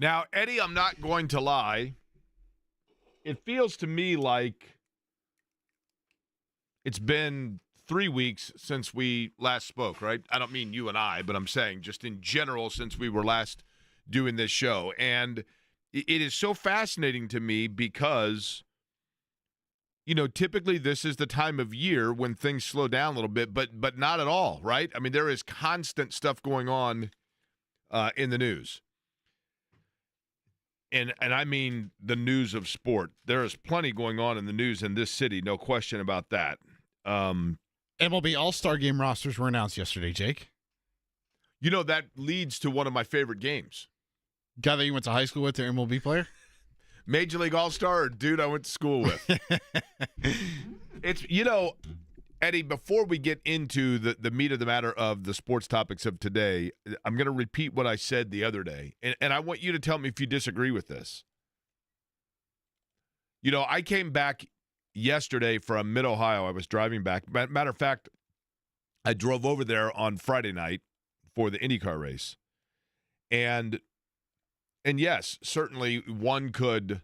Now, Eddie, I'm not going to lie. It feels to me like it's been 3 weeks since we last spoke, right? I don't mean you and I, but I'm saying just in general since we were last doing this show. And it is so fascinating to me because, typically this is the time of year when things slow down a little bit, but not at all, right? I mean, there is constant stuff going on in the news. And I mean the news of sport. There is plenty going on in the news in this city, no question about that. MLB All-Star Game rosters were announced yesterday, Jake. That leads to one of my favorite games. Guy that you went to high school with, their MLB player? Major League All-Star or dude I went to school with? It's, Eddie, before we get into the meat of the matter of the sports topics of today, I'm going to repeat what I said the other day, and I want you to tell me if you disagree with this. I came back yesterday from Mid-Ohio. I was driving back. Matter of fact, I drove over there on Friday night for the IndyCar race. And yes, certainly one could,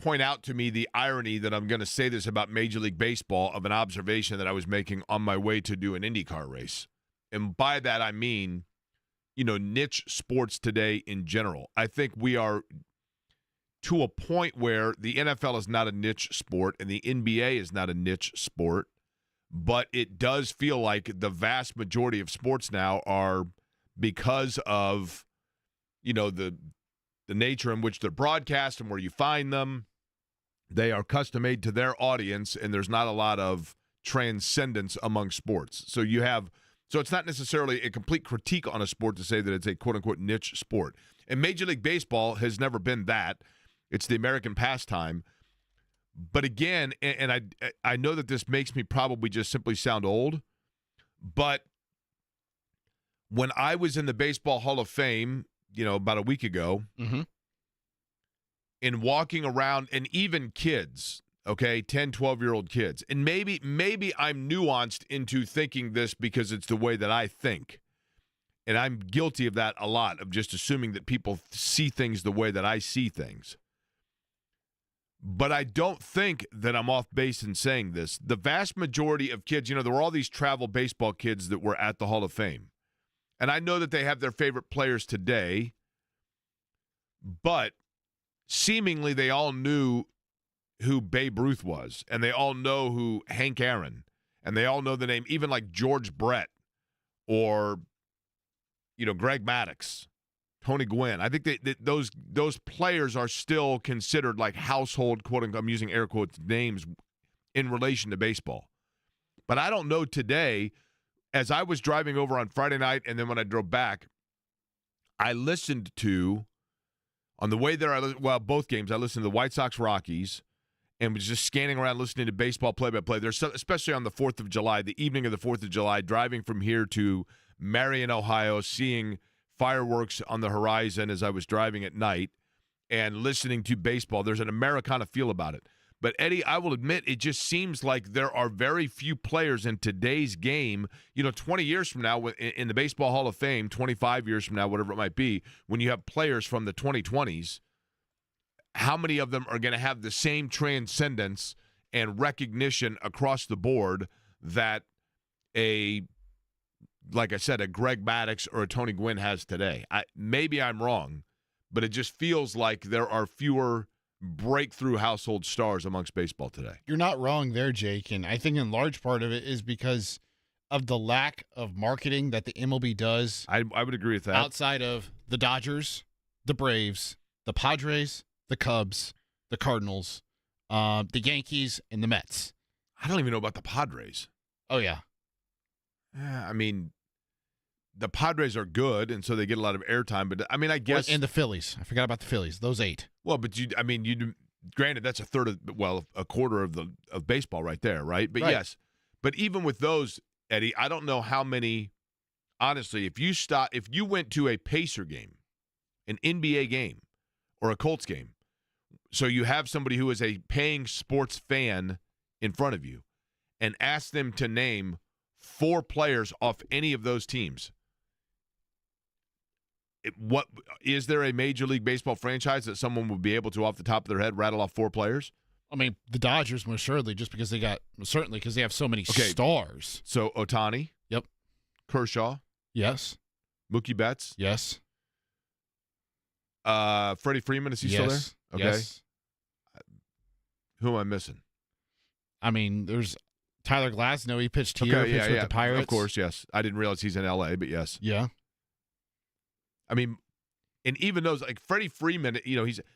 point out to me the irony that I'm going to say this about Major League Baseball of an observation that I was making on my way to do an IndyCar race. And by that, I mean, niche sports today in general. I think we are to a point where the NFL is not a niche sport and the NBA is not a niche sport, but it does feel like the vast majority of sports now are, because of, the nature in which they're broadcast and where you find them, they are custom made to their audience, and there's not a lot of transcendence among sports. So it's not necessarily a complete critique on a sport to say that it's a quote-unquote niche sport. And Major League Baseball has never been that. It's the American pastime. But again, and I know that this makes me probably just simply sound old, but when I was in the Baseball Hall of Fame, about a week ago, in walking around, and even kids, okay, 10, 12-year-old kids, and maybe I'm nuanced into thinking this because it's the way that I think, and I'm guilty of that a lot, of just assuming that people see things the way that I see things. But I don't think that I'm off base in saying this. The vast majority of kids, there were all these travel baseball kids that were at the Hall of Fame. And I know that they have their favorite players today, but seemingly they all knew who Babe Ruth was, and they all know who Hank Aaron, and they all know the name, even like George Brett or, Greg Maddux, Tony Gwynn. I think that those players are still considered like household, quote-unquote, I'm using air quotes, names in relation to baseball. But I don't know today. As I was driving over on Friday night, and then when I drove back, I listened to, on the way there, both games, I listened to the White Sox-Rockies, and was just scanning around listening to baseball play-by-play. There's especially on the 4th of July, the evening of the 4th of July, driving from here to Marion, Ohio, seeing fireworks on the horizon as I was driving at night, and listening to baseball. There's an Americana feel about it. But, Eddie, I will admit, it just seems like there are very few players in today's game, 20 years from now in the Baseball Hall of Fame, 25 years from now, whatever it might be, when you have players from the 2020s, how many of them are going to have the same transcendence and recognition across the board that like I said, a Greg Maddux or a Tony Gwynn has today? Maybe I'm wrong, but it just feels like there are fewer breakthrough household stars amongst baseball today. You're not wrong there, Jake, and I think in large part of it is because of the lack of marketing that the MLB does. I would agree with that. Outside of the Dodgers, the Braves, the Padres, the Cubs, the Cardinals, the Yankees, and the Mets. I don't even know about the Padres. Oh, yeah. I mean, the Padres are good, and so they get a lot of airtime. But, I mean, I guess. And the Phillies. I forgot about the Phillies. Those 8. Well, but granted, that's a quarter of baseball right there, right? But, yes. But even with those, Eddie, I don't know how many, honestly, if you went to a Pacer game, an NBA game, or a Colts game, so you have somebody who is a paying sports fan in front of you, and ask them to name 4 players off any of those teams, what is there a Major League Baseball franchise that someone would be able to, off the top of their head, rattle off 4 players? I mean, the Dodgers most surely, just because they have so many stars. So Ohtani. Yep. Kershaw. Yes. Mookie Betts. Yes. Freddie Freeman, is he still there? Okay. Yes. Who am I missing? I mean, there's Tyler Glasnow. He pitched here, pitched with the Pirates. Of course, yes. I didn't realize he's in L.A., but yes. Yeah. I mean, and even those, like Freddie Freeman,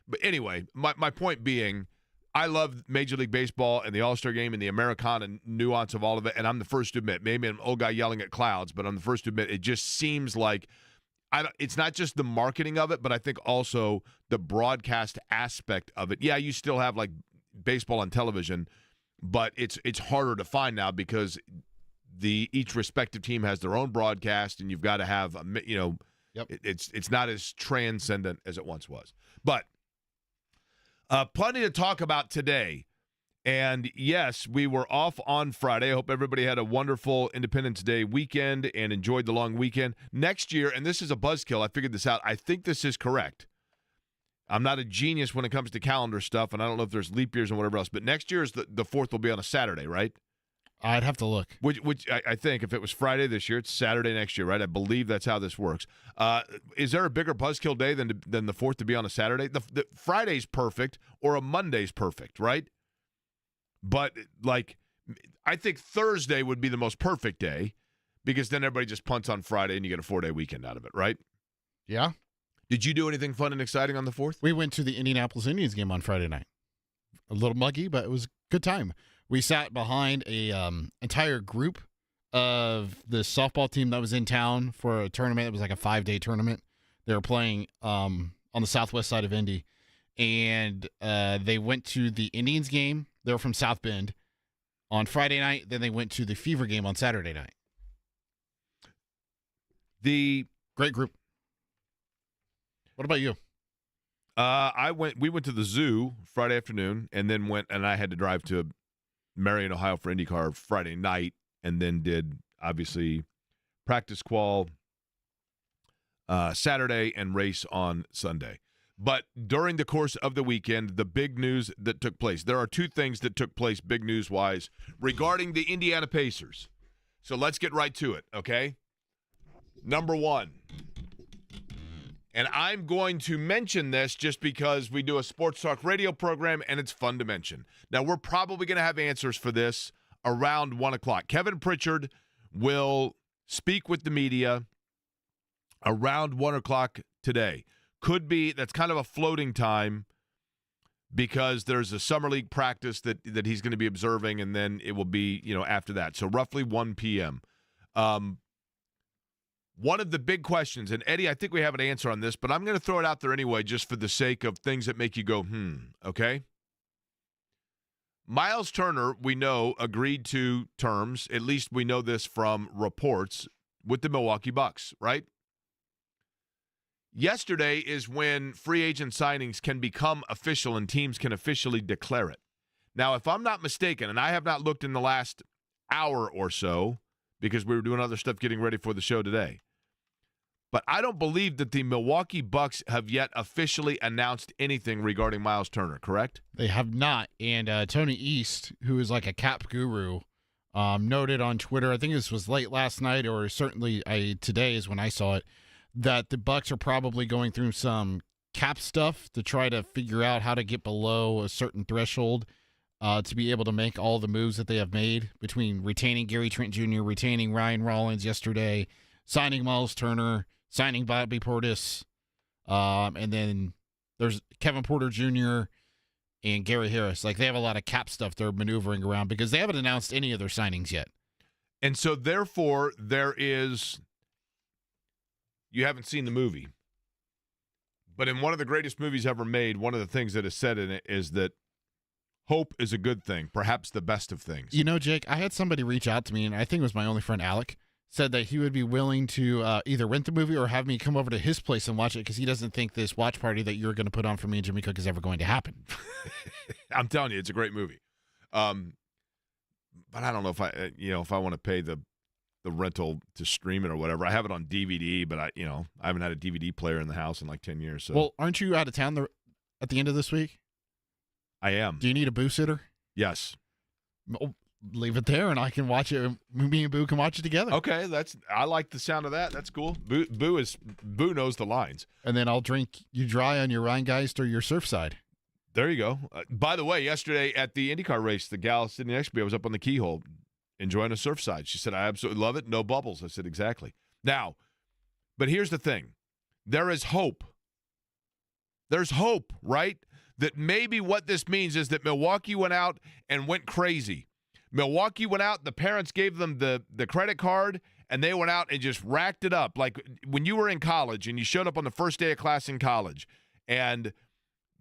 but anyway, my point being, I love Major League Baseball and the All-Star Game and the Americana nuance of all of it, and I'm the first to admit, maybe I'm an old guy yelling at clouds, but I'm the first to admit it just seems like it's not just the marketing of it, but I think also the broadcast aspect of it. Yeah, you still have like baseball on television, but it's harder to find now because each respective team has their own broadcast, and you've got to have Yep. It's not as transcendent as it once was. But plenty to talk about today. And, yes, we were off on Friday. I hope everybody had a wonderful Independence Day weekend and enjoyed the long weekend. Next year, and this is a buzzkill, I figured this out. I think this is correct. I'm not a genius when it comes to calendar stuff, and I don't know if there's leap years and whatever else. But next year is the 4th will be on a Saturday, right? I'd have to look. Which I think if it was Friday this year, it's Saturday next year, right? I believe that's how this works. Is there a bigger buzzkill day than the 4th to be on a Saturday? The Friday's perfect or a Monday's perfect, right? But, like, I think Thursday would be the most perfect day because then everybody just punts on Friday and you get a 4-day weekend out of it, right? Yeah. Did you do anything fun and exciting on the 4th? We went to the Indianapolis Indians game on Friday night. A little muggy, but it was a good time. We sat behind a entire group of the softball team that was in town for a tournament. It was like a 5-day tournament. They were playing on the southwest side of Indy, and they went to the Indians game. They were from South Bend on Friday night. Then they went to the Fever game on Saturday night. Great group. What about you? We went to the zoo Friday afternoon, and then I had to drive to Marion, Ohio for IndyCar Friday night, and then did, obviously, practice qual Saturday and race on Sunday. But during the course of the weekend, the big news that took place, there are 2 things that took place big news-wise regarding the Indiana Pacers. So let's get right to it, okay? Number 1. And I'm going to mention this just because we do a sports talk radio program, and it's fun to mention. Now, we're probably going to have answers for this around 1 o'clock. Kevin Pritchard will speak with the media around 1 o'clock today. Could be, that's kind of a floating time because there's a summer league practice that he's going to be observing, and then it will be, after that. So roughly 1 p.m. One of the big questions, and Eddie, I think we have an answer on this, but I'm going to throw it out there anyway just for the sake of things that make you go, okay? Miles Turner, we know, agreed to terms, at least we know this from reports, with the Milwaukee Bucks, right? Yesterday is when free agent signings can become official and teams can officially declare it. Now, if I'm not mistaken, and I have not looked in the last hour or so, because we were doing other stuff getting ready for the show today. But I don't believe that the Milwaukee Bucks have yet officially announced anything regarding Miles Turner, correct? They have not. And Tony East, who is like a cap guru, noted on Twitter, I think this was late last night or certainly today is when I saw it, that the Bucks are probably going through some cap stuff to try to figure out how to get below a certain threshold to be able to make all the moves that they have made between retaining Gary Trent Jr., retaining Ryan Rollins yesterday, signing Miles Turner, signing Bobby Portis, and then there's Kevin Porter Jr. and Gary Harris. Like, they have a lot of cap stuff they're maneuvering around because they haven't announced any of their signings yet. And so, therefore, you haven't seen the movie, but in one of the greatest movies ever made, one of the things that is said in it is that hope is a good thing, perhaps the best of things. Jake, I had somebody reach out to me, and I think it was my only friend, Alec, said that he would be willing to either rent the movie or have me come over to his place and watch it because he doesn't think this watch party that you're going to put on for me and Jimmy Cook is ever going to happen. I'm telling you, it's a great movie. But I don't know if I want to pay the the rental to stream it or whatever. I have it on DVD, but I haven't had a DVD player in the house in like 10 years. So. Well, aren't you out of town at the end of this week? I am. Do you need a Boo sitter? Yes. Well, leave it there, and I can watch it. Me and Boo can watch it together. Okay, I like the sound of that. That's cool. Boo knows the lines. And then I'll drink you dry on your Rheingeist or your Surfside. There you go. By the way, yesterday at the IndyCar race, the gal sitting next to me, I was up on the keyhole enjoying a Surfside. She said, I absolutely love it. No bubbles. I said, exactly. Now, but here's the thing. There is hope. There's hope, right? That maybe what this means is that Milwaukee went out and went crazy. Milwaukee went out, the parents gave them the credit card, and they went out and just racked it up. Like when you were in college and you showed up on the first day of class in college, and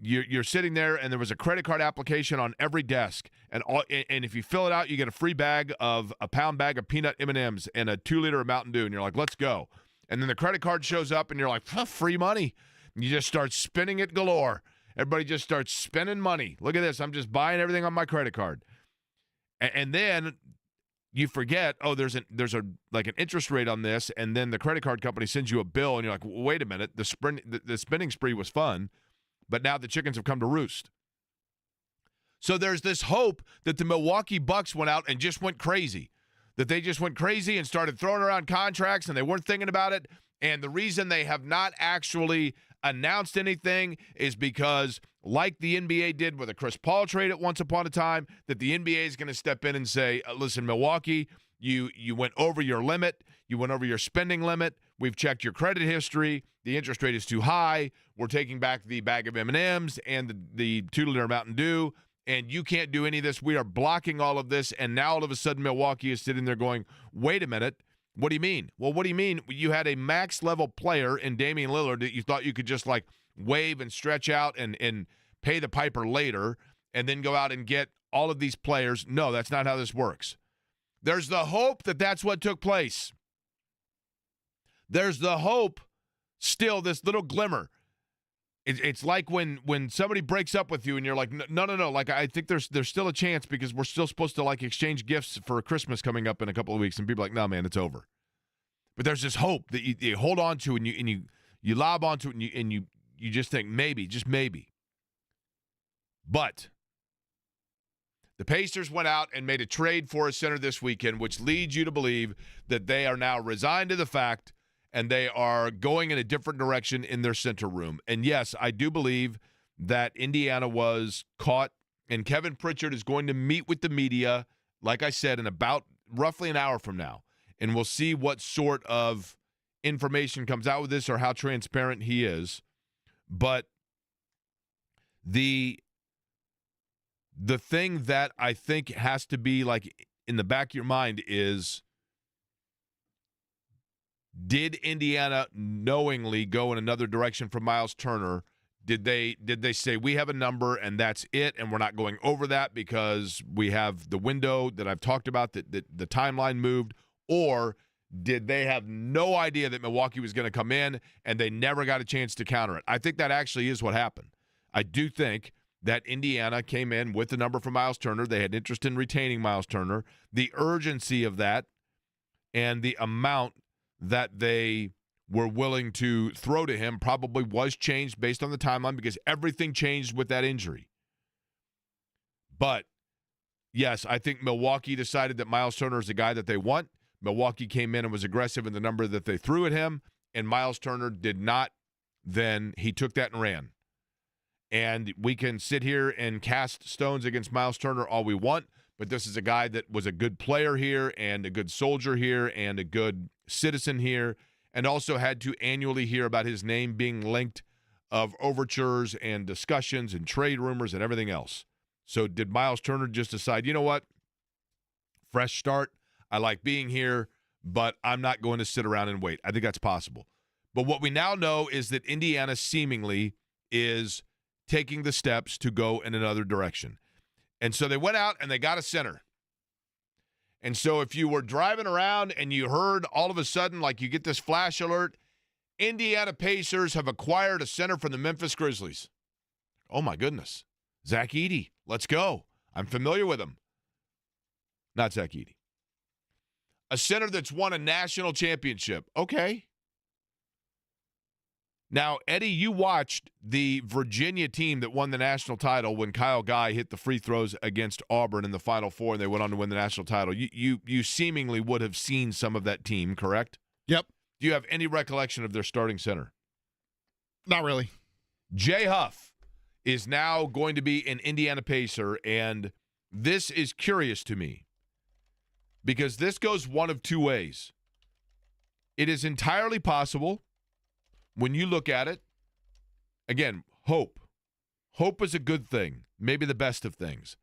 you're sitting there and there was a credit card application on every desk, and if you fill it out, you get a pound bag of peanut M&Ms and a 2-liter of Mountain Dew, and you're like, let's go. And then the credit card shows up, and you're like, free money. And you just start spending it galore. Everybody just starts spending money. Look at this. I'm just buying everything on my credit card. And then you forget, there's an interest rate on this, and then the credit card company sends you a bill, and you're like, wait a minute, the spending spree was fun, but now the chickens have come to roost. So there's this hope that the Milwaukee Bucks went out and just went crazy, that they just went crazy and started throwing around contracts, and they weren't thinking about it. And the reason they have not actually announced anything is because, like the NBA did with a Chris Paul trade at once upon a time, that the NBA is going to step in and say, listen, Milwaukee, you went over your limit. You went over your spending limit. We've checked your credit history. The interest rate is too high. We're taking back the bag of M&Ms and the 2-liter Mountain Dew, and you can't do any of this. We are blocking all of this, and now all of a sudden Milwaukee is sitting there going, wait a minute. What do you mean? Well, what do you mean? You had a max-level player in Damian Lillard that you thought you could just, like, wave and stretch out and pay the piper later and then go out and get all of these players. No, that's not how this works. There's the hope that that's what took place. There's the hope, still, this little glimmer. It's like when somebody breaks up with you and you're like, no. Like, I think there's still a chance because we're still supposed to, like, exchange gifts for Christmas coming up in a couple of weeks. And people are like, no, man, it's over. But there's this hope that you hold on to and you lob onto it and you just think maybe, just maybe. But the Pacers went out and made a trade for a center this weekend, which leads you to believe that they are now resigned to the fact and they are going in a different direction in their center room. And yes, I do believe that Indiana was caught, and Kevin Pritchard is going to meet with the media, like I said, in about roughly an hour from now. And we'll see what sort of information comes out with this or how transparent he is. But the thing that I think has to be, like, in the back of your mind is, did Indiana knowingly go in another direction from Miles Turner? Did they say, we have a number and that's it, and we're not going over that because we have the window that I've talked about, that the timeline moved? Or did they have no idea that Milwaukee was going to come in and they never got a chance to counter it? I think that actually is what happened. I do think that Indiana came in with the number for Miles Turner. They had interest in retaining Miles Turner. The urgency of that and the amount that they were willing to throw to him probably was changed based on the timeline because everything changed with that injury. But, yes, I think Milwaukee decided that Miles Turner is the guy that they want. Milwaukee came in and was aggressive in the number that they threw at him, and Miles Turner did not. Then he took that and ran. And we can sit here and cast stones against Miles Turner all we want, but this is a guy that was a good player here and a good soldier here and a good citizen here, and also had to annually hear about his name being linked of overtures and discussions and trade rumors and everything else. So did Miles Turner just decide, you know what, fresh start, I like being here, but I'm not going to sit around and wait? I think that's possible. But what we now know is that Indiana seemingly is taking the steps to go in another direction. And so they went out and they got a center. And so if you were driving around and you heard all of a sudden, like, you get this flash alert, Indiana Pacers have acquired a center from the Memphis Grizzlies. Oh, my goodness. Zach Edey. Let's go. I'm familiar with him. Not Zach Edey. A center that's won a national championship. Okay. Now, Eddie, you watched the Virginia team that won the national title when Kyle Guy hit the free throws against Auburn in the Final Four, and they went on to win the national title. You seemingly would have seen some of that team, correct? Yep. Do you have any recollection of their starting center? Not really. Jay Huff is now going to be an Indiana Pacer, and this is curious to me because this goes one of two ways. It is entirely possible when you look at it, again, hope. Hope is a good thing, maybe the best of things.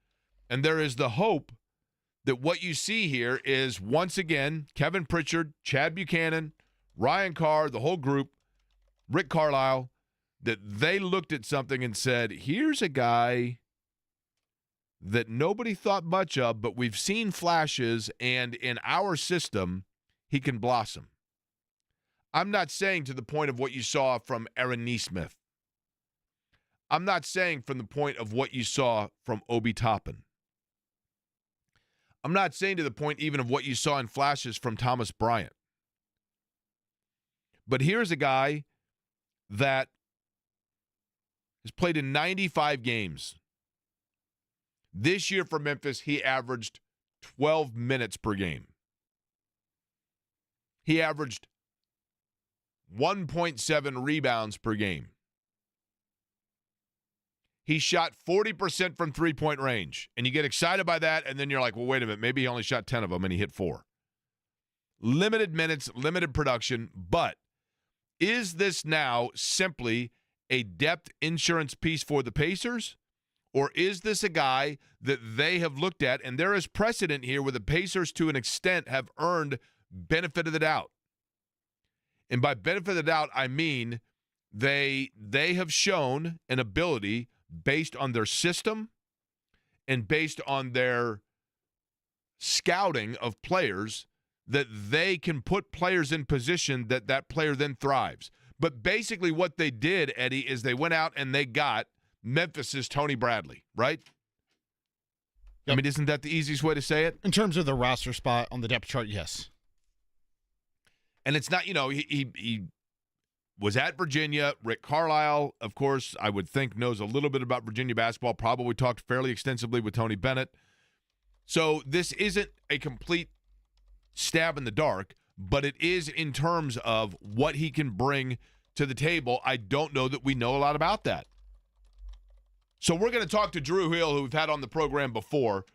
And there is the hope that what you see here is, once again, Kevin Pritchard, Chad Buchanan, Ryan Carr, the whole group, Rick Carlisle, that they looked at something and said, here's a guy that nobody thought much of, but we've seen flashes, and in our system, he can blossom. I'm not saying to the point of what you saw from Aaron Nesmith. I'm not saying from the point of what you saw from Obi Toppin. I'm not saying to the point even of what you saw in flashes from Thomas Bryant. But here's a guy that has played in 95 games. This year for Memphis, he averaged 12 minutes per game. He averaged 1.7 rebounds per game. He shot 40% from three-point range. And you get excited by that, and then you're like, well, wait a minute, maybe he only shot 10 of them and he hit 4. Limited minutes, limited production, but is this now simply a depth insurance piece for the Pacers? Or is this a guy that they have looked at, and there is precedent here where the Pacers, to an extent, have earned benefit of the doubt? And by benefit of the doubt, I mean they have shown an ability based on their system and based on their scouting of players that they can put players in position that player then thrives. But basically what they did, Eddie, is they went out and they got Memphis's Tony Bradley, right? Yep. I mean, isn't that the easiest way to say it? In terms of the roster spot on the depth chart, yes. And it's not, he was at Virginia. Rick Carlisle, of course, I would think knows a little bit about Virginia basketball, probably talked fairly extensively with Tony Bennett. So this isn't a complete stab in the dark, but it is in terms of what he can bring to the table. I don't know that we know a lot about that. So we're going to talk to Drew Hill, who we've had on the program before.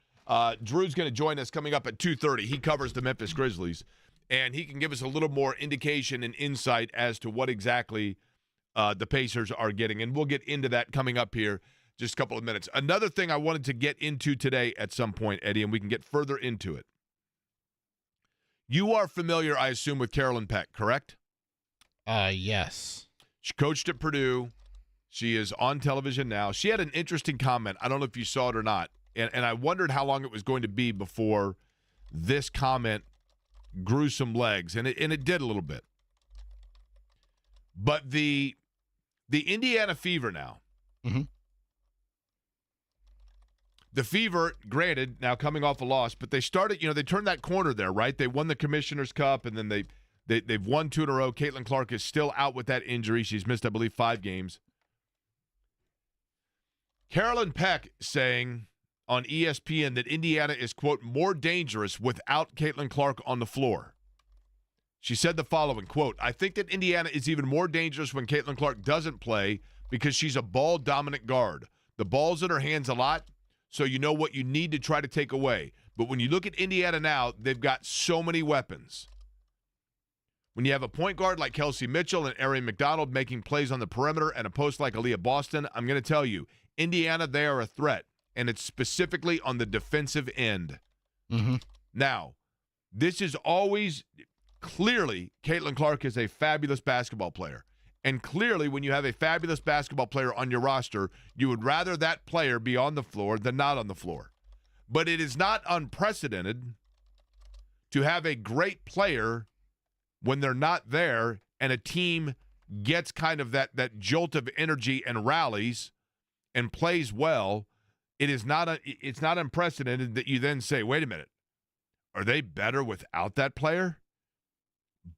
Drew's going to join us coming up at 2:30. He covers the Memphis Grizzlies, and he can give us a little more indication and insight as to what exactly the Pacers are getting. And we'll get into that coming up here just a couple of minutes. Another thing I wanted to get into today at some point, Eddie, and we can get further into it. You are familiar, I assume, with Carolyn Peck, correct? Yes. She coached at Purdue. She is on television now. She had an interesting comment. I don't know if you saw it or not. And I wondered how long it was going to be before this comment grew some legs. And it did a little bit. But the Indiana Fever now. Mm-hmm. The Fever, granted, now coming off a loss, but they started, they turned that corner there, right? They won the Commissioner's Cup, and then they've won 2 in a row. Caitlin Clark is still out with that injury. She's missed, I believe, 5 games. Carolyn Peck saying on ESPN that Indiana is, quote, more dangerous without Caitlin Clark on the floor. She said the following, quote, I think that Indiana is even more dangerous when Caitlin Clark doesn't play because she's a ball-dominant guard. The ball's in her hands a lot, so you know what you need to try to take away. But when you look at Indiana now, they've got so many weapons. When you have a point guard like Kelsey Mitchell and Arian McDonald making plays on the perimeter and a post like Aaliyah Boston, I'm going to tell you, Indiana, they are a threat, and it's specifically on the defensive end. Mm-hmm. Now, this is always clearly Caitlin Clark is a fabulous basketball player. And clearly, when you have a fabulous basketball player on your roster, you would rather that player be on the floor than not on the floor. But it is not unprecedented to have a great player when they're not there and a team gets kind of that jolt of energy and rallies and plays well. It's not unprecedented that you then say, wait a minute, are they better without that player?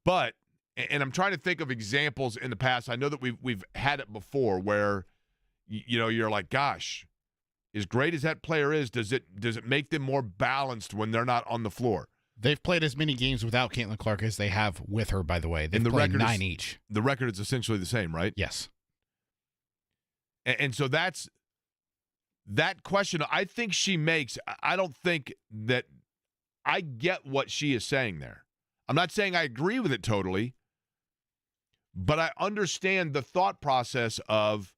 But, and I'm trying to think of examples in the past. I know that we've had it before where, you're like, gosh, as great as that player is, does it make them more balanced when they're not on the floor? They've played as many games without Caitlin Clark as they have with her, by the way. They've played 9 each. The record is essentially the same, right? Yes. And so that's that question I think she makes. I don't think that I get what she is saying there. I'm not saying I agree with it totally, but I understand the thought process of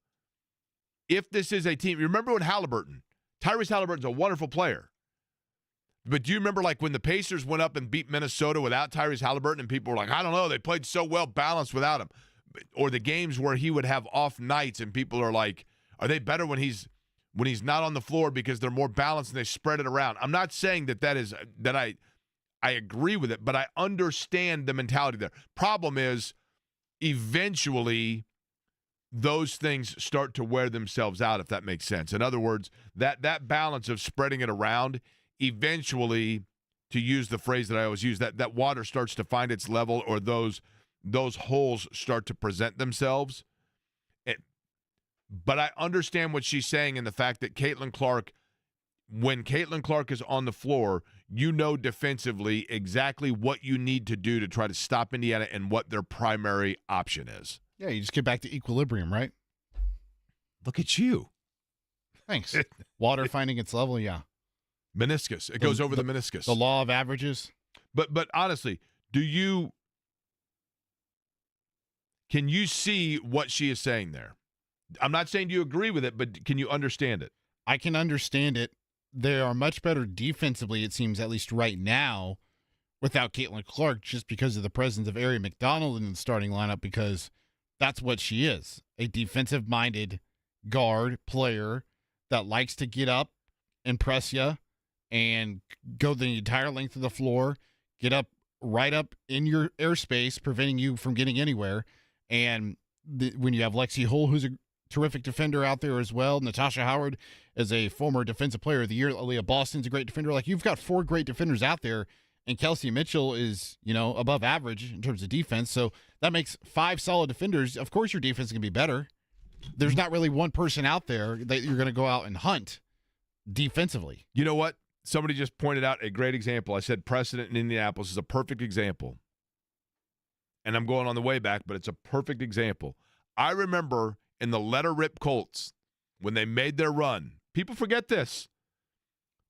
if this is a team. Remember when Tyrese Halliburton's a wonderful player. But do you remember like when the Pacers went up and beat Minnesota without Tyrese Halliburton and people were like, I don't know, they played so well balanced without him. Or the games where he would have off nights and people are like, are they better when he's not on the floor because they're more balanced and they spread it around? I'm not saying that I agree with it, but I understand the mentality there. Problem is, eventually, those things start to wear themselves out, if that makes sense. In other words, that balance of spreading it around, eventually, to use the phrase that I always use, that water starts to find its level, or those holes start to present themselves. But I understand what she's saying in the fact that Caitlin Clark, when Caitlin Clark is on the floor, defensively exactly what you need to do to try to stop Indiana and what their primary option is. Yeah, you just get back to equilibrium, right? Look at you. Thanks. Water finding its level, yeah. Meniscus. It goes over the meniscus. The law of averages. But honestly, can you see what she is saying there? I'm not saying do you agree with it, but can you understand it? I can understand it. They are much better defensively, it seems, at least right now, without Caitlin Clark, just because of the presence of Ari McDonald in the starting lineup, because that's what she is, a defensive-minded guard player that likes to get up and press you and go the entire length of the floor, get up right up in your airspace, preventing you from getting anywhere. And when you have Lexi Hull, who's a terrific defender out there as well, Natasha Howard is a former defensive player of the year, Aaliyah Boston's a great defender. Like, you've got 4 great defenders out there, and Kelsey Mitchell is, above average in terms of defense. So that makes 5 solid defenders. Of course your defense can be better. There's not really one person out there that you're going to go out and hunt defensively. You know what? Somebody just pointed out a great example. I said precedent in Indianapolis is a perfect example. And I'm going on the way back, but it's a perfect example. I remember in the letter-rip Colts, when they made their run, people forget this.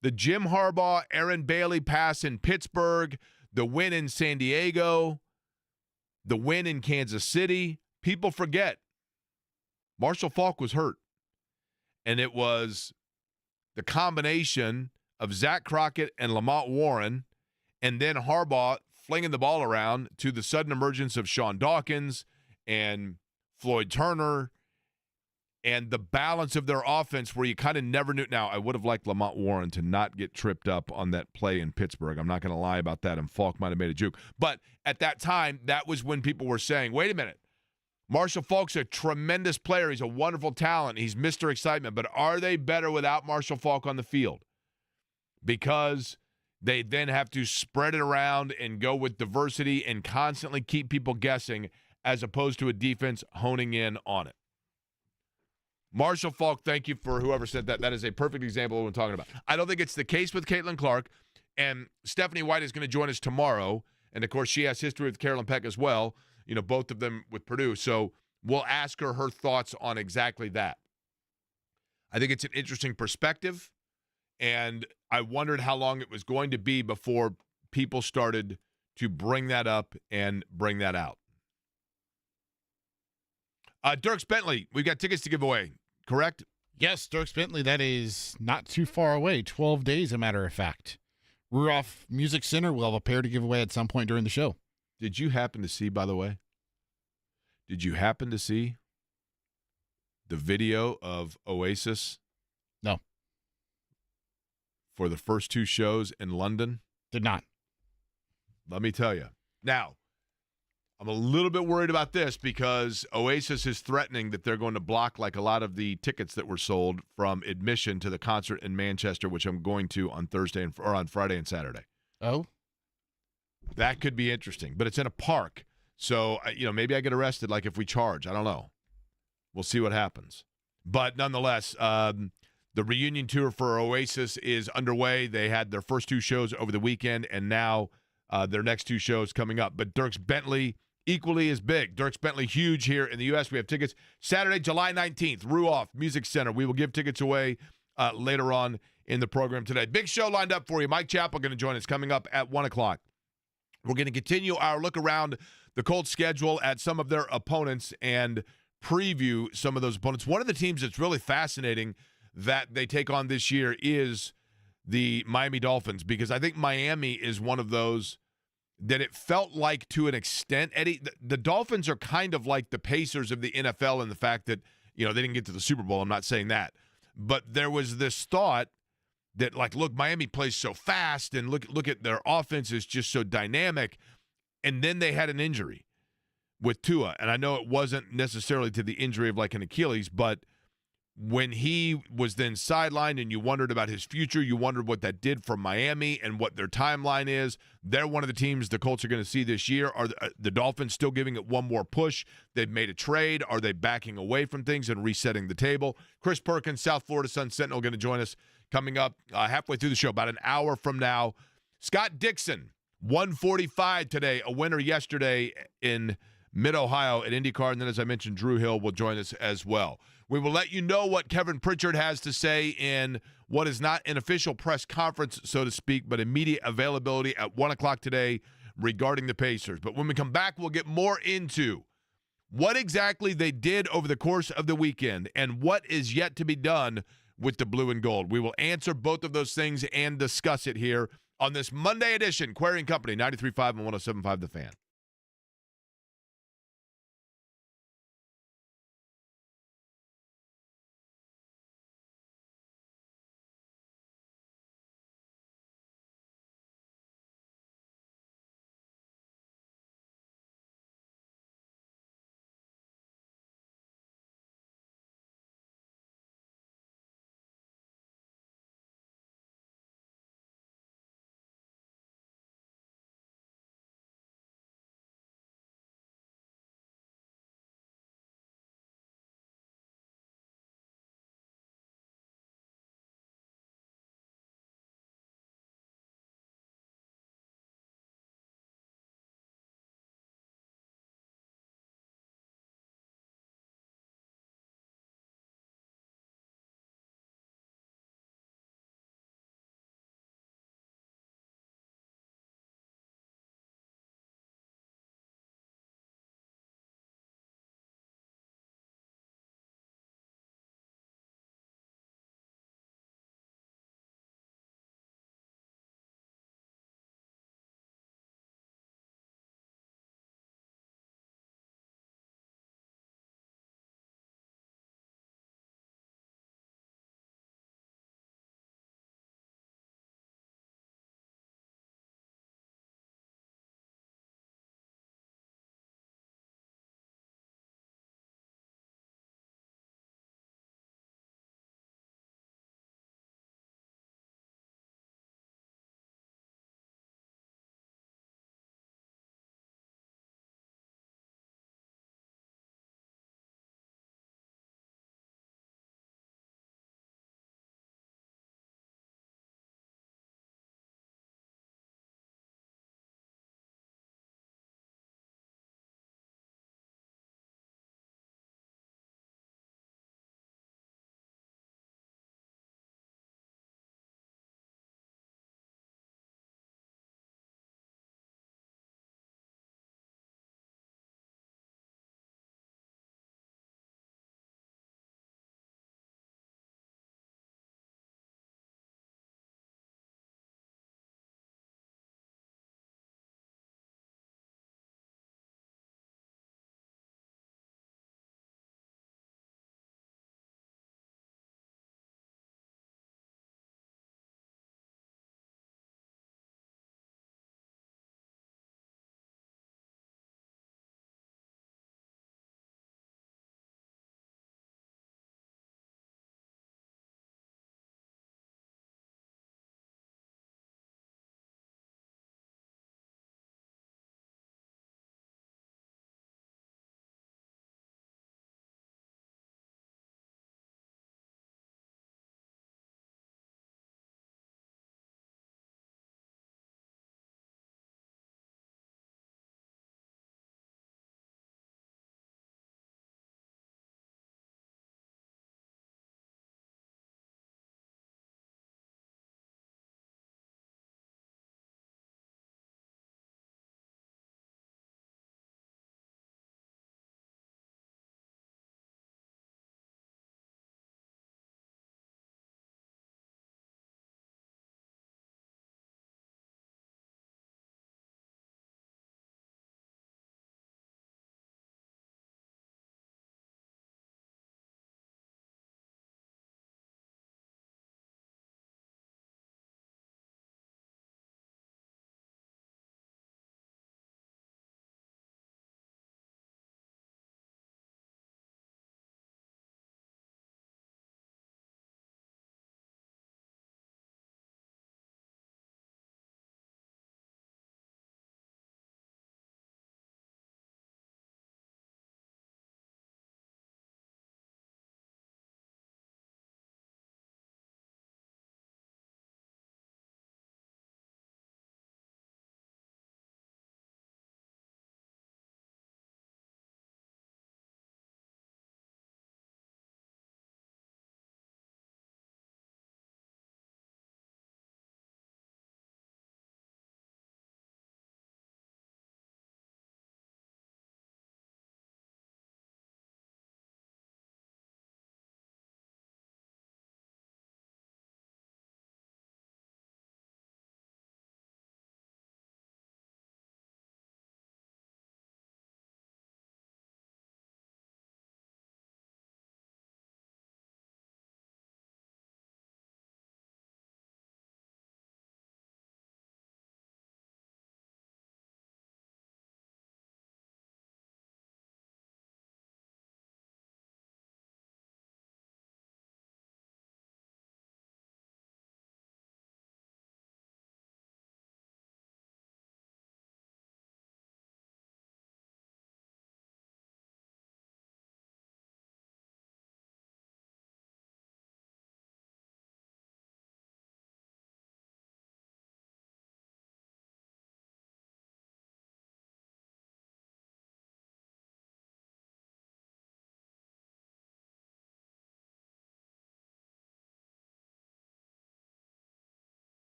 The Jim Harbaugh, Aaron Bailey pass in Pittsburgh, the win in San Diego, the win in Kansas City. People forget. Marshall Faulk was hurt. And it was the combination of Zach Crockett and Lamont Warren, and then Harbaugh flinging the ball around to the sudden emergence of Sean Dawkins and Floyd Turner, and the balance of their offense where you kind of never knew. Now, I would have liked Lamont Warren to not get tripped up on that play in Pittsburgh. I'm not going to lie about that, and Faulk might have made a juke. But at that time, that was when people were saying, wait a minute, Marshall Faulk's a tremendous player. He's a wonderful talent. He's Mr. Excitement. But are they better without Marshall Faulk on the field? Because they then have to spread it around and go with diversity and constantly keep people guessing, as opposed to a defense honing in on it. Marshall Faulk, thank you for whoever said that. That is a perfect example of what I'm talking about. I don't think it's the case with Caitlin Clark, and Stephanie White is going to join us tomorrow, and, of course, she has history with Carolyn Peck as well, both of them with Purdue, so we'll ask her thoughts on exactly that. I think it's an interesting perspective, and I wondered how long it was going to be before people started to bring that up and bring that out. Dirks Bentley, we've got tickets to give away, correct? Yes, Dirks Bentley. That is not too far away. 12 days, a matter of fact. Ruoff Music Center will have a pair to give away at some point during the show. Did you happen to see, by the way, the video of Oasis? No. For the first 2 shows in London? Did not. Let me tell you. Now, I'm a little bit worried about this because Oasis is threatening that they're going to block like a lot of the tickets that were sold from admission to the concert in Manchester, which I'm going to on Friday and Saturday. Oh? That could be interesting, but it's in a park. So, maybe I get arrested like if we charge. I don't know. We'll see what happens. But nonetheless, the reunion tour for Oasis is underway. They had their first 2 shows over the weekend, and now their next 2 shows coming up. But Dierks Bentley equally as big. Dierks Bentley huge here in the U.S. We have tickets Saturday, July 19th, Ruoff Music Center. We will give tickets away later on in the program today. Big show lined up for you. Mike Chappell going to join us coming up at 1 o'clock. We're going to continue our look around the Colts schedule at some of their opponents and preview some of those opponents. One of the teams that's really fascinating that they take on this year is the Miami Dolphins, because I think Miami is one of those that it felt like, to an extent, Eddie, the Dolphins are kind of like the Pacers of the NFL in the fact that, they didn't get to the Super Bowl. I'm not saying that. But there was this thought that, like, look, Miami plays so fast, and look at their offense is just so dynamic. And then they had an injury with Tua. And I know it wasn't necessarily to the injury of like an Achilles, but when he was then sidelined and you wondered about his future, you wondered what that did for Miami and what their timeline is. They're one of the teams the Colts are going to see this year. Are the Dolphins still giving it one more push? They've made a trade. Are they backing away from things and resetting the table? Chris Perkins, South Florida Sun Sentinel, going to join us coming up halfway through the show, about an hour from now. Scott Dixon, 145 today, a winner yesterday in Mid-Ohio at IndyCar. And then, as I mentioned, Drew Hill will join us as well. We will let you know what Kevin Pritchard has to say in what is not an official press conference, so to speak, but immediate availability at 1 o'clock today regarding the Pacers. But when we come back, we'll get more into what exactly they did over the course of the weekend and what is yet to be done with the blue and gold. We will answer both of those things and discuss it here on this Monday edition, Query & Company, 93.5 and 107.5 The Fan.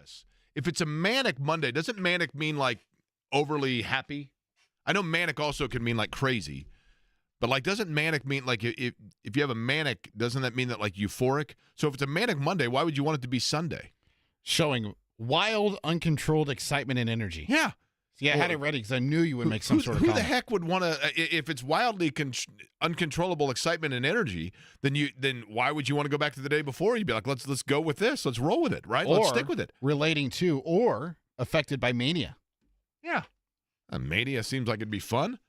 this. If it's a manic Monday, doesn't manic mean like overly happy? I know manic also can mean like crazy. But, like, doesn't manic mean, like, if you have a manic, doesn't that mean that, like, euphoric? So if it's a manic Monday, why would you want it to be Sunday? Showing wild, uncontrolled excitement and energy. Yeah. Yeah, I had it ready because I knew you would make some sort of comment. Who the heck would want to, if it's wildly uncontrollable excitement and energy, then why would you want to go back to the day before? You'd be like, let's go with this. Let's roll with it, right? Let's stick with it. Relating to or affected by mania. Yeah. Mania seems like it'd be fun.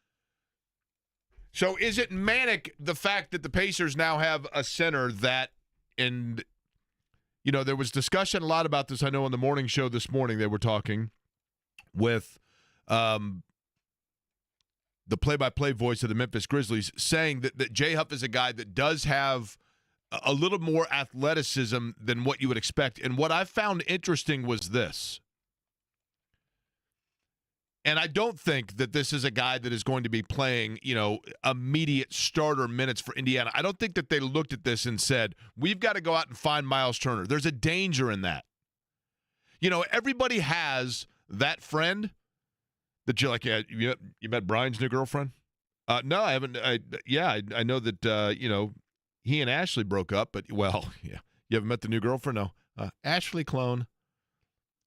So is it manic, the fact that the Pacers now have a center that, and, you know, there was discussion a lot about this, I know, on the morning show this morning. They were talking with the play-by-play voice of the Memphis Grizzlies, saying that Jay Huff is a guy that does have a little more athleticism than what you would expect. And what I found interesting was this. And I don't think that this is a guy that is going to be playing, you know, immediate starter minutes for Indiana. I don't think that they looked at this and said, we've got to go out and find Miles Turner. There's a danger in that. You know, everybody has that friend that you're like, yeah, you met Brian's new girlfriend? No, I haven't. I know that, you know, he and Ashley broke up, but, well, yeah. You haven't met the new girlfriend? No. Ashley clone.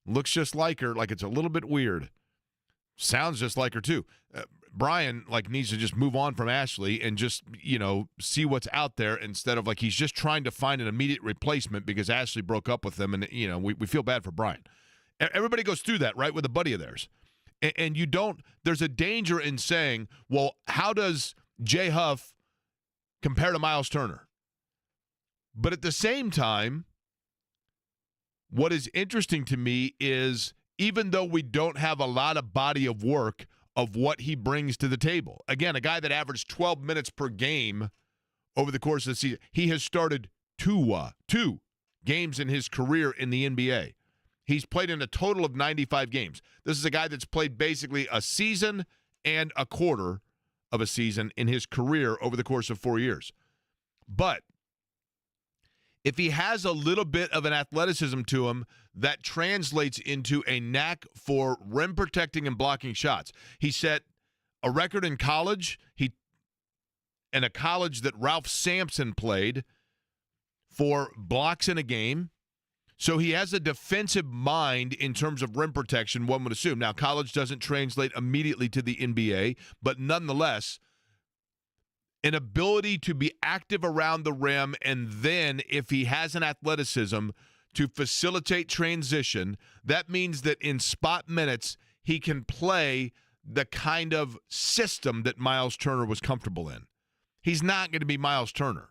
Looks just like her, like it's a little bit weird. Sounds just like her, too. Brian, like, needs to just move on from Ashley and just, you know, see what's out there instead of, like, he's just trying to find an immediate replacement because Ashley broke up with him, and, you know, we feel bad for Brian. Everybody goes through that, right, with a buddy of theirs. And you don't – there's a danger in saying, well, how does Jay Huff compare to Miles Turner? But at the same time, what is interesting to me is – even though we don't have a lot of body of work of what he brings to the table. Again, a guy that averaged 12 minutes per game over the course of the season. He has started two games in his career in the NBA. He's played in a total of 95 games. This is a guy that's played basically a season and a quarter of a season in his career over the course of 4 years. But if he has a little bit of an athleticism to him, that translates into a knack for rim protecting and blocking shots. He set a record in college. In a college that Ralph Sampson played for blocks in a game. So he has a defensive mind in terms of rim protection, one would assume. Now, college doesn't translate immediately to the NBA, but nonetheless, an ability to be active around the rim, and then if he has an athleticism to facilitate transition, that means that in spot minutes, he can play the kind of system that Miles Turner was comfortable in. He's not going to be Miles Turner.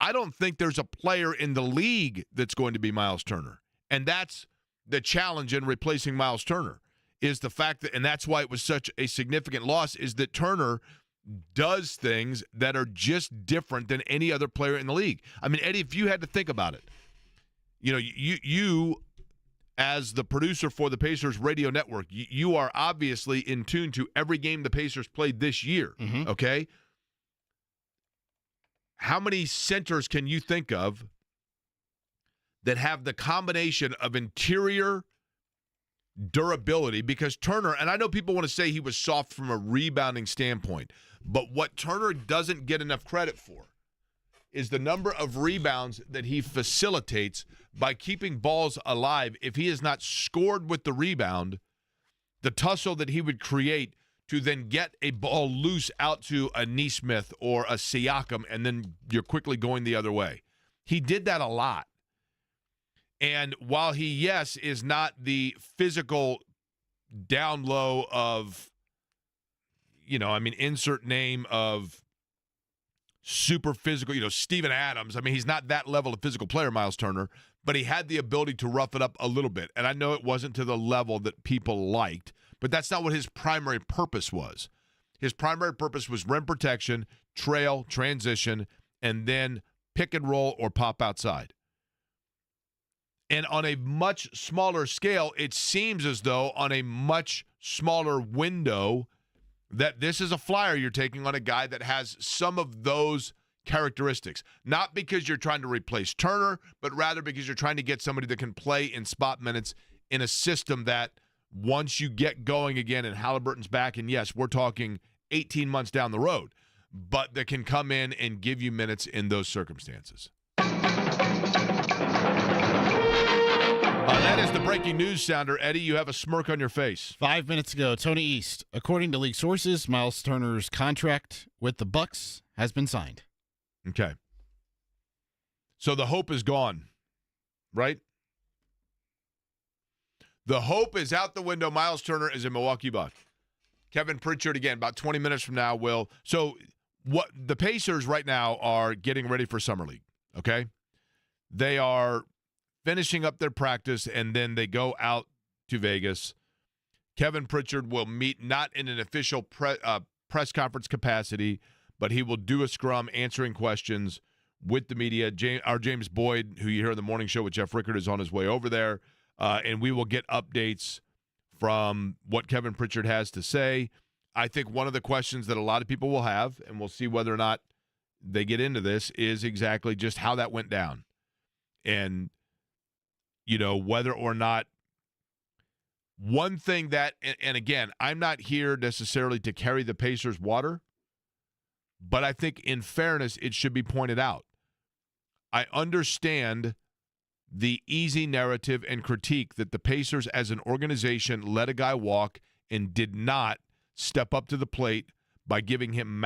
I don't think there's a player in the league that's going to be Miles Turner. And that's the challenge in replacing Miles Turner, is the fact that, and that's why it was such a significant loss, is that Turner does things that are just different than any other player in the league. I mean, Eddie, if you had to think about it, you know, you as the producer for the Pacers radio network, you are obviously in tune to every game the Pacers played this year, okay? How many centers can you think of that have the combination of interior durability? Because Turner, and I know people want to say he was soft from a rebounding standpoint, but what Turner doesn't get enough credit for is the number of rebounds that he facilitates by keeping balls alive. If he is not scored with the rebound, the tussle that he would create to then get a ball loose out to a Nesmith or a Siakam, and then you're quickly going the other way. He did that a lot. And while he, yes, is not the physical down low of, you know, I mean, insert name of super physical, you know, Steven Adams. I mean, he's not that level of physical player, Miles Turner, but he had the ability to rough it up a little bit. And I know it wasn't to the level that people liked, but that's not what his primary purpose was. His primary purpose was rim protection, trail, transition, and then pick and roll or pop outside. And on a much smaller scale, it seems as though on a much smaller window that this is a flyer you're taking on a guy that has some of those characteristics. Not because you're trying to replace Turner, but rather because you're trying to get somebody that can play in spot minutes in a system that once you get going again and Halliburton's back, and yes, we're talking 18 months down the road, but that can come in and give you minutes in those circumstances. That is the breaking news sounder. Eddie, you have a smirk on your face. 5 minutes ago, Tony East. According to league sources, Miles Turner's contract with the Bucs has been signed. Okay. So the hope is gone, right? The hope is out the window. Miles Turner is a Milwaukee Buck. Kevin Pritchard, again, about 20 minutes from now, will. So what the Pacers right now are getting ready for Summer League, okay? They are finishing up their practice, and then they go out to Vegas. Kevin Pritchard will meet not in an official press conference capacity, but he will do a scrum answering questions with the media. Our James Boyd, who you hear on the morning show with Jeff Rickard, is on his way over there. And we will get updates from what Kevin Pritchard has to say. I think one of the questions that a lot of people will have, and we'll see whether or not they get into this, is exactly just how that went down. And, whether or not one thing that, and again, I'm not here necessarily to carry the Pacers' water, but I think in fairness, it should be pointed out. I understand the easy narrative and critique that the Pacers as an organization let a guy walk and did not step up to the plate by giving him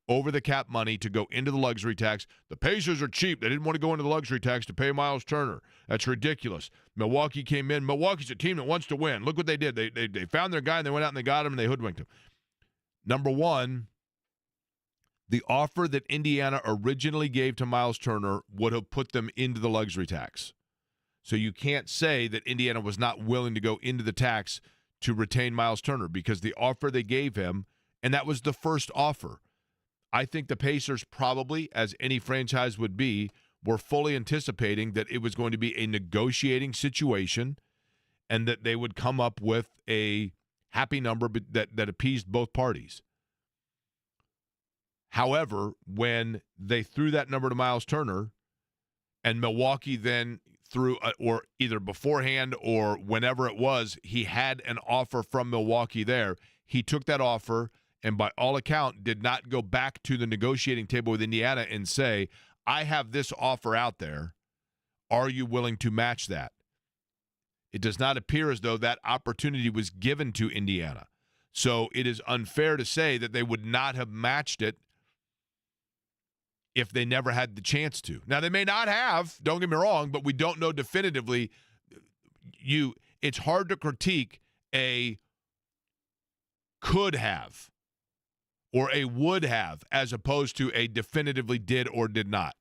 over-the-cap money to go into the luxury tax. The Pacers are cheap. They didn't want to go into the luxury tax to pay Miles Turner. That's ridiculous. Milwaukee came in. Milwaukee's a team that wants to win. Look what they did. They found their guy, and they went out and they got him, and they hoodwinked him. Number one, the offer that Indiana originally gave to Miles Turner would have put them into the luxury tax. So you can't say that Indiana was not willing to go into the tax to retain Miles Turner, because the offer they gave him, and that was the first offer. I think the Pacers probably, as any franchise would be, were fully anticipating that it was going to be a negotiating situation and that they would come up with a happy number that appeased both parties. However, when they threw that number to Miles Turner and Milwaukee then threw, or either beforehand or whenever it was, he had an offer from Milwaukee there, he took that offer and by all account did not go back to the negotiating table with Indiana and say, I have this offer out there. Are you willing to match that? It does not appear as though that opportunity was given to Indiana. So it is unfair to say that they would not have matched it if they never had the chance to. Now, they may not have, don't get me wrong, but we don't know definitively. It's hard to critique a could have or a would have as opposed to a definitively did or did not.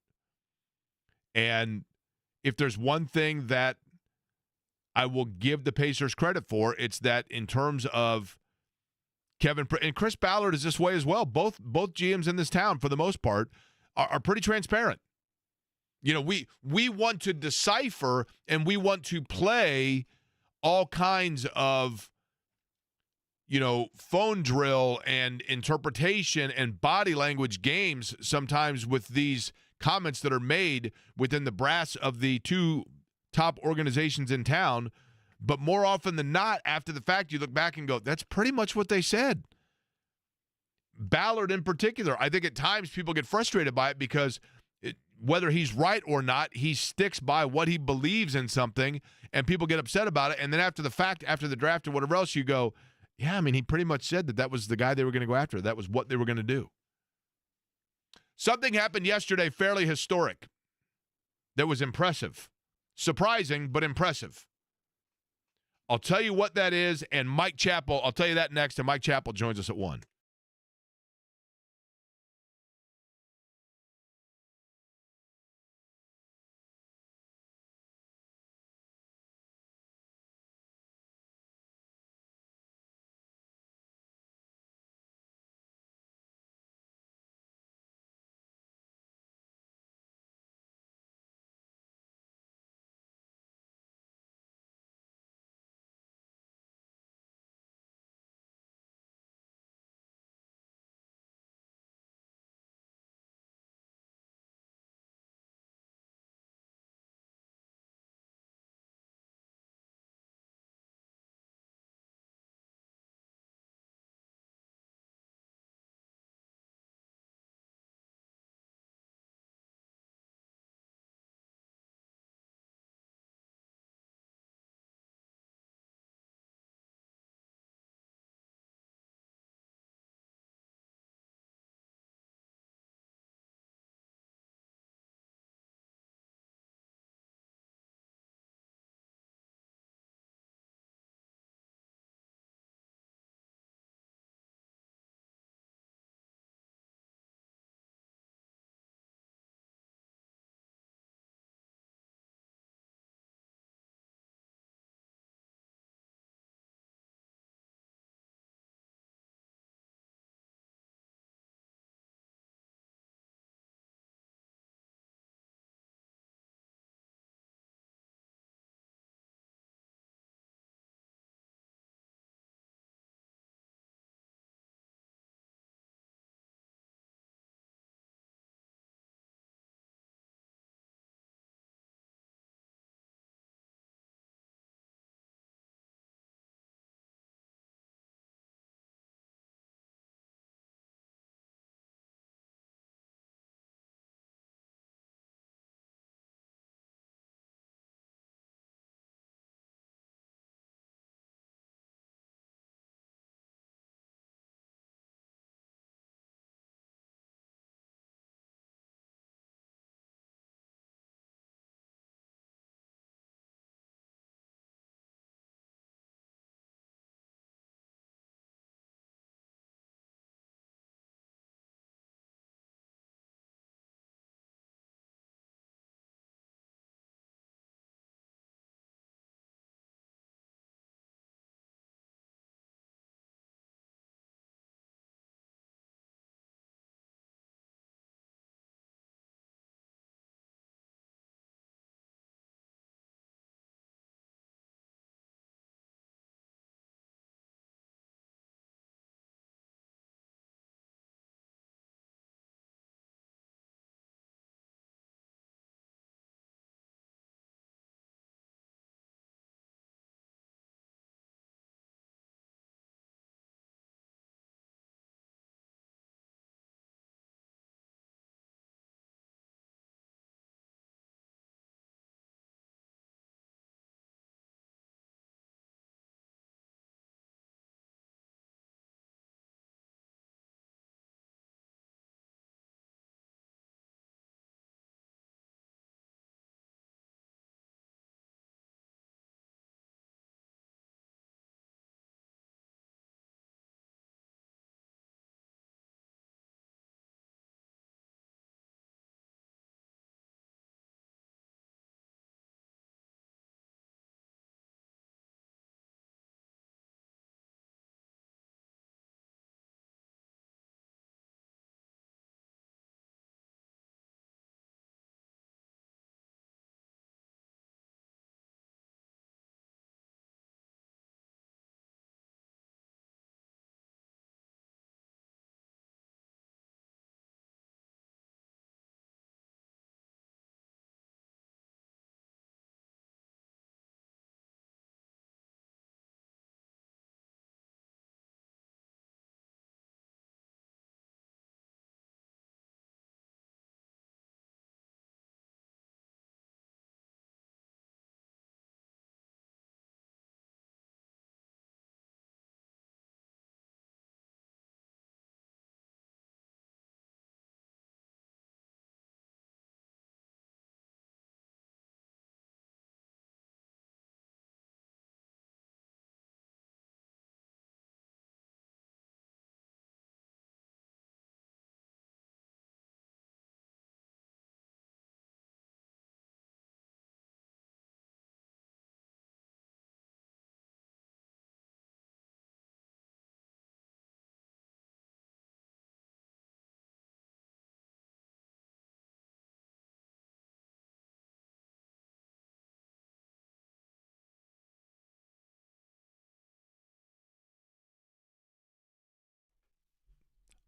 And if there's one thing that I will give the Pacers credit for, it's that in terms of Kevin, and Chris Ballard is this way as well. Both GMs in this town, for the most part, are pretty transparent. We want to decipher and we want to play all kinds of, phone drill and interpretation and body language games sometimes with these comments that are made within the brass of the two top organizations in town. But more often than not, after the fact, you look back and go, that's pretty much what they said. Ballard in particular, I think at times people get frustrated by it because whether he's right or not, he sticks by what he believes in something, and people get upset about it. And then after the fact, after the draft or whatever else, you go, yeah, he pretty much said that was the guy they were going to go after. That was what they were going to do. Something happened yesterday, fairly historic, that was impressive. Surprising, but impressive. I'll tell you what that is, and Mike Chappell, I'll tell you that next, and Mike Chappell joins us at 1.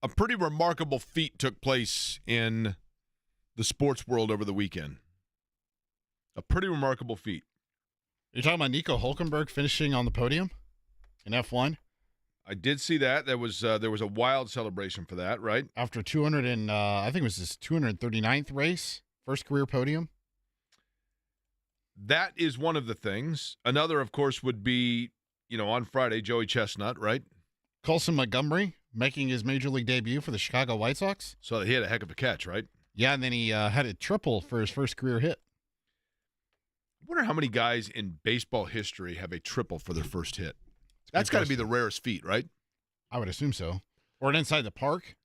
A pretty remarkable feat took place in the sports world over the weekend. A pretty remarkable feat. You're talking about Nico Hülkenberg finishing on the podium in F1? I did see that. There was a wild celebration for that, right? After I think it was his 239th race, first career podium. That is one of the things. Another, of course, would be, on Friday, Joey Chestnut, right? Colson Montgomery making his major league debut for the Chicago White Sox. So he had a heck of a catch, right? Yeah, and then he had a triple for his first career hit. I wonder how many guys in baseball history have a triple for their first hit. That's got to be the rarest feat, right? I would assume so. Or an inside the park.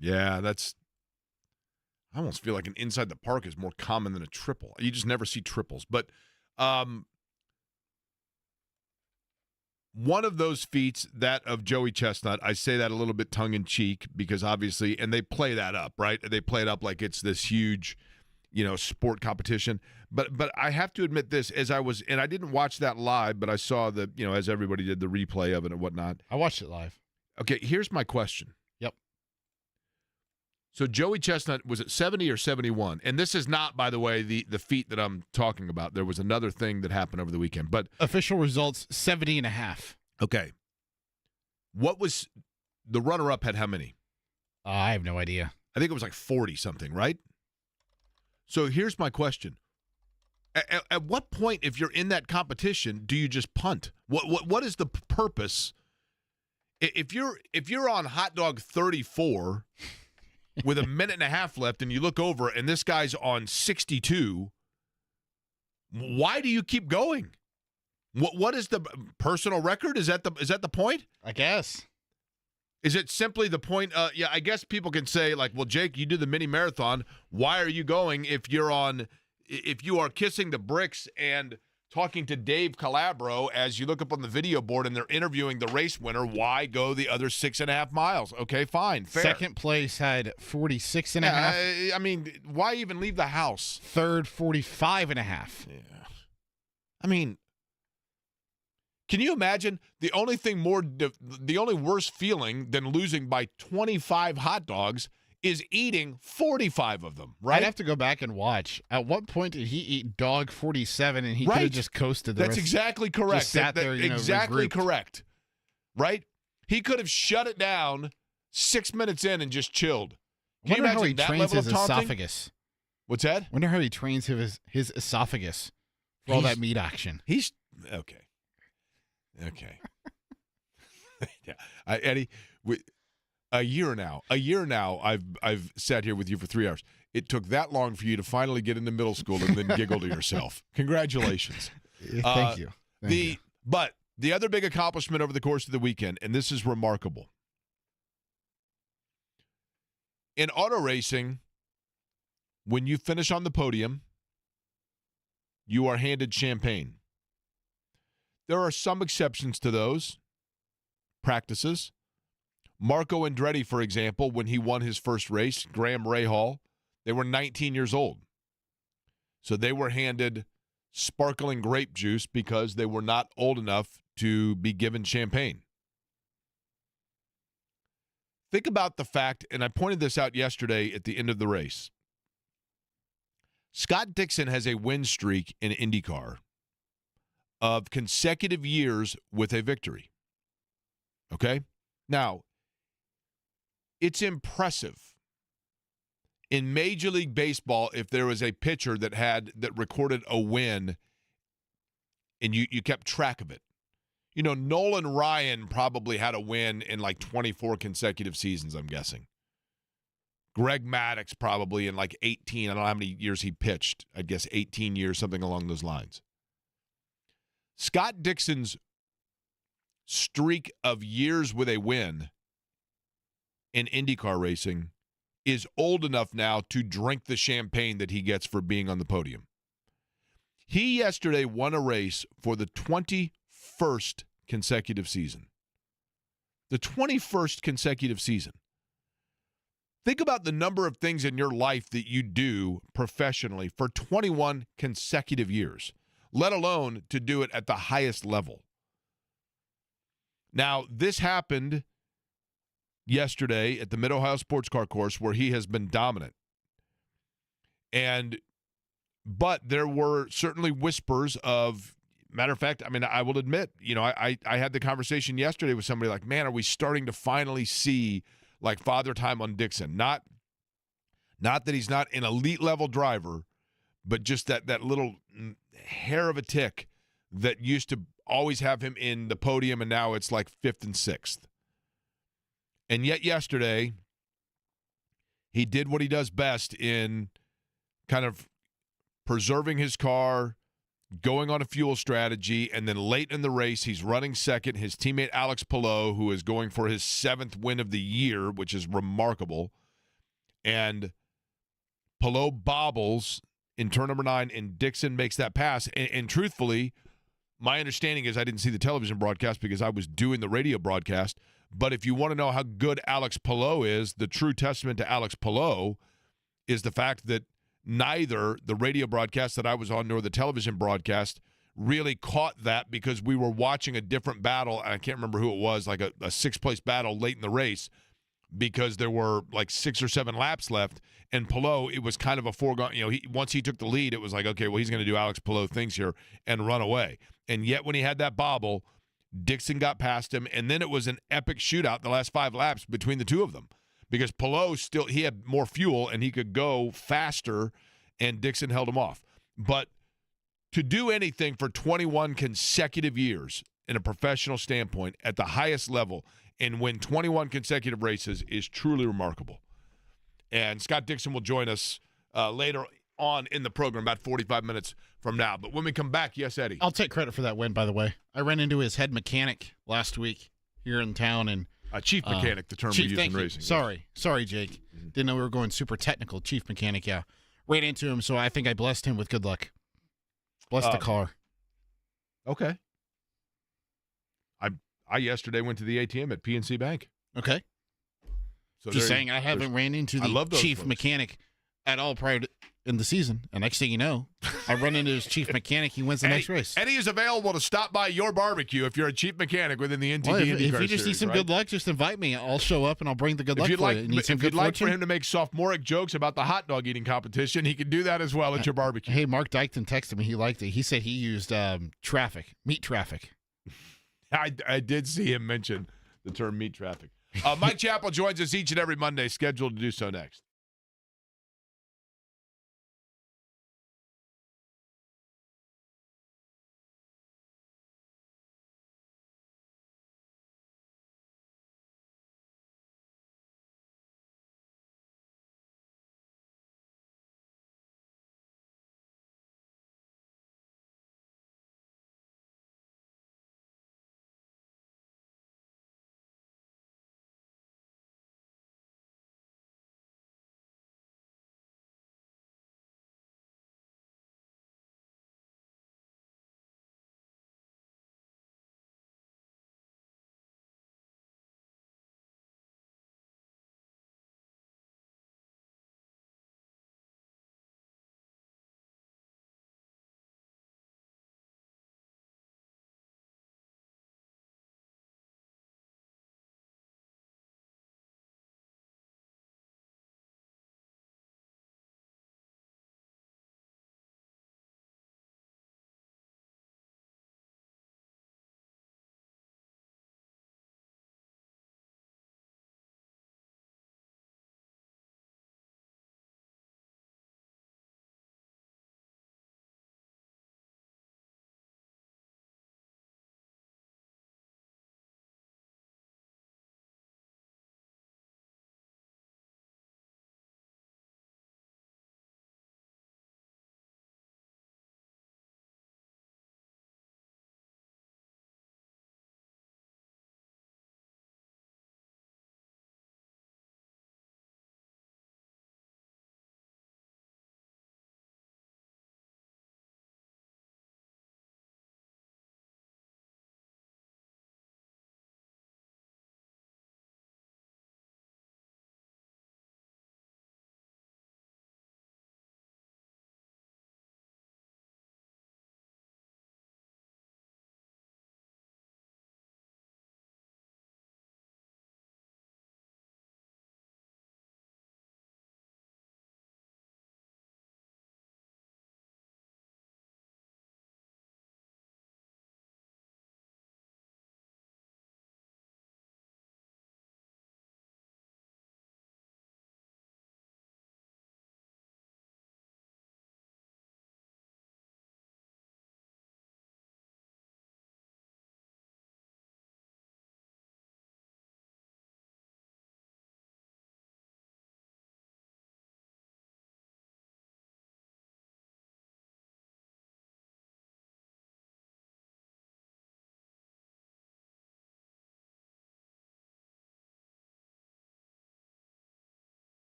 Yeah, I almost feel like an inside the park is more common than a triple. You just never see triples. But one of those feats, that of Joey Chestnut, I say that a little bit tongue-in-cheek because obviously, and they play that up, right? They play it up like it's this huge, sport competition. But I have to admit this, and I didn't watch that live, but I saw as everybody did, the replay of it and whatnot. I watched it live. Okay, here's my question. Yep. So Joey Chestnut was at 70 or 71, and this is not, by the way, the feat that I'm talking about. There was another thing that happened over the weekend, but official results 70.5. Okay. What was the runner-up had how many? I have no idea. I think it was like 40 something, right? So here's my question. At what point, if you're in that competition, do you just punt? What is the purpose? If you're on hot dog 34 with a minute and a half left, and you look over and this guy's on 62, why do you keep going? What is the personal record? Is that the point? I guess. Is it simply the point? Yeah, I guess people can say like, well, Jake, you do the mini marathon. Why are you going if you are kissing the bricks and talking to Dave Calabro as you look up on the video board and they're interviewing the race winner? Why go the other 6.5 miles? Okay, fine, fair. Second place had 46.5. I mean, why even leave the house? Third, 45.5. Yeah. I mean, can you imagine the only worse feeling than losing by 25 hot dogs is eating 45 of them, right? I'd have to go back and watch. At what point did he eat dog 47 and he could have just coasted the rest? That's exactly correct. Just sat there, exactly regrouped. Correct. Right? He could have shut it down 6 minutes in and just chilled. Can you wonder how he imagine that trains level his of taunting? esophagus. What's that? Wonder how he trains his esophagus for all that meat action. He's okay. Okay. Yeah, Eddie. A year now, I've sat here with you for 3 hours. It took that long for you to finally get into middle school and then giggle to yourself. Congratulations. Thank you. But the other big accomplishment over the course of the weekend, and this is remarkable. In auto racing, when you finish on the podium, you are handed champagne. There are some exceptions to those practices. Marco Andretti, for example, when he won his first race, Graham Rahal, they were 19 years old. So they were handed sparkling grape juice because they were not old enough to be given champagne. Think about the fact, and I pointed this out yesterday at the end of the race. Scott Dixon has a win streak in IndyCar of consecutive years with a victory. Okay? Now, it's impressive. In Major League Baseball, if there was a pitcher that recorded a win and you kept track of it. Nolan Ryan probably had a win in like 24 consecutive seasons, I'm guessing. Greg Maddux probably in like 18. I don't know how many years he pitched. I guess 18 years, something along those lines. Scott Dixon's streak of years with a win in IndyCar racing is old enough now to drink the champagne that he gets for being on the podium. He yesterday won a race for the 21st consecutive season. The 21st consecutive season. Think about the number of things in your life that you do professionally for 21 consecutive years, let alone to do it at the highest level. Now, this happened yesterday at the Mid-Ohio Sports Car Course where he has been dominant. But there were certainly whispers of, matter of fact, I mean, I will admit, I had the conversation yesterday with somebody like, man, are we starting to finally see like father time on Dixon? Not that he's not an elite level driver, but just that little hair of a tick that used to always have him in the podium, and now it's like 5th and 6th. And yet yesterday, he did what he does best in kind of preserving his car, going on a fuel strategy, and then late in the race, he's running second. His teammate Alex Palou, who is going for his 7th win of the year, which is remarkable. And Palou bobbles in turn number 9, and Dixon makes that pass. And truthfully, my understanding is I didn't see the television broadcast because I was doing the radio broadcast. But if you want to know how good Alex Palou is, the true testament to Alex Palou is the fact that neither the radio broadcast that I was on nor the television broadcast really caught that, because we were watching a different battle, and I can't remember who it was, like a 6th-place battle late in the race, because there were like 6 or 7 laps left, and Palou, it was kind of a foregone, once he took the lead, it was like, okay, well, he's going to do Alex Palou things here and run away. And yet when he had that bobble, Dixon got past him, and then it was an epic shootout the last 5 laps between the two of them, because Palou he had more fuel and he could go faster, and Dixon held him off. But to do anything for 21 consecutive years in a professional standpoint at the highest level and win 21 consecutive races is truly remarkable. And Scott Dixon will join us later on in the program, about 45 minutes from now. But when we come back, yes, Eddie. I'll take credit for that win, by the way. I ran into his head mechanic last week here in town. And chief mechanic, the term we use in racing. Sorry, Jake. Mm-hmm. Didn't know we were going super technical. Chief mechanic, yeah. Ran into him, so I think I blessed him with good luck. Blessed the car. Okay. I yesterday went to the ATM at PNC Bank. Okay. So just saying, I haven't ran into the chief mechanic at all prior to in the season. And next thing you know, I run into his chief mechanic. He wins the next race. Eddie is available to stop by your barbecue if you're a chief mechanic within the NTD IndyCar If you just need some good luck, just invite me. I'll show up and I'll bring the good luck for you. If you'd like for him to make sophomoric jokes about the hot dog eating competition, he can do that as well at your barbecue. Hey, Mark Dykton texted me. He liked it. He said he used meat traffic. I did see him mention the term meat traffic. Mike Chappell joins us each and every Monday, scheduled to do so next.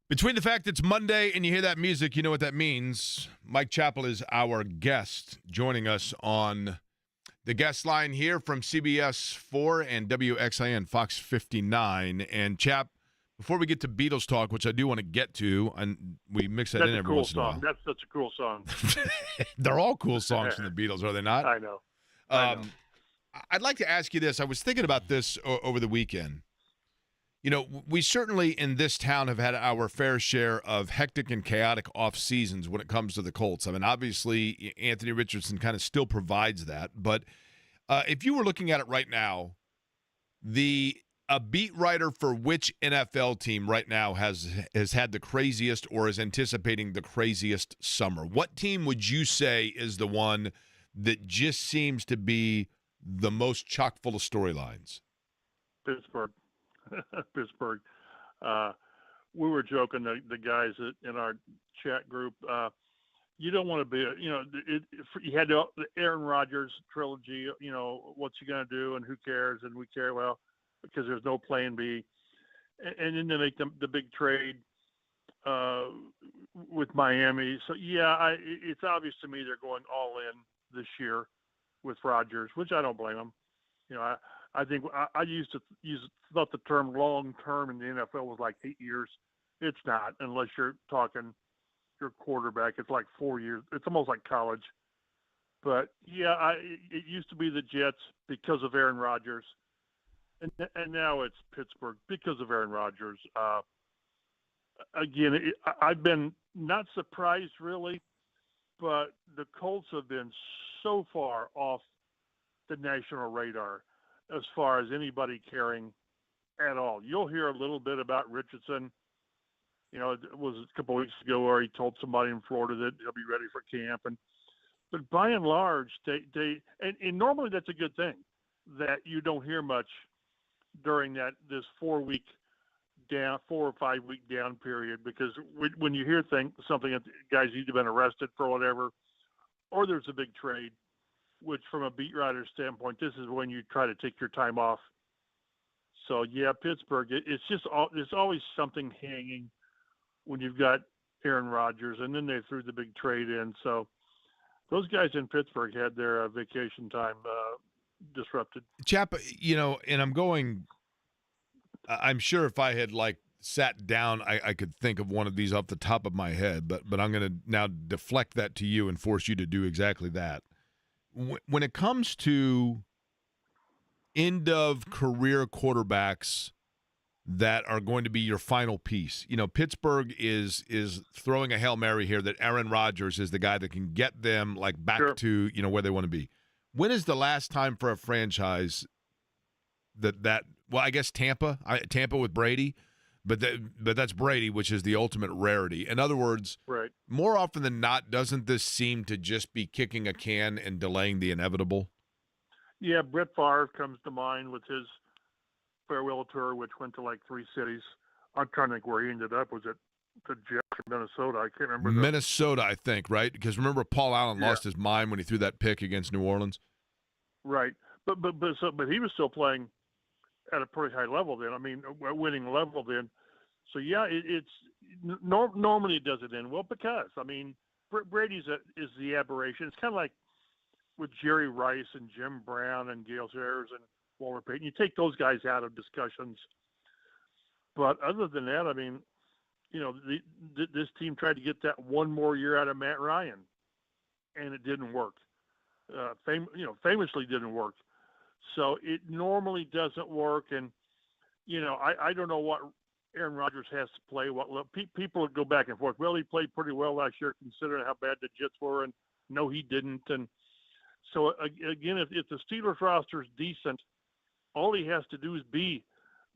Between the fact it's Monday and you hear that music, you know what that means. Mike Chappell is our guest, joining us on the guest line here from CBS 4 and WXIN Fox 59. And, Chap, before we get to Beatles talk, which I do want to get to, and we mix that in every once in a while. That's such a cool song. They're all cool songs from the Beatles, are they not? I know. I'd like to ask you this. I was thinking about this over the weekend. You know, we certainly in this town have had our fair share of hectic and chaotic off seasons when it comes to the Colts. I mean, obviously, Anthony Richardson kind of still provides that. But if you were looking at it right now, a beat writer for which NFL team right now has had the craziest or is anticipating the craziest summer? What team would you say is the one that just seems to be the most chock full of storylines? Pittsburgh. Pittsburgh. We were joking, the guys in our chat group. You don't want to be, you had the Aaron Rodgers trilogy. You know, what's he going to do, and who cares, and we care. Well, because there's no plan B, and then they make the big trade with Miami. So yeah, it's obvious to me they're going all in this year with Rodgers, which I don't blame them. You know, I think I thought the term long term in the NFL was like 8 years. It's not, unless you're talking your quarterback. It's like 4 years. It's almost like college. But yeah, it used to be the Jets because of Aaron Rodgers, and now it's Pittsburgh because of Aaron Rodgers. Again, I've been not surprised really, but the Colts have been so far off the national radar as far as anybody caring at all. You'll hear a little bit about Richardson. You know, it was a couple of weeks ago where he told somebody in Florida that he'll be ready for camp. But by and large, and normally that's a good thing that you don't hear much during this 4 or 5 week down period, because when you hear something that guys either been arrested for whatever, or there's a big trade, which from a beat writer standpoint, this is when you try to take your time off. So yeah, Pittsburgh, there's always something hanging when you've got Aaron Rodgers, and then they threw the big trade in. So those guys in Pittsburgh had their vacation time disrupted. Chap, and I'm sure if I had sat down, I could think of one of these off the top of my head, but I'm going to now deflect that to you and force you to do exactly that. When it comes to end of career quarterbacks that are going to be your final piece, Pittsburgh is throwing a Hail Mary here that Aaron Rodgers is the guy that can get them back Sure. to, where they want to be. When is the last time for a franchise that well, I guess Tampa with Brady, but that's Brady, which is the ultimate rarity. In other words, Right. more often than not, doesn't this seem to just be kicking a can and delaying the inevitable? Yeah, Brett Favre comes to mind with his farewell tour, which went to 3 cities. I'm trying to think where he ended up. Was it the Jets or Minnesota? I can't remember. Minnesota, I think, right? Because remember, Paul Allen Yeah. lost his mind when he threw that pick against New Orleans. Right, but he was still playing at a pretty high level then. I mean, a winning level then. So yeah, normally it doesn't end well because Brady's is the aberration. It's kind of like with Jerry Rice and Jim Brown and Gale Sayers and Walter Payton. You take those guys out of discussions, but other than that, this team tried to get that one more year out of Matt Ryan, and it didn't work. Famously didn't work. So it normally doesn't work, and I don't know what Aaron Rodgers has to play. People would go back and forth. Well, he played pretty well last year, considering how bad the Jets were, and no, he didn't. And so again, if the Steelers roster is decent, all he has to do is be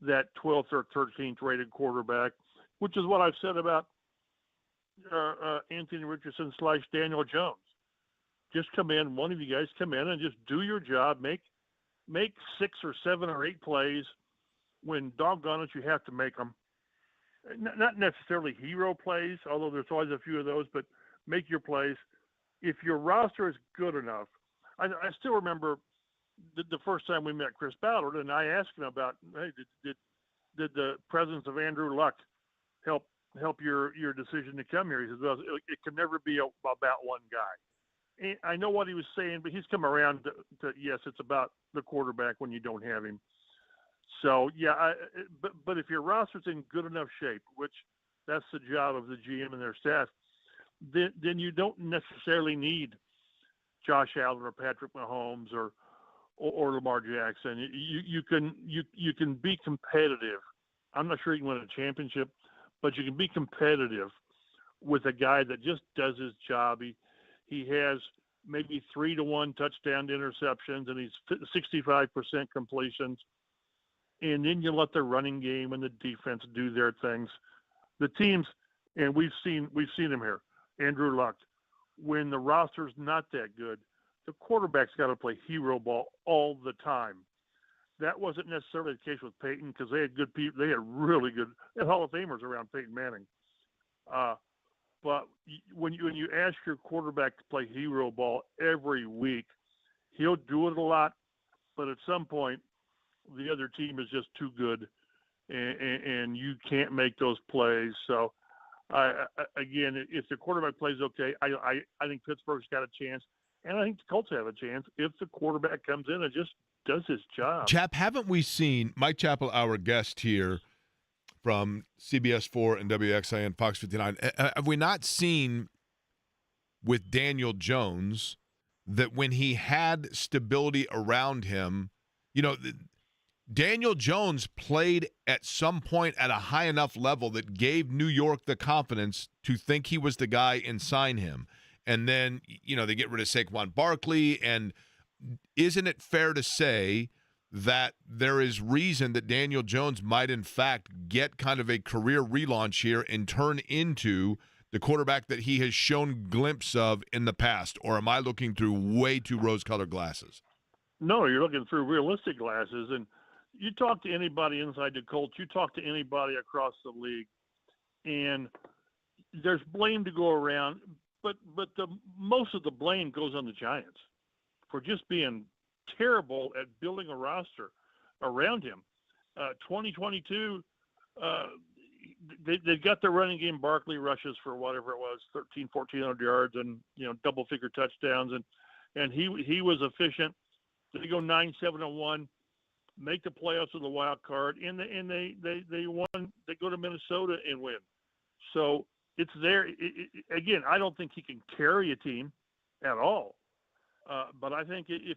that 12th or 13th rated quarterback, which is what I've said about Anthony Richardson / Daniel Jones. Just come in, one of you guys come in and just do your job, make 6 or 7 or 8 plays when doggone it you have to make them. Not necessarily hero plays, although there's always a few of those, but make your plays. If your roster is good enough, I still remember the first time we met Chris Ballard, and I asked him about, hey, did the presence of Andrew Luck help help your decision to come here? He says, well, it can never be about one guy. And I know what he was saying, but he's come around to yes, it's about the quarterback when you don't have him. So yeah, but if your roster's in good enough shape, which that's the job of the GM and their staff, then you don't necessarily need Josh Allen or Patrick Mahomes or Lamar Jackson. You can be competitive. I'm not sure you can win a championship, but you can be competitive with a guy that just does his job. He has maybe 3-1 touchdown to interceptions, and he's 65% completions. And then you let the running game and the defense do their things. The teams, and we've seen them here. Andrew Luck, when the roster's not that good, the quarterback's got to play hero ball all the time. That wasn't necessarily the case with Peyton because they had good people. They had really good Hall of Famers around Peyton Manning. But when you ask your quarterback to play hero ball every week, he'll do it a lot. But at some point, the other team is just too good, and you can't make those plays. So, again, if the quarterback plays okay, I think Pittsburgh's got a chance, and I think the Colts have a chance if the quarterback comes in and just does his job. Chap, haven't we seen Mike Chappell, our guest here from CBS 4 and WXIN Fox 59, have we not seen with Daniel Jones that when he had stability around him, Daniel Jones played at some point at a high enough level that gave New York the confidence to think he was the guy and sign him. And then, they get rid of Saquon Barkley. And isn't it fair to say that there is reason that Daniel Jones might, in fact, get kind of a career relaunch here and turn into the quarterback that he has shown glimpse of in the past? Or am I looking through way too rose-colored glasses? No, you're looking through realistic glasses. And you talk to anybody inside the Colts, you talk to anybody across the league, and there's blame to go around, but most of the blame goes on the Giants for just being terrible at building a roster around him. 2022, they got their running game. Barkley rushes for whatever it was, 1,400 yards and double-figure touchdowns, and he was efficient. They go 9-7-1. Make the playoffs with a wild card, and they won. They go to Minnesota and win. So it's there. Again, I don't think he can carry a team at all. But I think if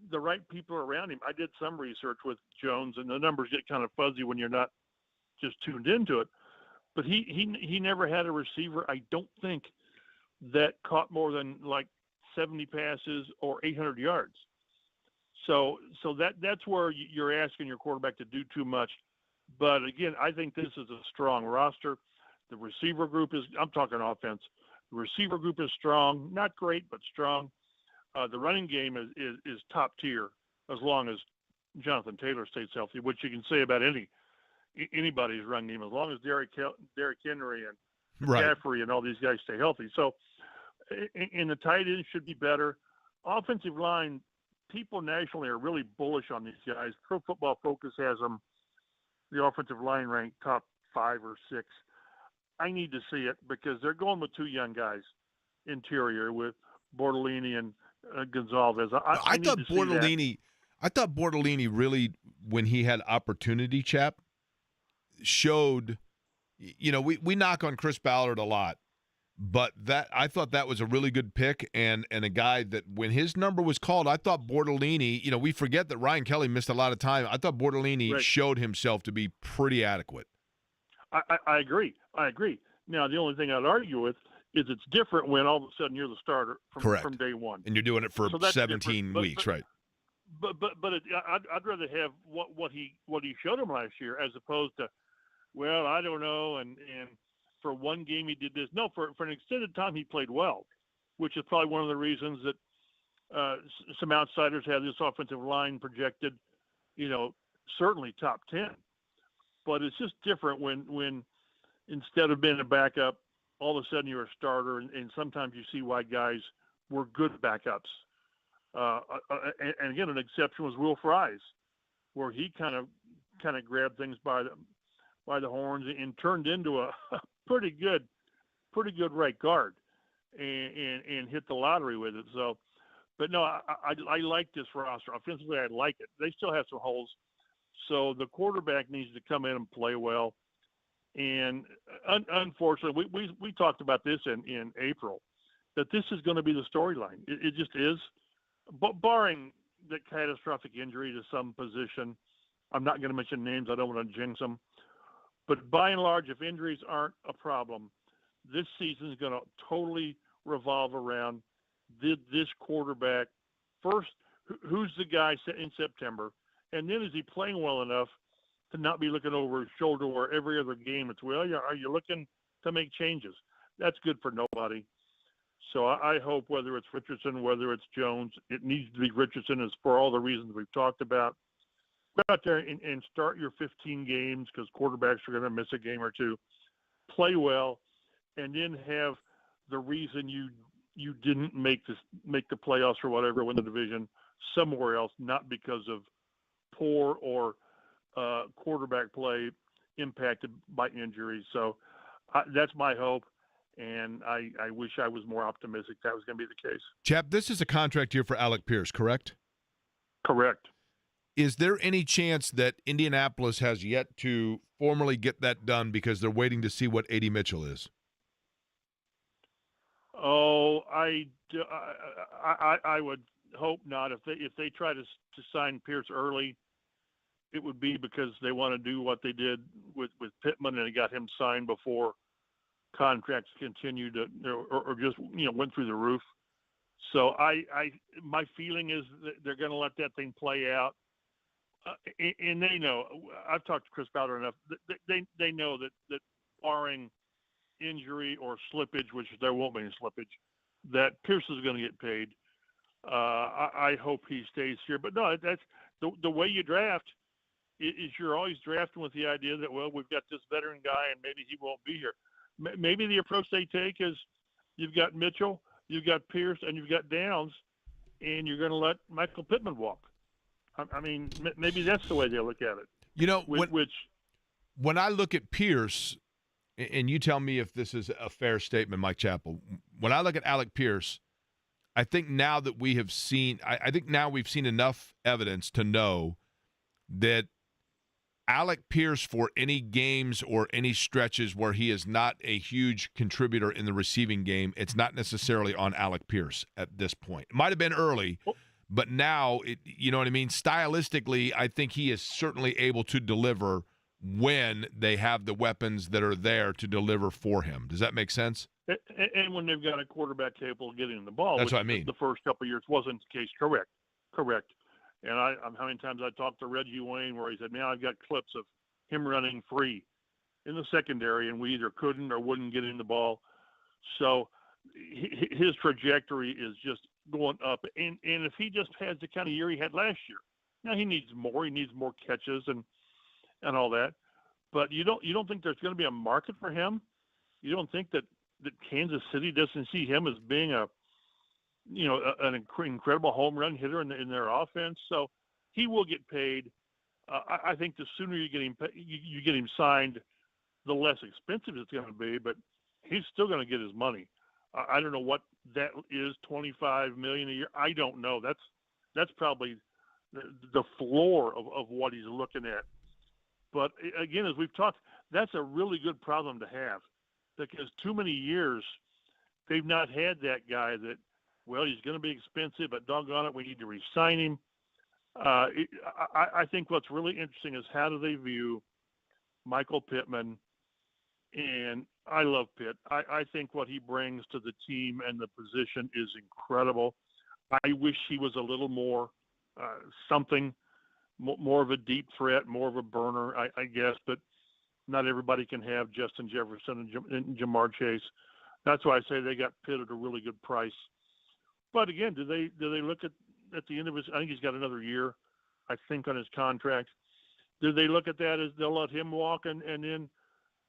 the right people are around him, I did some research with Jones, and the numbers get kind of fuzzy when you're not just tuned into it. But he never had a receiver, I don't think, that caught more than like 70 passes or 800 yards. So that's where you're asking your quarterback to do too much. But again, I think this is a strong roster. The receiver group I'm talking offense. The receiver group is strong, not great, but strong. The running game is top tier as long as Jonathan Taylor stays healthy, which you can say about anybody's running game, as long as Derrick Henry and McCaffrey and all these guys stay healthy. So, and the tight end should be better. Offensive line, people nationally are really bullish on these guys. Pro Football Focus has them, the offensive line ranked top 5 or 6. I need to see it because they're going with 2 young guys interior with Bortolini and Gonzalez. I thought Bortolini really, when he had opportunity, Chap, showed, we knock on Chris Ballard a lot, but I thought that was a really good pick and a guy that when his number was called, I thought Bortolini, we forget that Ryan Kelly missed a lot of time. I thought Bortolini showed himself to be pretty adequate. I agree. Now, the only thing I'd argue with is it's different when all of a sudden you're the starter from day one. And you're doing it for 17 weeks, right? But I'd rather have what he showed him last year as opposed to, well, I don't know, and for one game he did this. No, for an extended time he played well, which is probably one of the reasons that some outsiders have this offensive line projected, certainly top 10. But it's just different when instead of being a backup, all of a sudden you're a starter, and sometimes you see why guys were good backups. And again, an exception was Will Fries, where he kind of grabbed things by the horns and turned into pretty good right guard, and hit the lottery with it. So, but no, I like this roster. Offensively, I like it. They still have some holes. So the quarterback needs to come in and play well. And unfortunately, we talked about this in April, that this is going to be the storyline. It just is. But barring the catastrophic injury to some position, I'm not going to mention names. I don't want to jinx them. But by and large, if injuries aren't a problem, this season is going to totally revolve around this quarterback. First, who's the guy in September? And then is he playing well enough to not be looking over his shoulder or every other game it's, well, are you looking to make changes? That's good for nobody. So I hope whether it's Richardson, whether it's Jones, it needs to be Richardson as for all the reasons we've talked about. Go out there and start your 15 games because quarterbacks are going to miss a game or two. Play well, and then have the reason you didn't make the playoffs or whatever, win the division somewhere else, not because of poor or quarterback play impacted by injuries. So that's my hope, and I wish I was more optimistic that was going to be the case. Chap, this is a contract year for Alec Pierce, correct? Correct. Is there any chance that Indianapolis has yet to formally get that done because they're waiting to see what A.D. Mitchell is? Oh, I would hope not. If they try to sign Pierce early, it would be because they want to do what they did with Pittman and got him signed before contracts continued or just went through the roof. So my feeling is that they're going to let that thing play out. And they know, I've talked to Chris Bowder enough, they know that barring injury or slippage, which there won't be any slippage, that Pierce is going to get paid. I hope he stays here. But no, that's the way you draft is you're always drafting with the idea that, well, we've got this veteran guy and maybe he won't be here. Maybe the approach they take is you've got Mitchell, you've got Pierce, and you've got Downs, and you're going to let Michael Pittman walk. I mean, maybe that's the way they look at it. When I look at Pierce, and you tell me if this is a fair statement, Mike Chappell, when I look at Alec Pierce, I think now that we have seen – I think now we've seen enough evidence to know that Alec Pierce, for any games or any stretches where he is not a huge contributor in the receiving game, it's not necessarily on Alec Pierce at this point. It might have been early, but now, you know what I mean? Stylistically, I think he is certainly able to deliver when they have the weapons that are there to deliver for him. Does that make sense? And when they've got a quarterback capable of getting the ball. That's what I mean. The first couple of years wasn't the case. Correct. And how many times I talked to Reggie Wayne where he said, man, I've got clips of him running free in the secondary, and we either couldn't or wouldn't get in the ball. So his trajectory is just going up. And if he just has the kind of year he had last year, now he needs more. He needs more catches and all that. But you don't think there's going to be a market for him? You don't think that Kansas City doesn't see him as being an incredible home run hitter in their offense? So he will get paid. I think the sooner you get him signed, the less expensive it's going to be. But he's still going to get his money. I don't know what that is, $25 million a year. I don't know. That's probably the floor of what he's looking at. But again, as we've talked, that's a really good problem to have, because too many years they've not had that guy that, well, he's going to be expensive, but doggone it, we need to re-sign him. I think what's really interesting is how do they view Michael Pittman. And I love Pitt. I think what he brings to the team and the position is incredible. I wish he was a little more something, more of a deep threat, more of a burner, I guess. But not everybody can have Justin Jefferson and Jamar Chase. That's why I say they got Pitt at a really good price. But again, do they look at the end of his? I think he's got another year, I think, on his contract. Do they look at that as they'll let him walk and then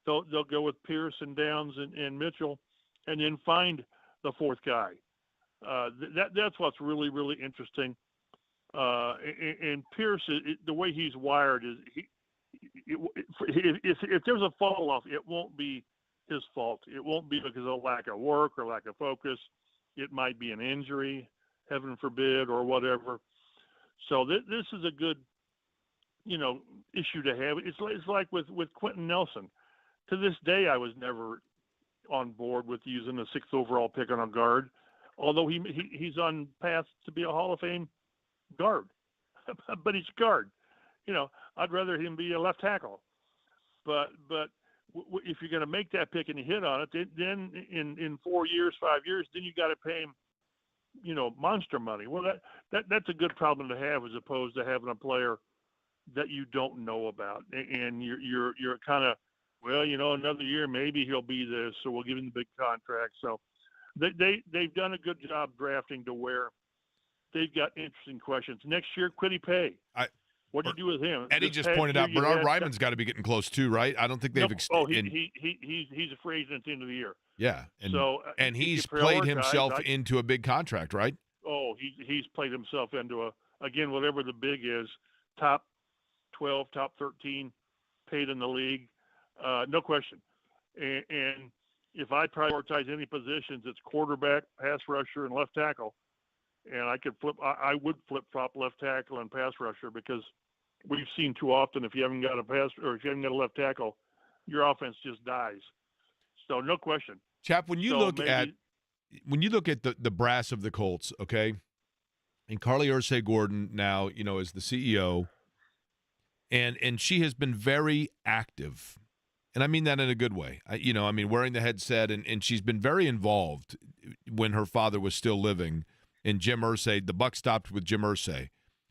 they'll go with Pierce and Downs and Mitchell, and then find the fourth guy? That's what's really, really interesting. And Pierce, the way he's wired is, if there's a fall off, it won't be his fault. It won't be because of lack of work or lack of focus. It might be an injury, heaven forbid, or whatever. So this is a good, issue to have. It's like with Quentin Nelson. To this day, I was never on board with using a 6th overall pick on a guard, although he's on path to be a Hall of Fame guard. But he's a guard. I'd rather him be a left tackle. But if you're going to make that pick and you hit on it, then in 4 years, 5 years, then you got to pay him, monster money. Well, that's a good problem to have, as opposed to having a player that you don't know about, and you're kind of, well, another year maybe he'll be this, so we'll give him the big contract. So they've done a good job drafting to where they've got interesting questions. Next year, Kwity Paye. What do you do with him? Eddie just pointed out Bernard Ryman's got to be getting close too, right? I don't think they've extended. He's a free agent at the end of the year. Yeah, and he's played himself into a big contract, right? Oh, he's played himself into again, whatever the big is, top 12, top 13 paid in the league, no question. And if I prioritize any positions, it's quarterback, pass rusher, and left tackle. And I would flip-flop left tackle and pass rusher, because we've seen too often, if you haven't got a left tackle, your offense just dies. So no question. Chap, when you look at the brass of the Colts, okay, and Carly Ursay-Gordon now, is the CEO, and she has been very active. And I mean that in a good way. Wearing the headset, and she's been very involved when her father was still living. And Jim Irsay, the buck stopped with Jim Irsay,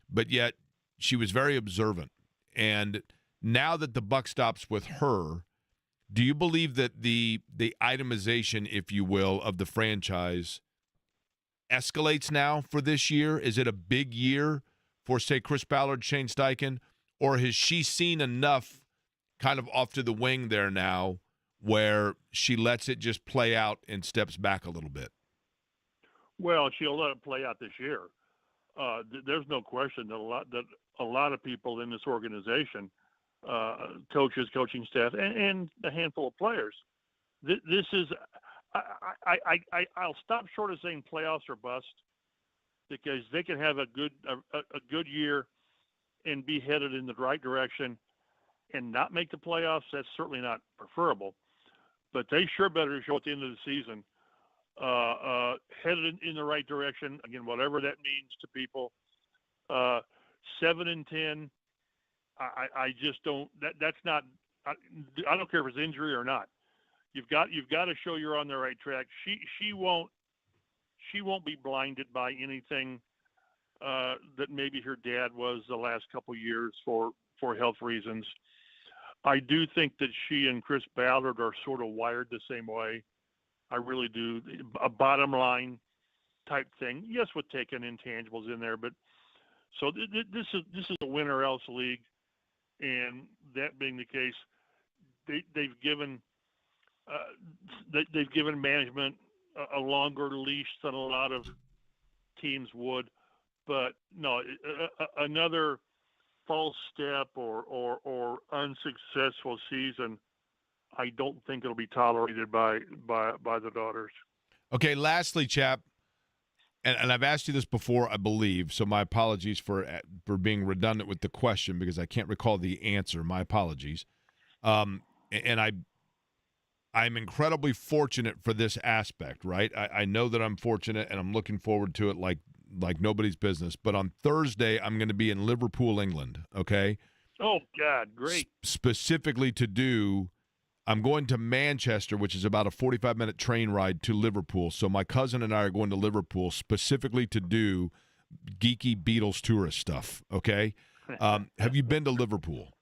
but yet she was very observant. And now that the buck stops with her, do you believe that the itemization, if you will, of the franchise escalates now for this year? Is it a big year for, say, Chris Ballard, Shane Steichen, or has she seen enough kind of off to the wing there now where she lets it just play out and steps back a little bit? Well, she'll let it play out this year. There's no question that a lot of people in this organization, coaches, coaching staff, and a handful of players, this is. I'll stop short of saying playoffs or bust, because they can have a good year and be headed in the right direction and not make the playoffs. That's certainly not preferable, but they sure better show at the end of the season headed in the right direction. Again, whatever that means to people. 7-10. I just don't. That's not. I don't care if it's injury or not. You've got to show you're on the right track. She won't be blinded by anything that maybe her dad was the last couple years for health reasons. I do think that she and Chris Ballard are sort of wired the same way. I really do. A bottom line type thing. Yes, with taking intangibles in there, but so this is a win or else league, and that being the case, they've given management a longer leash than a lot of teams would. But no, another false step or unsuccessful season, I don't think it'll be tolerated by the Daughters. Okay, lastly, chap, and I've asked you this before, I believe, so my apologies for being redundant with the question because I can't recall the answer. My apologies. And I'm incredibly fortunate for this aspect, right? I know that I'm fortunate, and I'm looking forward to it like nobody's business. But on Thursday, I'm going to be in Liverpool, England, okay? Oh, God, great. Specifically I'm going to Manchester, which is about a 45-minute train ride to Liverpool. So my cousin and I are going to Liverpool specifically to do geeky Beatles tourist stuff, okay? Have you been to Liverpool?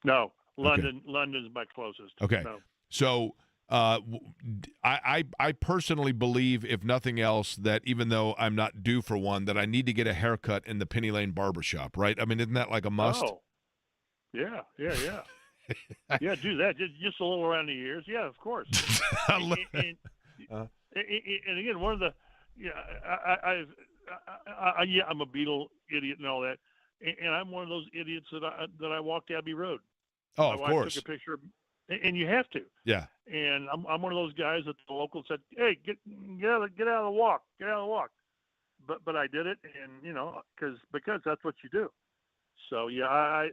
No. Okay. London's my closest. Okay. No. So I personally believe, if nothing else, that even though I'm not due for one, that I need to get a haircut in the Penny Lane barbershop, right? I mean, isn't that like a must? Oh, yeah. Yeah, do that. Just a little around the ears. Yeah, of course. and again, one of the I'm a Beatle idiot and all that, and I'm one of those idiots that I walked Abbey Road. Oh, My of wife course. took a picture. and you have to. Yeah. And I'm one of those guys that the local said, "Hey, get out of the walk, get out of the walk." But I did it, and because that's what you do. So yeah,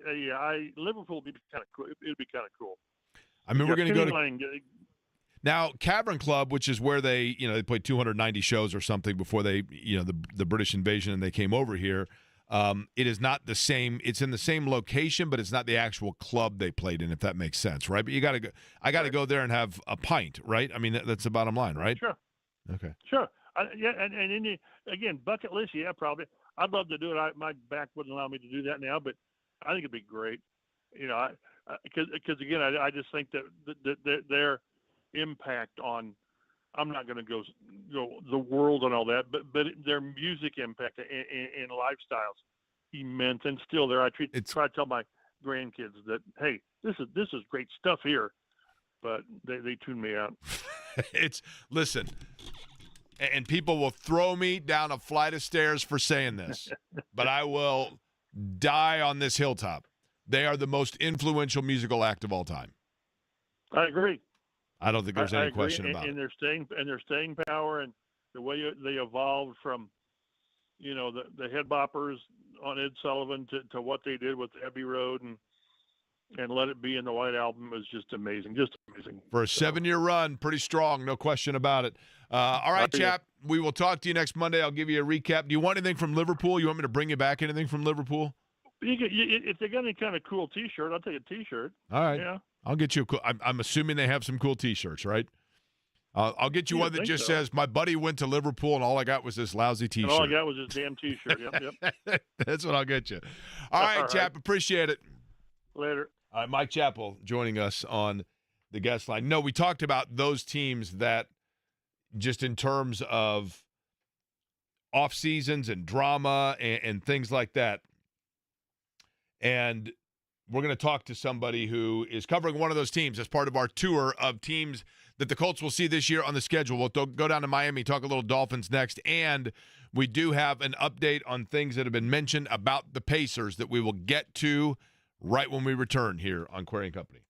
Liverpool would be kind of cool. It'd be kind of cool. I mean, we're going to go to Lane, now Caravan Club, which is where they played 290 shows or something before they the British invasion and they came over here. It is not the same. It's in the same location, but it's not the actual club they played in, if that makes sense, right? But you got to go. I got to go there and have a pint, right? I mean, that's the bottom line, right? Sure. Okay. Sure. Yeah, and again, bucket list. Yeah, probably. I'd love to do it. My back wouldn't allow me to do that now, but I think it'd be great. Because again, I just think that their impact on. I'm not going to go the world and all that, but their music impact and lifestyles immense and still there. I try to tell my grandkids that, hey, this is great stuff here, but they tune me out. Listen, and people will throw me down a flight of stairs for saying this, but I will die on this hilltop. They are the most influential musical act of all time. I agree. I don't think there's any question about it. And their staying power and the way they evolved from, the head boppers on Ed Sullivan to what they did with Abbey Road and Let It Be in the White Album was just amazing. Just amazing. For a 7-year run, pretty strong, no question about it. All right, chap, we will talk to you next Monday. I'll give you a recap. Do you want anything from Liverpool? You want me to bring you back anything from Liverpool? If they got any kind of cool T-shirt, I'll take a T-shirt. All right. Yeah. I'll get you a cool. I'm assuming they have some cool T-shirts, right? I'll get you one that just says, "My buddy went to Liverpool, and all I got was this lousy T-shirt." And all I got was this damn T-shirt. Yep. That's what I'll get you. All right, chap. Appreciate it. Later. All right, Mike Chappell joining us on the guest line. No, we talked about those teams that, just in terms of off seasons and drama and things like that, and we're going to talk to somebody who is covering one of those teams as part of our tour of teams that the Colts will see this year on the schedule. We'll go down to Miami, talk a little Dolphins next, and we do have an update on things that have been mentioned about the Pacers that we will get to right when we return here on Query & Company.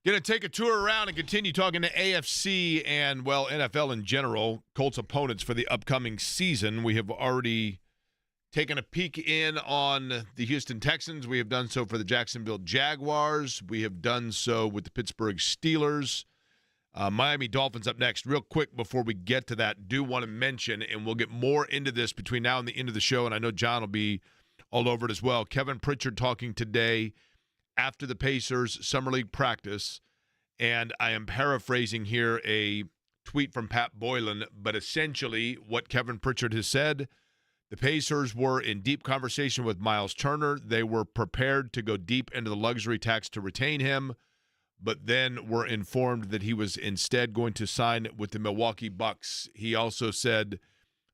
Going to take a tour around and continue talking to AFC and, well, NFL in general, Colts opponents for the upcoming season. We have already taken a peek in on the Houston Texans. We have done so for the Jacksonville Jaguars. We have done so with the Pittsburgh Steelers. Miami Dolphins up next. Real quick before we get to that, do want to mention, and we'll get more into this between now and the end of the show, and I know John will be all over it as well. Kevin Pritchard talking today after the Pacers Summer League practice, and I am paraphrasing here a tweet from Pat Boylan, but essentially what Kevin Pritchard has said, the Pacers were in deep conversation with Miles Turner. They were prepared to go deep into the luxury tax to retain him, but then were informed that he was instead going to sign with the Milwaukee Bucks. He also said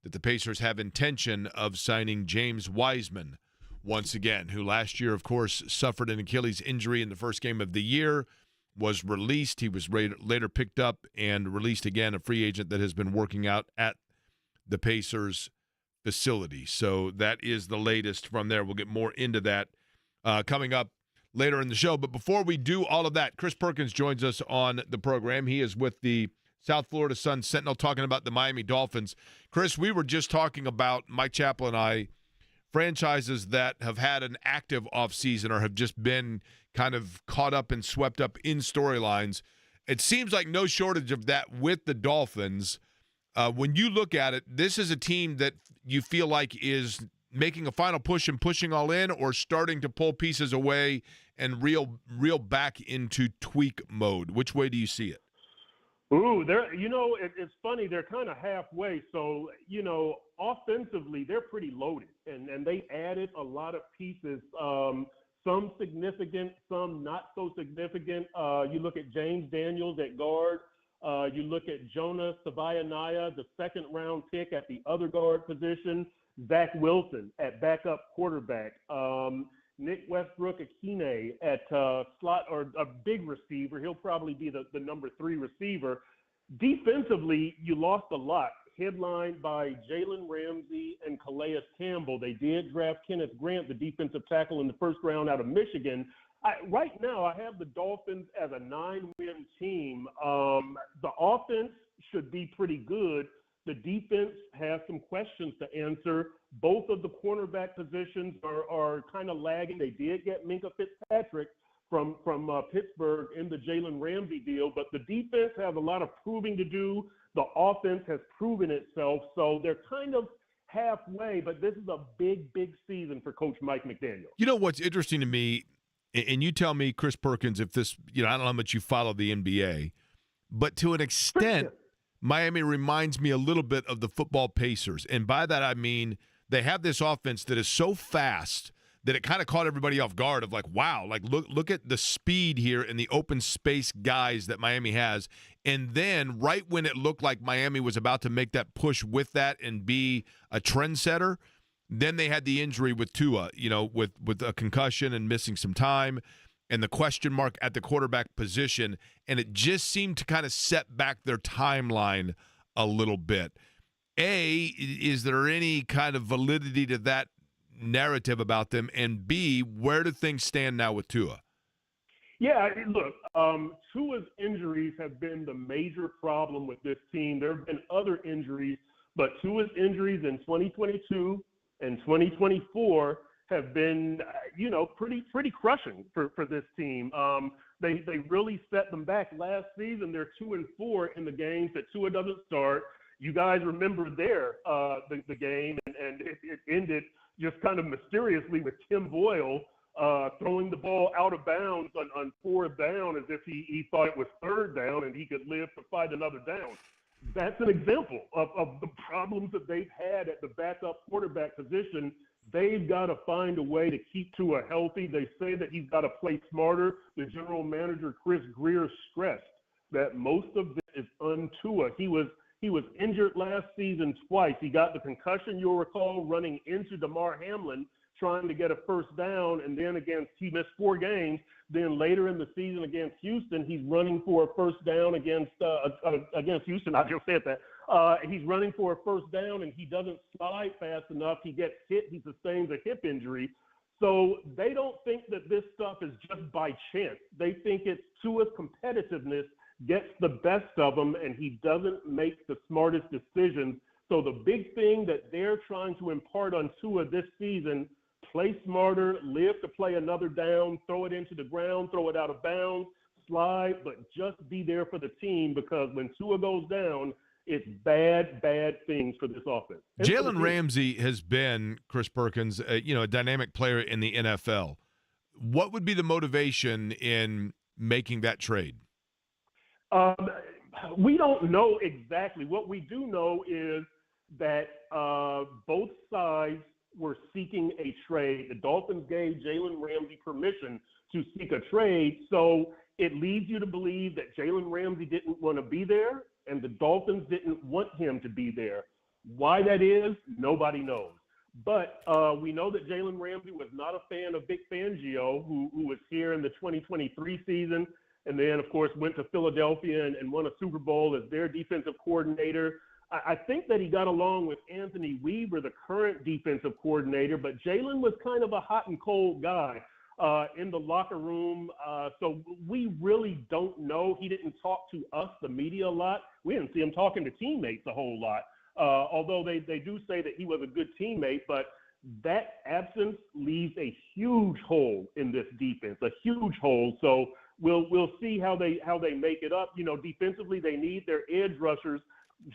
that the Pacers have intention of signing James Wiseman once again, who last year, of course, suffered an Achilles injury in the first game of the year, was released. He was later picked up and released again, a free agent that has been working out at the Pacers facility. So that is the latest from there. We'll get more into that coming up later in the show. But before we do all of that, Chris Perkins joins us on the program. He is with the South Florida Sun-Sentinel talking about the Miami Dolphins. Chris, we were just talking about, Mike Chappell and I, franchises that have had an active offseason or have just been kind of caught up and swept up in storylines. It seems like no shortage of that with the Dolphins. When you look at it, this is a team that you feel like is making a final push and pushing all in, or starting to pull pieces away and reel back into tweak mode. Which way do you see it? Ooh, it's funny. They're kind of halfway. So, offensively, they're pretty loaded, and they added a lot of pieces, some significant, some not so significant. You look at James Daniels at guard. You look at Jonah Sabayanaya, the second-round pick at the other guard position. Zach Wilson at backup quarterback. Nick Westbrook-Akine at slot or a big receiver. He'll probably be the number 3 receiver. Defensively, you lost a lot. Headlined by Jalen Ramsey and Calais Campbell. They did draft Kenneth Grant, the defensive tackle, in the first round out of Michigan. Right now, I have the Dolphins as a 9-win team. The offense should be pretty good. The defense has some questions to answer. Both of the cornerback positions are kind of lagging. They did get Minkah Fitzpatrick from Pittsburgh in the Jalen Ramsey deal, but the defense has a lot of proving to do. The offense has proven itself, so they're kind of halfway, but this is a big, big season for Coach Mike McDaniel. You know what's interesting to me, and you tell me, Chris Perkins, if this, I don't know how much you follow the NBA, but to an extent, Miami reminds me a little bit of the football Pacers. And by that, I mean they have this offense that is so fast that it kind of caught everybody off guard of like, wow, like look at the speed here and the open space guys that Miami has. And then right when it looked like Miami was about to make that push with that and be a trendsetter, then they had the injury with Tua, with a concussion and missing some time, and the question mark at the quarterback position, and it just seemed to kind of set back their timeline a little bit. Is there any kind of validity to that narrative about them? And B, where do things stand now with Tua? Yeah, look, Tua's injuries have been the major problem with this team. There have been other injuries, but Tua's injuries in 2022 and 2024 have been, pretty crushing for this team. They really set them back last season. They're 2-4 in the games that Tua doesn't start. You guys remember the game, and it ended just kind of mysteriously with Tim Boyle throwing the ball out of bounds on 4th down as if he thought it was 3rd down and he could live to fight another down. That's an example of the problems that they've had at the backup quarterback position. They've got to find a way to keep Tua healthy. They say that he's got to play smarter. The general manager, Chris Greer, stressed that most of this is on Tua. He was injured last season twice. He got the concussion, you'll recall, running into DeMar Hamlin, trying to get a first down, and then he missed 4 games. Then later in the season against Houston, he's running for a first down against Houston. I just said that. He's running for a first down, and he doesn't slide fast enough. He gets hit. He sustains a hip injury. So they don't think that this stuff is just by chance. They think it's Tua's competitiveness gets the best of him, and he doesn't make the smartest decisions. So the big thing that they're trying to impart on Tua this season, play smarter, live to play another down, throw it into the ground, throw it out of bounds, slide, but just be there for the team, because when Tua goes down, it's bad things for this offense. Jalen Ramsey has been, Chris Perkins, a dynamic player in the NFL. What would be the motivation in making that trade? We don't know exactly. What we do know is that both sides were seeking a trade. The Dolphins gave Jalen Ramsey permission to seek a trade, so it leads you to believe that Jalen Ramsey didn't want to be there, and the Dolphins didn't want him to be there. Why that is, nobody knows. But we know that Jalen Ramsey was not a fan of Vic Fangio, who was here in the 2023 season, and then, of course, went to Philadelphia and won a Super Bowl as their defensive coordinator. I think that he got along with Anthony Weaver, the current defensive coordinator, but Jalen was kind of a hot and cold guy in the locker room. So we really don't know. He didn't talk to us, the media, a lot. We didn't see him talking to teammates a whole lot, although they do say that he was a good teammate. But that absence leaves a huge hole in this defense, a huge hole. So we'll see how they make it up. Defensively, they need their edge rushers,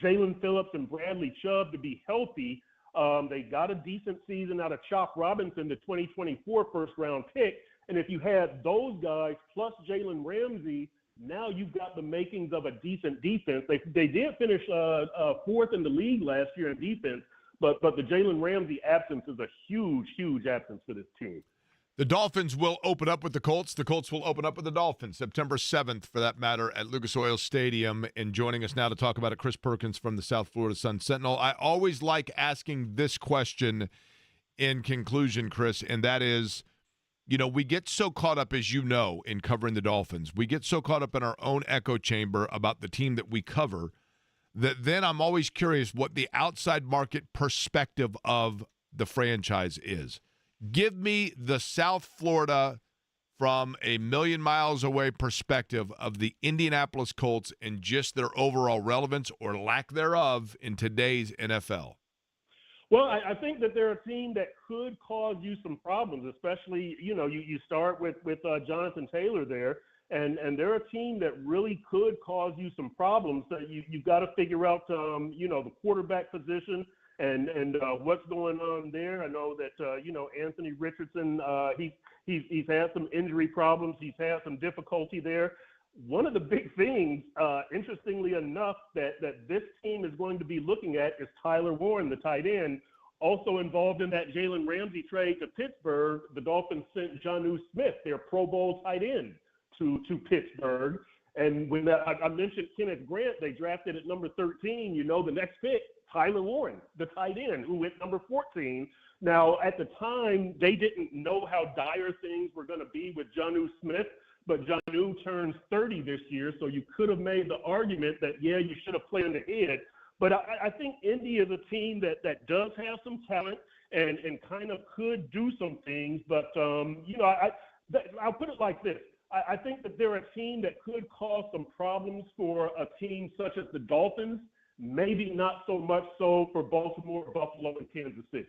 Jalen Phillips and Bradley Chubb, to be healthy. They got a decent season out of Chop Robinson, the 2024 first-round pick. And if you had those guys plus Jalen Ramsey, now you've got the makings of a decent defense. They did finish fourth in the league last year in defense, but the Jalen Ramsey absence is a huge absence for this team. The Dolphins will open up with the Colts. The Colts will open up with the Dolphins, September 7th, for that matter, at Lucas Oil Stadium. And joining us now to talk about it, Chris Perkins from the South Florida Sun-Sentinel. I always like asking this question in conclusion, Chris, and that is, we get so caught up, as you know, in covering the Dolphins. We get so caught up in our own echo chamber about the team that we cover that then I'm always curious what the outside market perspective of the franchise is. Give me the South Florida from a million miles away perspective of the Indianapolis Colts and just their overall relevance or lack thereof in today's NFL. Well, I think that they're a team that could cause you some problems, especially, you start with Jonathan Taylor there, and they're a team that really could cause you some problems. So you've got to figure out, the quarterback position and what's going on there. I know that, Anthony Richardson, he's had some injury problems. He's had some difficulty there. One of the big things, interestingly enough, that this team is going to be looking at is Tyler Warren, the tight end, also involved in that Jalen Ramsey trade to Pittsburgh. The Dolphins sent Jonnu Smith, their Pro Bowl tight end, to Pittsburgh. And when I mentioned Kenneth Grant, they drafted at number 13. The next pick, Tyler Warren, the tight end, who went number 14. Now, at the time, they didn't know how dire things were going to be with Jonnu Smith, but Jonnu turns 30 this year, so you could have made the argument that, you should have planned ahead. But I think Indy is a team that does have some talent and kind of could do some things. But, I'll put it like this. I think that they're a team that could cause some problems for a team such as the Dolphins, maybe not so much so for Baltimore, Buffalo, and Kansas City.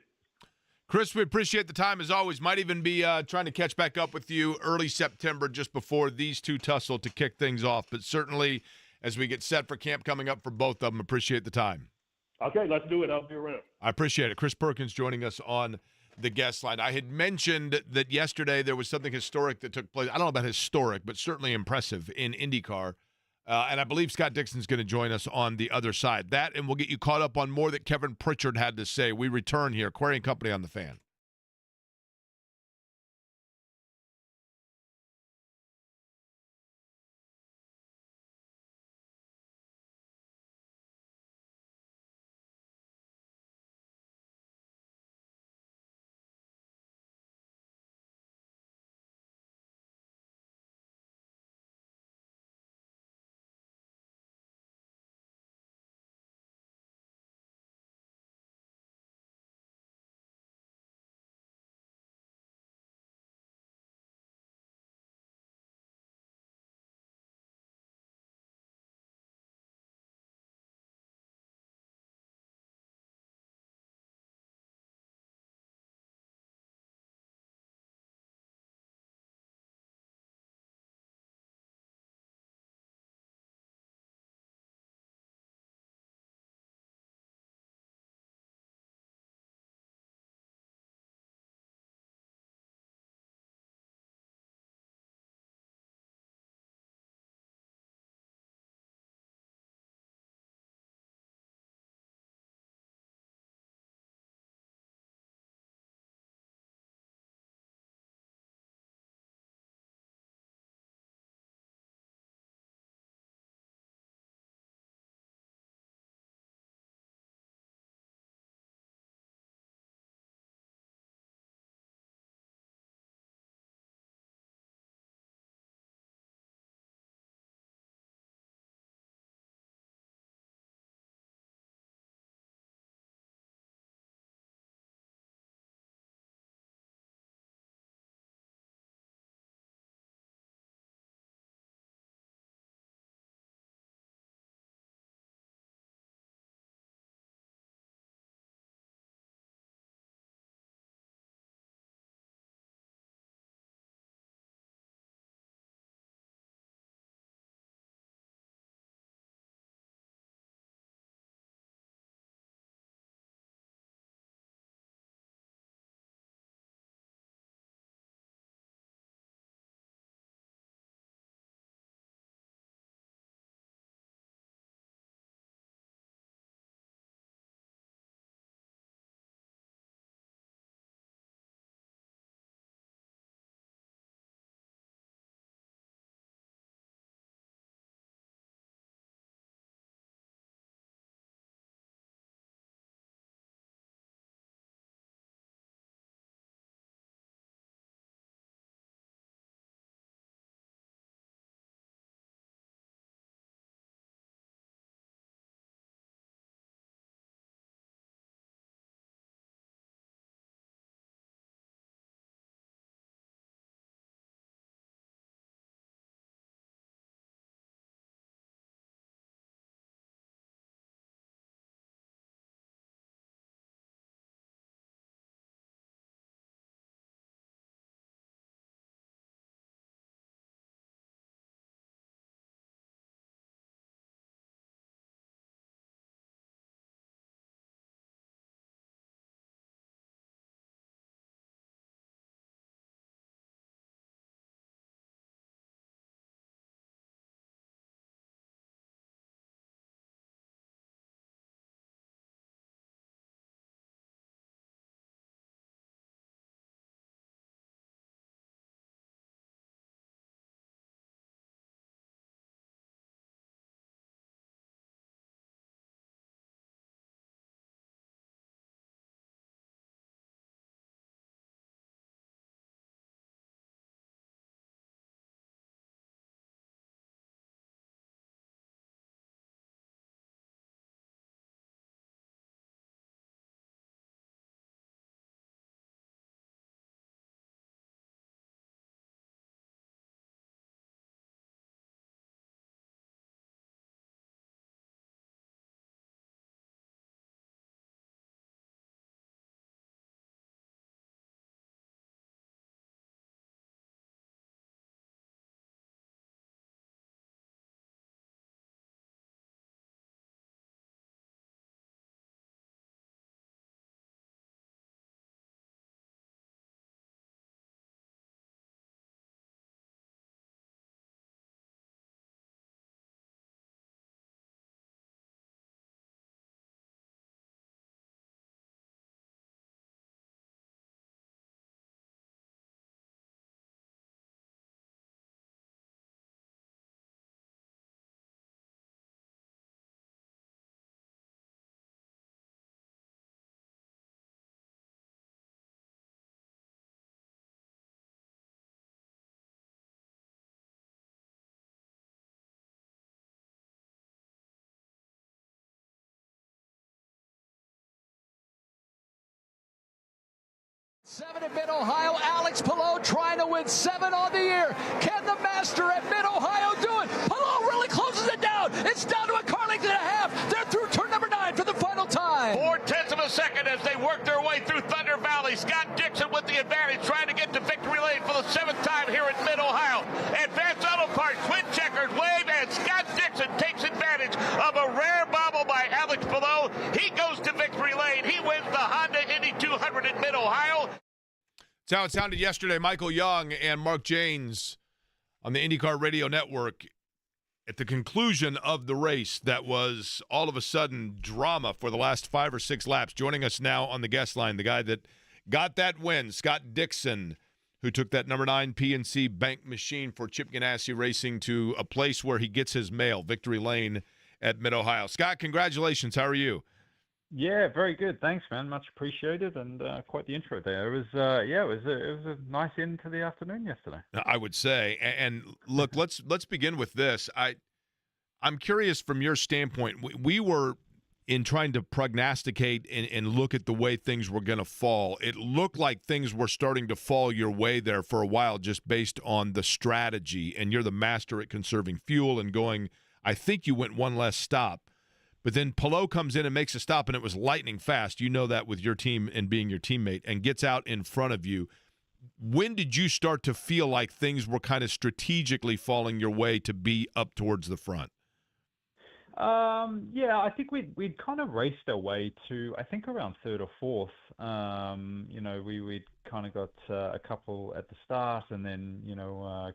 Chris, we appreciate the time as always. Might even be trying to catch back up with you early September just before these two tussle to kick things off. But certainly as we get set for camp coming up for both of them, appreciate the time. Okay, let's do it. I'll be around. I appreciate it. Chris Perkins joining us on the guest line. I had mentioned that yesterday there was something historic that took place. I don't know about historic, but certainly impressive in IndyCar. And I believe Scott Dixon's going to join us on the other side. That, and we'll get you caught up on more that Kevin Pritchard had to say. We return here. Query and Company on the Fan. 7 at Mid-Ohio. Alex Palou trying to win 7 on the year. Can the master at Mid-Ohio do it? Palou really closes it down. It's down to a car length and a half. They're through turn number 9 for the final time. 0.4 of a second as they work their way through Thunder Valley. Scott Dixon with the advantage, trying to get to victory lane for the 7th time here at Mid-Ohio. Advanced Auto Parts, twin checkered wave, and Scott Dixon takes advantage of a rare bobble by Alex Palou. He goes to victory lane. He wins the Honda Indy 200 at Mid-Ohio. That's how it sounded yesterday. Michael Young and Mark Janes on the IndyCar Radio Network at the conclusion of the race that was all of a sudden drama for the last 5 or 6 laps. Joining us now on the guest line, the guy that got that win, Scott Dixon, who took that number 9 PNC Bank machine for Chip Ganassi Racing to a place where he gets his mail, victory lane at Mid-Ohio. Scott, congratulations. How are you? Yeah, very good. Thanks, man. Much appreciated, and quite the intro there. It was, it was a nice end to the afternoon yesterday. I would say. And look, let's begin with this. I'm curious from your standpoint. We were in trying to prognosticate and look at the way things were going to fall. It looked like things were starting to fall your way there for a while, just based on the strategy. And you're the master at conserving fuel and going. I think you went one less stop. But then Palou comes in and makes a stop, and it was lightning fast. You know that with your team and being your teammate, and gets out in front of you. When did you start to feel like things were kind of strategically falling your way to be up towards the front? I think we'd kind of raced our way to, I think, around 3rd or 4th. We'd kind of got a couple at the start, and then,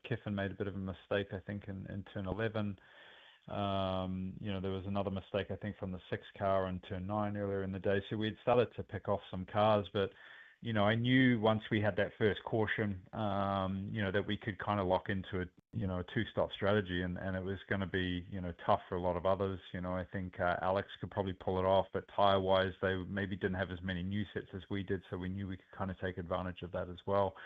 Kiffin made a bit of a mistake, I think, in turn 11. There was another mistake, I think, from the 6th car in turn 9 earlier in the day. So we'd started to pick off some cars, but, I knew once we had that first caution, that we could kind of lock into a 2-stop strategy, and it was going to be, tough for a lot of others. I think Alex could probably pull it off, but tire-wise, they maybe didn't have as many new sets as we did, so we knew we could kind of take advantage of that as well.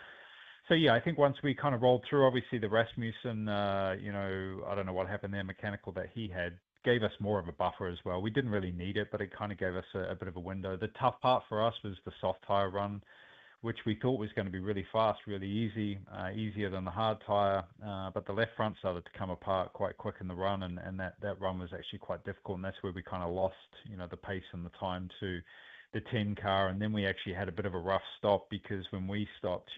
So, I think once we kind of rolled through, obviously the Rasmussen, I don't know what happened there, mechanical that he had, gave us more of a buffer as well. We didn't really need it, but it kind of gave us a bit of a window. The tough part for us was the soft tire run, which we thought was going to be really fast, really easy, easier than the hard tire. But the left front started to come apart quite quick in the run, and that run was actually quite difficult. And that's where we kind of lost, the pace and the time to the 10 car. And then we actually had a bit of a rough stop, because when we stopped,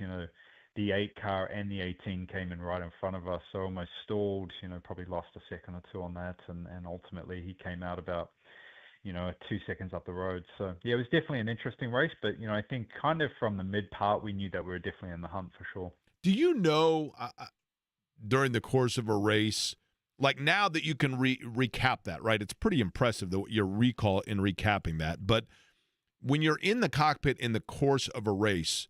the 8 car and the 18 came in right in front of us, so almost stalled, probably lost a second or 2 on that. And ultimately he came out about, 2 seconds up the road. So, it was definitely an interesting race. But, I think kind of from the mid part, we knew that we were definitely in the hunt for sure. Do you know during the course of a race, like now that you can recap that, right? It's pretty impressive, your recall in recapping that. But when you're in the cockpit in the course of a race,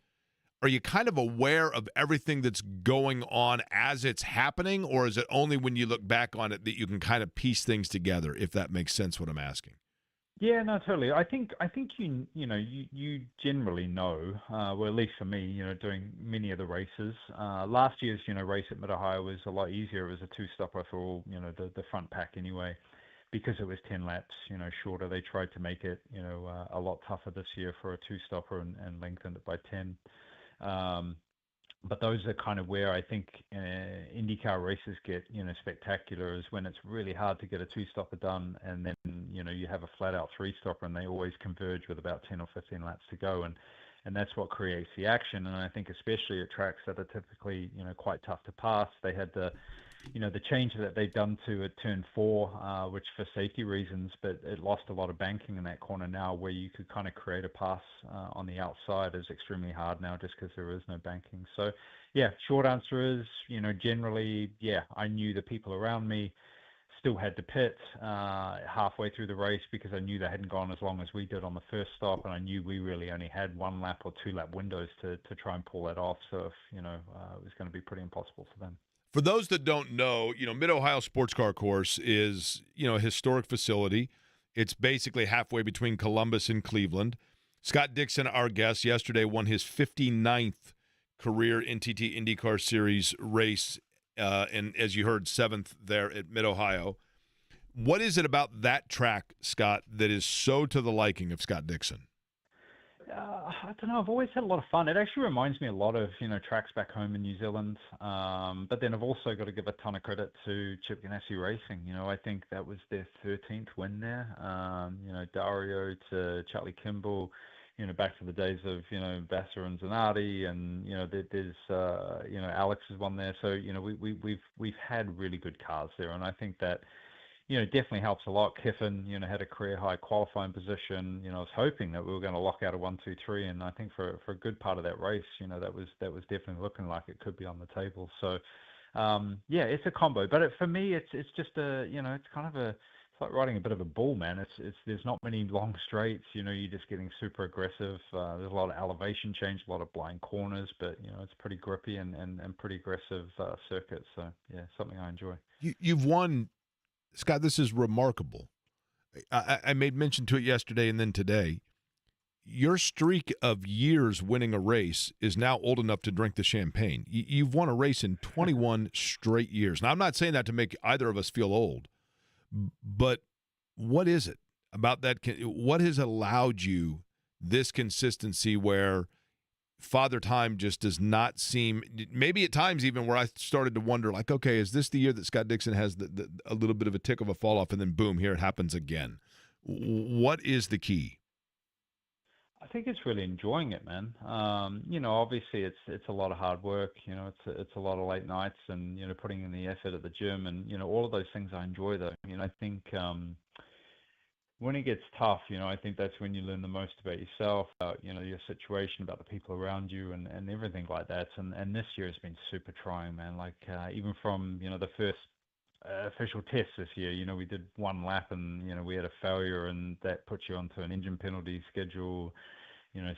are you kind of aware of everything that's going on as it's happening, or is it only when you look back on it that you can kind of piece things together, if that makes sense what I'm asking? Yeah, no, totally. I think you generally know, well, at least for me, doing many of the races. Last year's, race at Mid-Ohio was a lot easier. It was a 2-stopper for all, the front pack anyway, because it was 10 laps, shorter. They tried to make it, a lot tougher this year for a 2-stopper and lengthened it by 10. But those are kind of where I think IndyCar races get, spectacular, is when it's really hard to get a 2-stopper done, and then, you have a flat-out 3-stopper, and they always converge with about 10 or 15 laps to go, and that's what creates the action. And I think especially at tracks that are typically, quite tough to pass, they had the change that they've done to at turn 4, which for safety reasons, but it lost a lot of banking in that corner now, where you could kind of create a pass on the outside is extremely hard now, just because there is no banking. So, short answer is, generally, I knew the people around me still had to pit halfway through the race, because I knew they hadn't gone as long as we did on the first stop, and I knew we really only had 1 lap or 2 lap windows to try and pull that off. So if, it was going to be pretty impossible for them. For those that don't know, Mid-Ohio Sports Car Course is, a historic facility. It's basically halfway between Columbus and Cleveland. Scott Dixon, our guest, yesterday won his 59th career NTT IndyCar Series race, and as you heard, 7th there at Mid-Ohio. What is it about that track, Scott, that is so to the liking of Scott Dixon? I don't know. I've always had a lot of fun. It actually reminds me a lot of, tracks back home in New Zealand. But then I've also got to give a ton of credit to Chip Ganassi Racing. I think that was their 13th win there. Dario to Charlie Kimball, back to the days of, Vassar and Zanardi, and, there's, Alex has won there. So, we've had really good cars there. And I think that, definitely helps a lot. Kiffin, had a career high qualifying position. I was hoping that we were going to lock out a 1, 2, 3, and I think for a good part of that race, that was definitely looking like it could be on the table. So, it's a combo. But for me, it's just it's kind of it's like riding a bit of a bull, man. There's not many long straights. You're just getting super aggressive. There's a lot of elevation change, a lot of blind corners, but it's pretty grippy and pretty aggressive circuit. So yeah, something I enjoy. You've won. Scott, this is remarkable. I made mention to it yesterday and then today. Your streak of years winning a race is now old enough to drink the champagne. You've won a race in 21 straight years. Now, I'm not saying that to make either of us feel old, but what is it about that? What has allowed you this consistency where Father Time just does not seem, maybe at times even where I started to wonder, like, okay, is this the year that Scott Dixon has a little bit of a tick of a fall off, and then boom, here it happens again? What is the key? I think it's really enjoying it, man. Obviously it's a lot of hard work. It's a lot of late nights, and putting in the effort at the gym, and all of those things I enjoy. Though, I think when it gets tough, I think that's when you learn the most about yourself, about, your situation, about the people around you, and everything like that. And this year has been super trying, man. Like, even from, the first official test this year, we did one lap and, we had a failure, and that puts you onto an engine penalty schedule.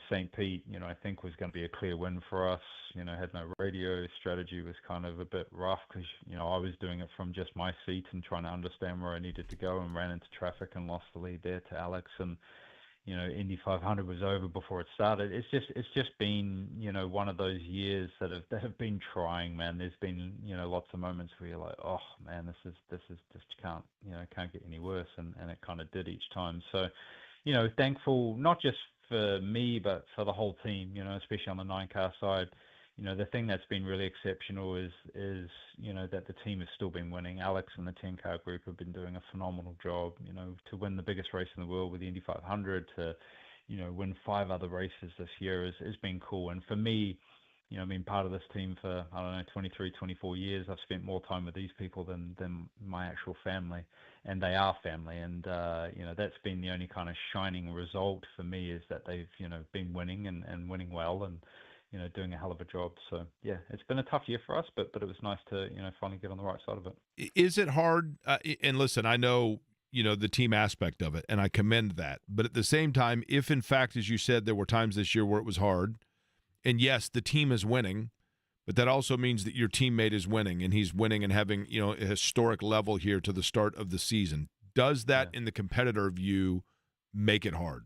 St. Pete, I think was going to be a clear win for us. Had no radio. Strategy was kind of a bit rough because, I was doing it from just my seat and trying to understand where I needed to go, and ran into traffic and lost the lead there to Alex. And, Indy 500 was over before it started. It's just been, one of those years that have been trying, man. There's been, lots of moments where you're like, oh man, this just can't get any worse. And it kind of did each time. So, thankful, not just for me, but for the whole team, especially on the 9-car side. The thing that's been really exceptional is that the team has still been winning. Alex and the 10-car group have been doing a phenomenal job, to win the biggest race in the world with the Indy 500, to, win 5 other races this year has been cool. And for me, being part of this team for, 23, 24 years, I've spent more time with these people than my actual family, and they are family. And, that's been the only kind of shining result for me, is that they've, been winning and winning well, and, doing a hell of a job. So yeah, it's been a tough year for us, but it was nice to, finally get on the right side of it. Is it hard? And listen, I know, the team aspect of it, and I commend that. But at the same time, if in fact, as you said, there were times this year where it was hard, and yes, the team is winning, but that also means that your teammate is winning, and he's winning and having, a historic level here to the start of the season. Does that, in the competitor view, make it hard?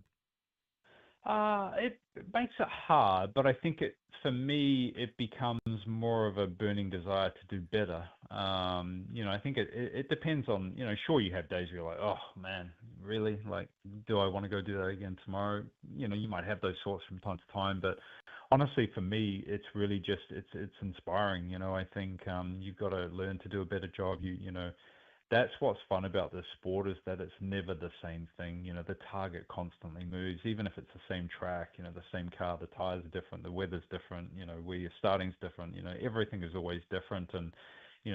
It makes it hard, but I think for me, it becomes more of a burning desire to do better. I think it depends on, sure, you have days where you're like, oh man, really? Like, do I want to go do that again tomorrow? You might have those thoughts from time to time, but honestly, for me, it's really just, it's inspiring. I think, you've got to learn to do a better job. That's what's fun about this sport, is that it's never the same thing. The target constantly moves, even if it's the same track, the same car, the tires are different, the weather's different, where you're starting's different, everything is always different. And,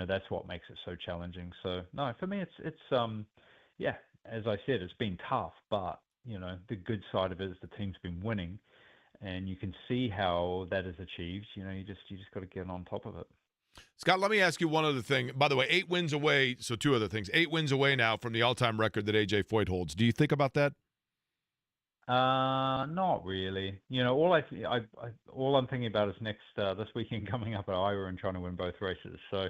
that's what makes it so challenging. So no, for me, it's as I said, it's been tough, but the good side of it is the team's been winning, and you can see how that is achieved. You just got to get on top of it. Scott, let me ask you one other thing. By the way, 8 wins away, so 2 other things. 8 wins away now from the all-time record that A.J. Foyt holds. Do you think about that? Not really. All I'm thinking about is this weekend coming up at Iowa and trying to win both races. So,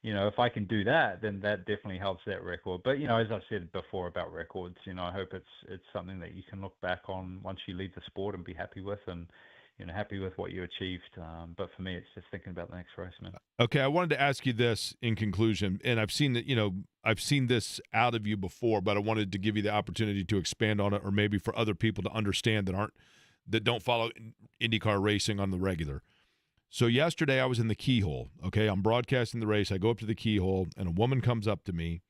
if I can do that, then that definitely helps that record. But, as I said before about records, I hope it's something that you can look back on once you leave the sport and be happy with, and happy with what you achieved. But for me, it's just thinking about the next race, man. Okay, I wanted to ask you this in conclusion, and I've seen that, I've seen this out of you before, but I wanted to give you the opportunity to expand on it, or maybe for other people to understand that don't follow IndyCar racing on the regular. So yesterday I was in the keyhole. Okay, I'm broadcasting the race. I go up to the keyhole, and a woman comes up to me,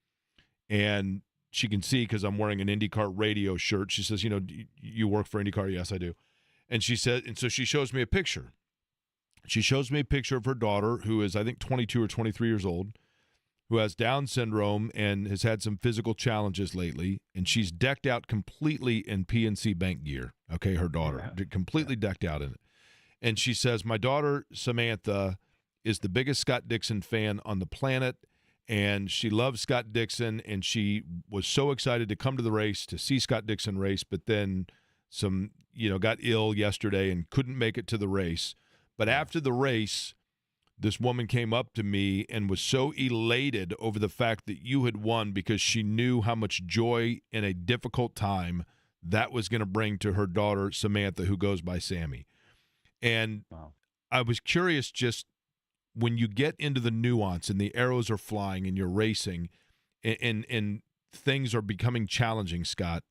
and she can see because I'm wearing an IndyCar radio shirt. She says, "Do you work for IndyCar?" Yes, I do. And she said, and so she shows me a picture. She shows me a picture of her daughter, who is, I think, 22 or 23 years old, who has Down syndrome and has had some physical challenges lately, and she's decked out completely in PNC Bank gear. Okay, her daughter, completely decked out in it. And she says, my daughter, Samantha, is the biggest Scott Dixon fan on the planet, and she loves Scott Dixon, and she was so excited to come to the race to see Scott Dixon race, but then got ill yesterday and couldn't make it to the race. But after the race, this woman came up to me and was so elated over the fact that you had won because she knew how much joy in a difficult time that was going to bring to her daughter, Samantha, who goes by Sammy. And I was curious, just when you get into the nuance and the arrows are flying and you're racing and things are becoming challenging, Scott,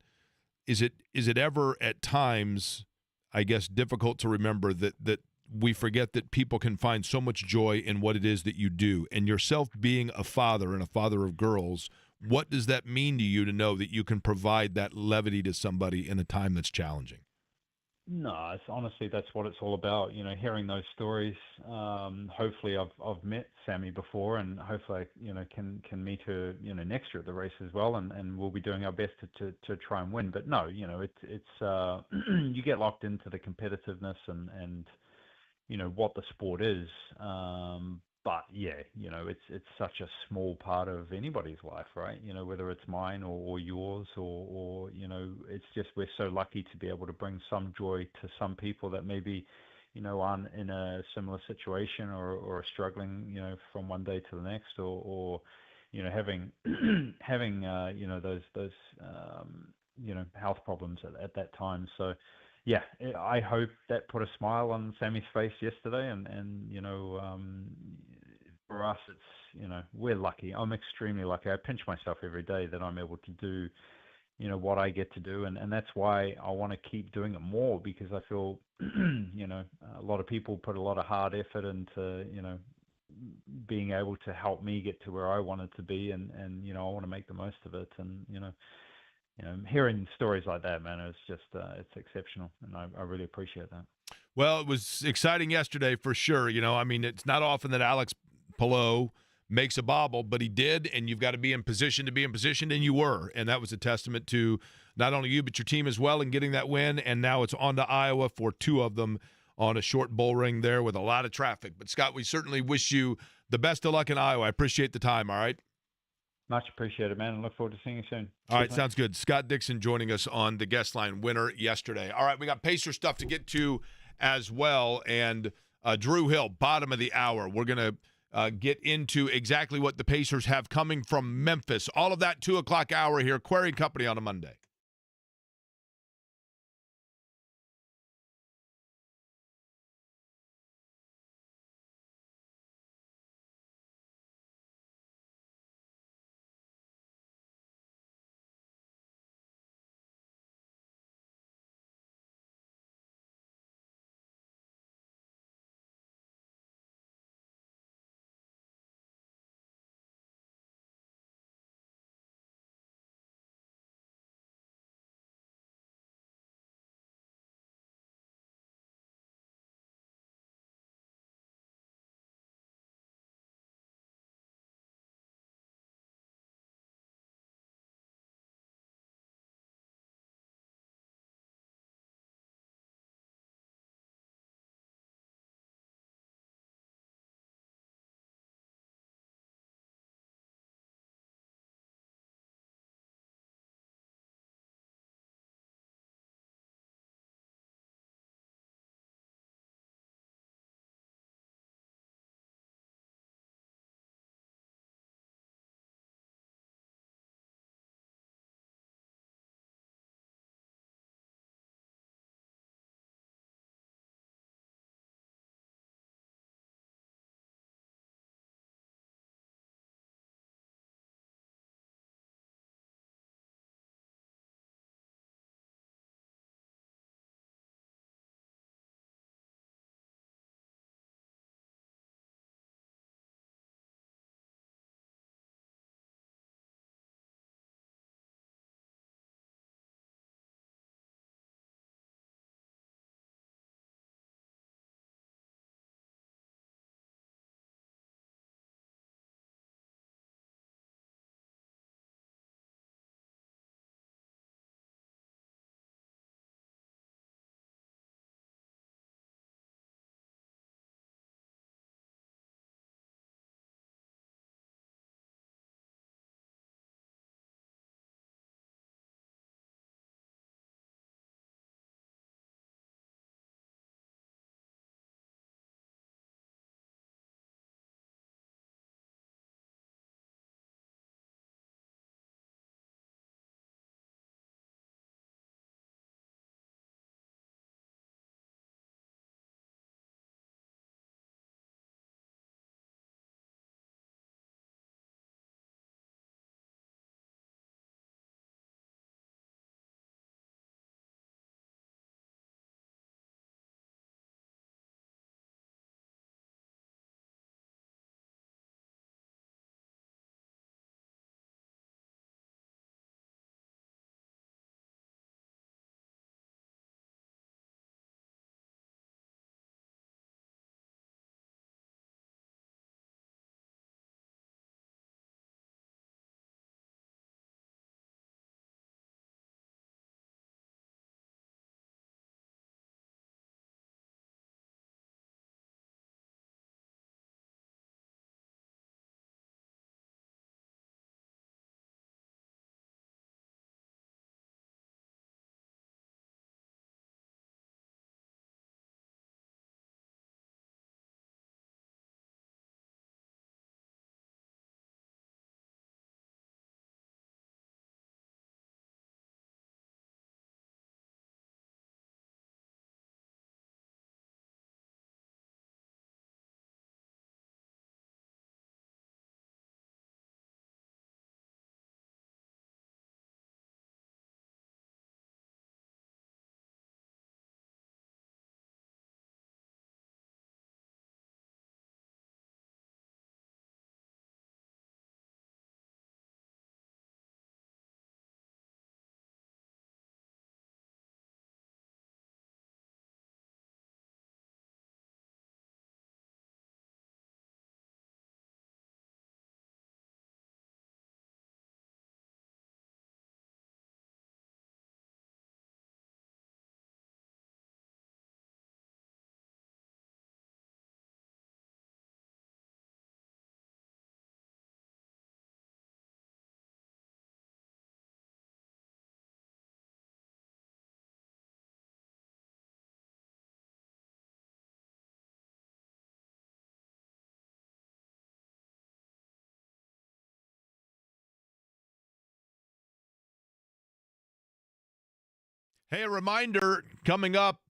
is it ever at times, I guess, difficult to remember that we forget that people can find so much joy in what it is that you do? And yourself being a father and a father of girls, what does that mean to you to know that you can provide that levity to somebody in a time that's challenging? No, honestly, that's what it's all about. Hearing those stories. Hopefully, I've met Sammy before, and hopefully, can meet her, next year at the race as well, and we'll be doing our best to try and win. But no, it's you get locked into the competitiveness and what the sport is. But yeah, it's such a small part of anybody's life, right? Whether it's mine or yours or it's just, we're so lucky to be able to bring some joy to some people that maybe, aren't in a similar situation or are struggling, from one day to the next or having, those health problems at that time. So, yeah, I hope that put a smile on Sammy's face yesterday, and for us, it's, we're lucky. I'm extremely lucky. I pinch myself every day that I'm able to do, what I get to do, and that's why I want to keep doing it more, because I feel, a lot of people put a lot of hard effort into, being able to help me get to where I wanted to be, and I want to make the most of it, and hearing stories like that, man, it's just it's exceptional, and I really appreciate that. Well, it was exciting yesterday for sure. It's not often that Alex Palou makes a bobble, but he did, and you've got to be in position to be in position, and you were, and that was a testament to not only you but your team as well in getting that win, and now it's on to Iowa for two of them on a short bull ring there with a lot of traffic. But, Scott, we certainly wish you the best of luck in Iowa. I appreciate the time, all right? Much appreciated, man, and look forward to seeing you soon. All right, sounds good. Scott Dixon joining us on the guest line, winner yesterday. All right, we got Pacer stuff to get to as well, and Drew Hill, bottom of the hour. We're going to get into exactly what the Pacers have coming from Memphis. All of that 2 o'clock hour here, Query Company on a Monday. Hey, a reminder coming up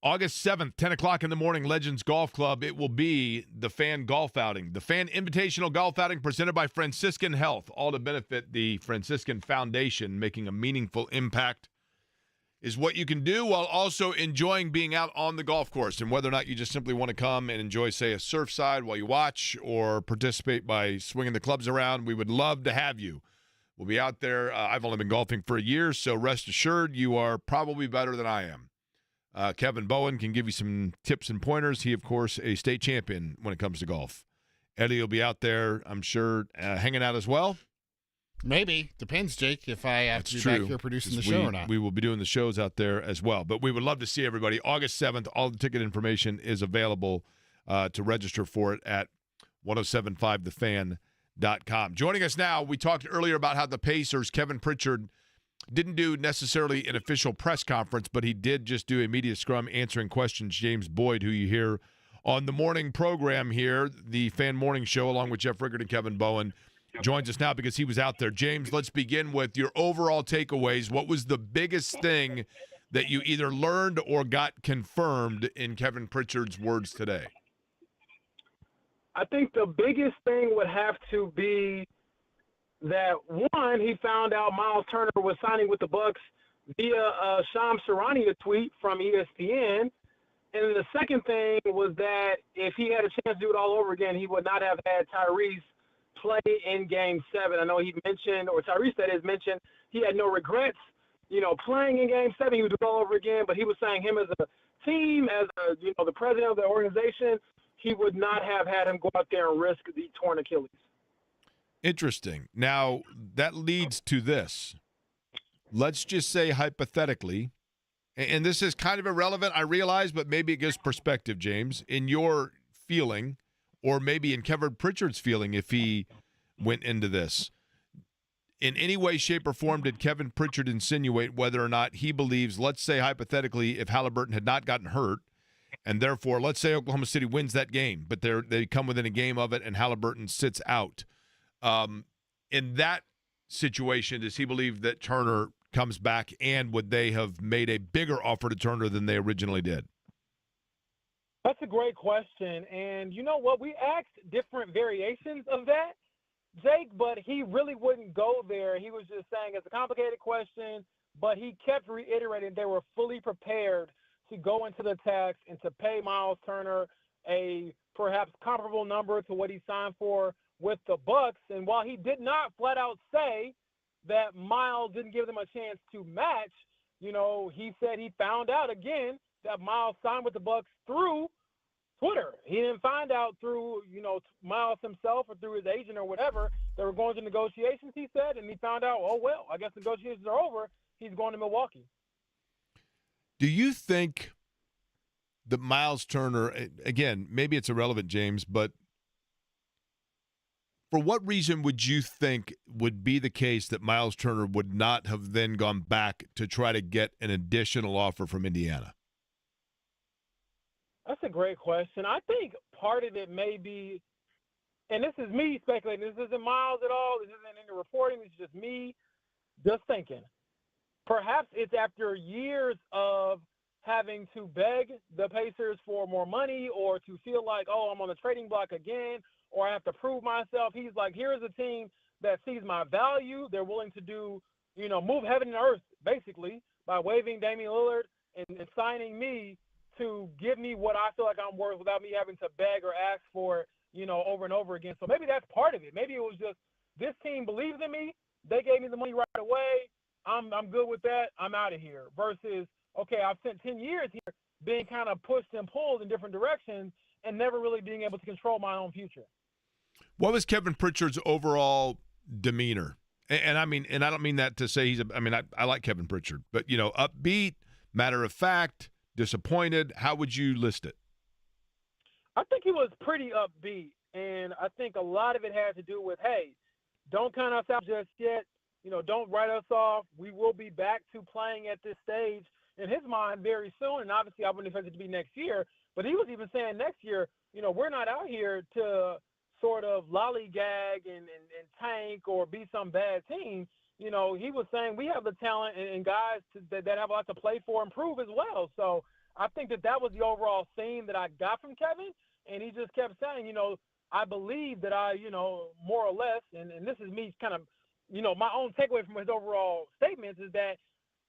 August 7th, 10 o'clock in the morning, Legends Golf Club. It will be the Fan Golf Outing, the Fan Invitational Golf Outing presented by Franciscan Health, all to benefit the Franciscan Foundation. Making a meaningful impact is what you can do while also enjoying being out on the golf course. And whether or not you just simply want to come and enjoy, say, a surf side while you watch or participate by swinging the clubs around, we would love to have you. We'll be out there. I've only been golfing for a year, so rest assured you are probably better than I am. Kevin Bowen can give you some tips and pointers. He, of course, a state champion when it comes to golf. Eddie will be out there, I'm sure, hanging out as well. Maybe. Depends, Jake, if I have to be back here producing the show or not. We will be doing the shows out there as well. But we would love to see everybody. August 7th, all the ticket information is available to register for it at 1075thefan.com. Joining us now, we talked earlier about how the Pacers, Kevin Pritchard, didn't do necessarily an official press conference, but he did just do a media scrum answering questions. James Boyd, who you hear on the morning program here, the Fan Morning Show, along with Jeff Rickard and Kevin Bowen, joins us now because he was out there. James, let's begin with your overall takeaways. What was the biggest thing that you either learned or got confirmed in Kevin Pritchard's words today? I think the biggest thing would have to be that, one, he found out Miles Turner was signing with the Bucks via Shams Charania tweet from ESPN. And the second thing was that if he had a chance to do it all over again, he would not have had Tyrese play in Game 7. I know he mentioned, or Tyrese that is mentioned, he had no regrets, playing in Game 7. He would do it all over again, but he was saying him as a team, as the president of the organization, he would not have had him go out there and risk the torn Achilles. Interesting. Now, that leads to this. Let's just say hypothetically, and this is kind of irrelevant, I realize, but maybe it gives perspective, James, in your feeling, or maybe in Kevin Pritchard's feeling if he went into this. In any way, shape, or form, did Kevin Pritchard insinuate whether or not he believes, let's say hypothetically, if Halliburton had not gotten hurt, and therefore, let's say Oklahoma City wins that game, but they come within a game of it and Halliburton sits out. In that situation, does he believe that Turner comes back, and would they have made a bigger offer to Turner than they originally did? That's a great question. And you know what? We asked different variations of that, Jake, but he really wouldn't go there. He was just saying it's a complicated question, but he kept reiterating they were fully prepared to go into the tax and to pay Miles Turner a perhaps comparable number to what he signed for with the Bucks. And while he did not flat out say that Miles didn't give them a chance to match, he said he found out again that Miles signed with the Bucks through Twitter. He didn't find out through, Miles himself or through his agent or whatever. They were going to negotiations, he said, and he found out, I guess negotiations are over. He's going to Milwaukee. Do you think that Miles Turner, again, maybe it's irrelevant, James, but for what reason would you think would be the case that Miles Turner would not have then gone back to try to get an additional offer from Indiana? That's a great question. I think part of it may be, and this is me speculating, this isn't Miles at all, this isn't any reporting, it's just me just thinking. Perhaps it's after years of having to beg the Pacers for more money or to feel like, I'm on the trading block again, or I have to prove myself. He's like, here's a team that sees my value. They're willing to do, move heaven and earth, basically, by waiving Damian Lillard and signing me to give me what I feel like I'm worth without me having to beg or ask for it, over and over again. So maybe that's part of it. Maybe it was just this team believes in me. They gave me the money right away. I'm good with that. I'm out of here. Versus, okay, I've spent 10 years here being kind of pushed and pulled in different directions and never really being able to control my own future. What was Kevin Pritchard's overall demeanor? And I don't mean that to say I like Kevin Pritchard, but, upbeat, matter of fact, disappointed. How would you list it? I think he was pretty upbeat, and I think a lot of it had to do with, hey, don't count us out just yet. Don't write us off. We will be back to playing at this stage in his mind very soon, and obviously I wouldn't expect it to be next year, but he was even saying next year, we're not out here to sort of lollygag and tank or be some bad team. You know, he was saying we have the talent and guys that have a lot to play for and prove as well. So I think that was the overall theme that I got from Kevin. And he just kept saying, you know, I believe that I, you know, more or less, and this is me kind of, you know, my own takeaway from his overall statements is that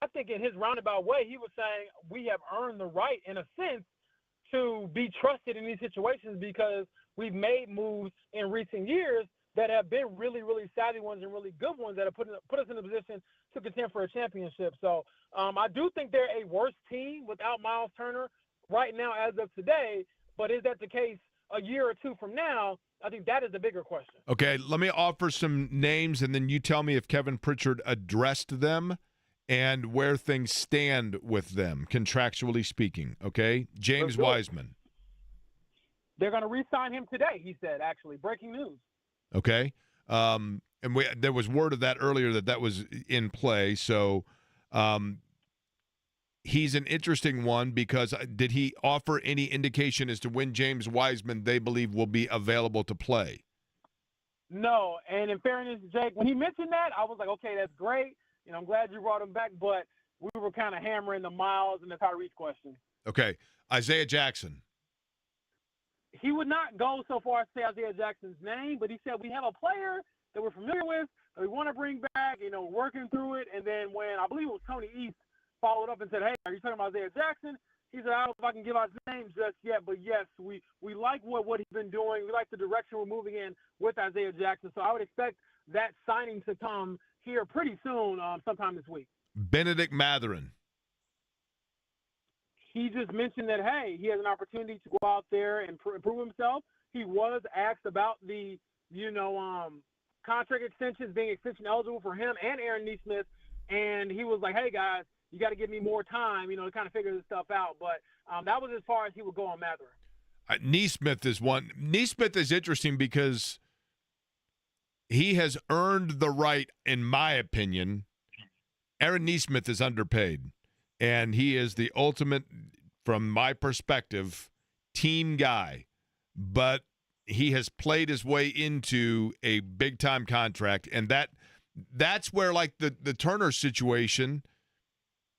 I think in his roundabout way, he was saying we have earned the right, in a sense, to be trusted in these situations because we've made moves in recent years that have been really, really savvy ones and really good ones that have put us in a position to contend for a championship. So I do think they're a worse team without Miles Turner right now as of today. But is that the case a year or two from now? I think that is the bigger question. Okay, let me offer some names, and then you tell me if Kevin Pritchard addressed them and where things stand with them, contractually speaking, okay? James Wiseman. They're going to re-sign him today, he said, actually. Breaking news. Okay. And there was word of that earlier that was in play, so he's an interesting one because did he offer any indication as to when James Wiseman they believe will be available to play? No, and in fairness, Jake, when he mentioned that, I was like, okay, that's great. You know, I'm glad you brought him back, but we were kind of hammering the Miles and the Tyrese question. Okay. Isaiah Jackson. He would not go so far as to say Isaiah Jackson's name, but he said we have a player that we're familiar with that we want to bring back, you know, working through it. And then when I believe it was Tony East followed up and said, hey, are you talking about Isaiah Jackson? He said, I don't know if I can give out his name just yet, but yes, we like what he's been doing. We like the direction we're moving in with Isaiah Jackson. So I would expect that signing to come here pretty soon, sometime this week. Benedict Mathurin. He just mentioned that, hey, he has an opportunity to go out there and prove himself. He was asked about the, you know, contract extensions being extension eligible for him and Aaron Nesmith, and he was like, hey, guys, you got to give me more time, you know, to kind of figure this stuff out. But that was as far as he would go on Mathurin. Nesmith is one. Nesmith is interesting because he has earned the right, in my opinion. Aaron Nesmith is underpaid, and he is the ultimate, from my perspective, team guy. But he has played his way into a big-time contract, and that's where, like, the Turner situation,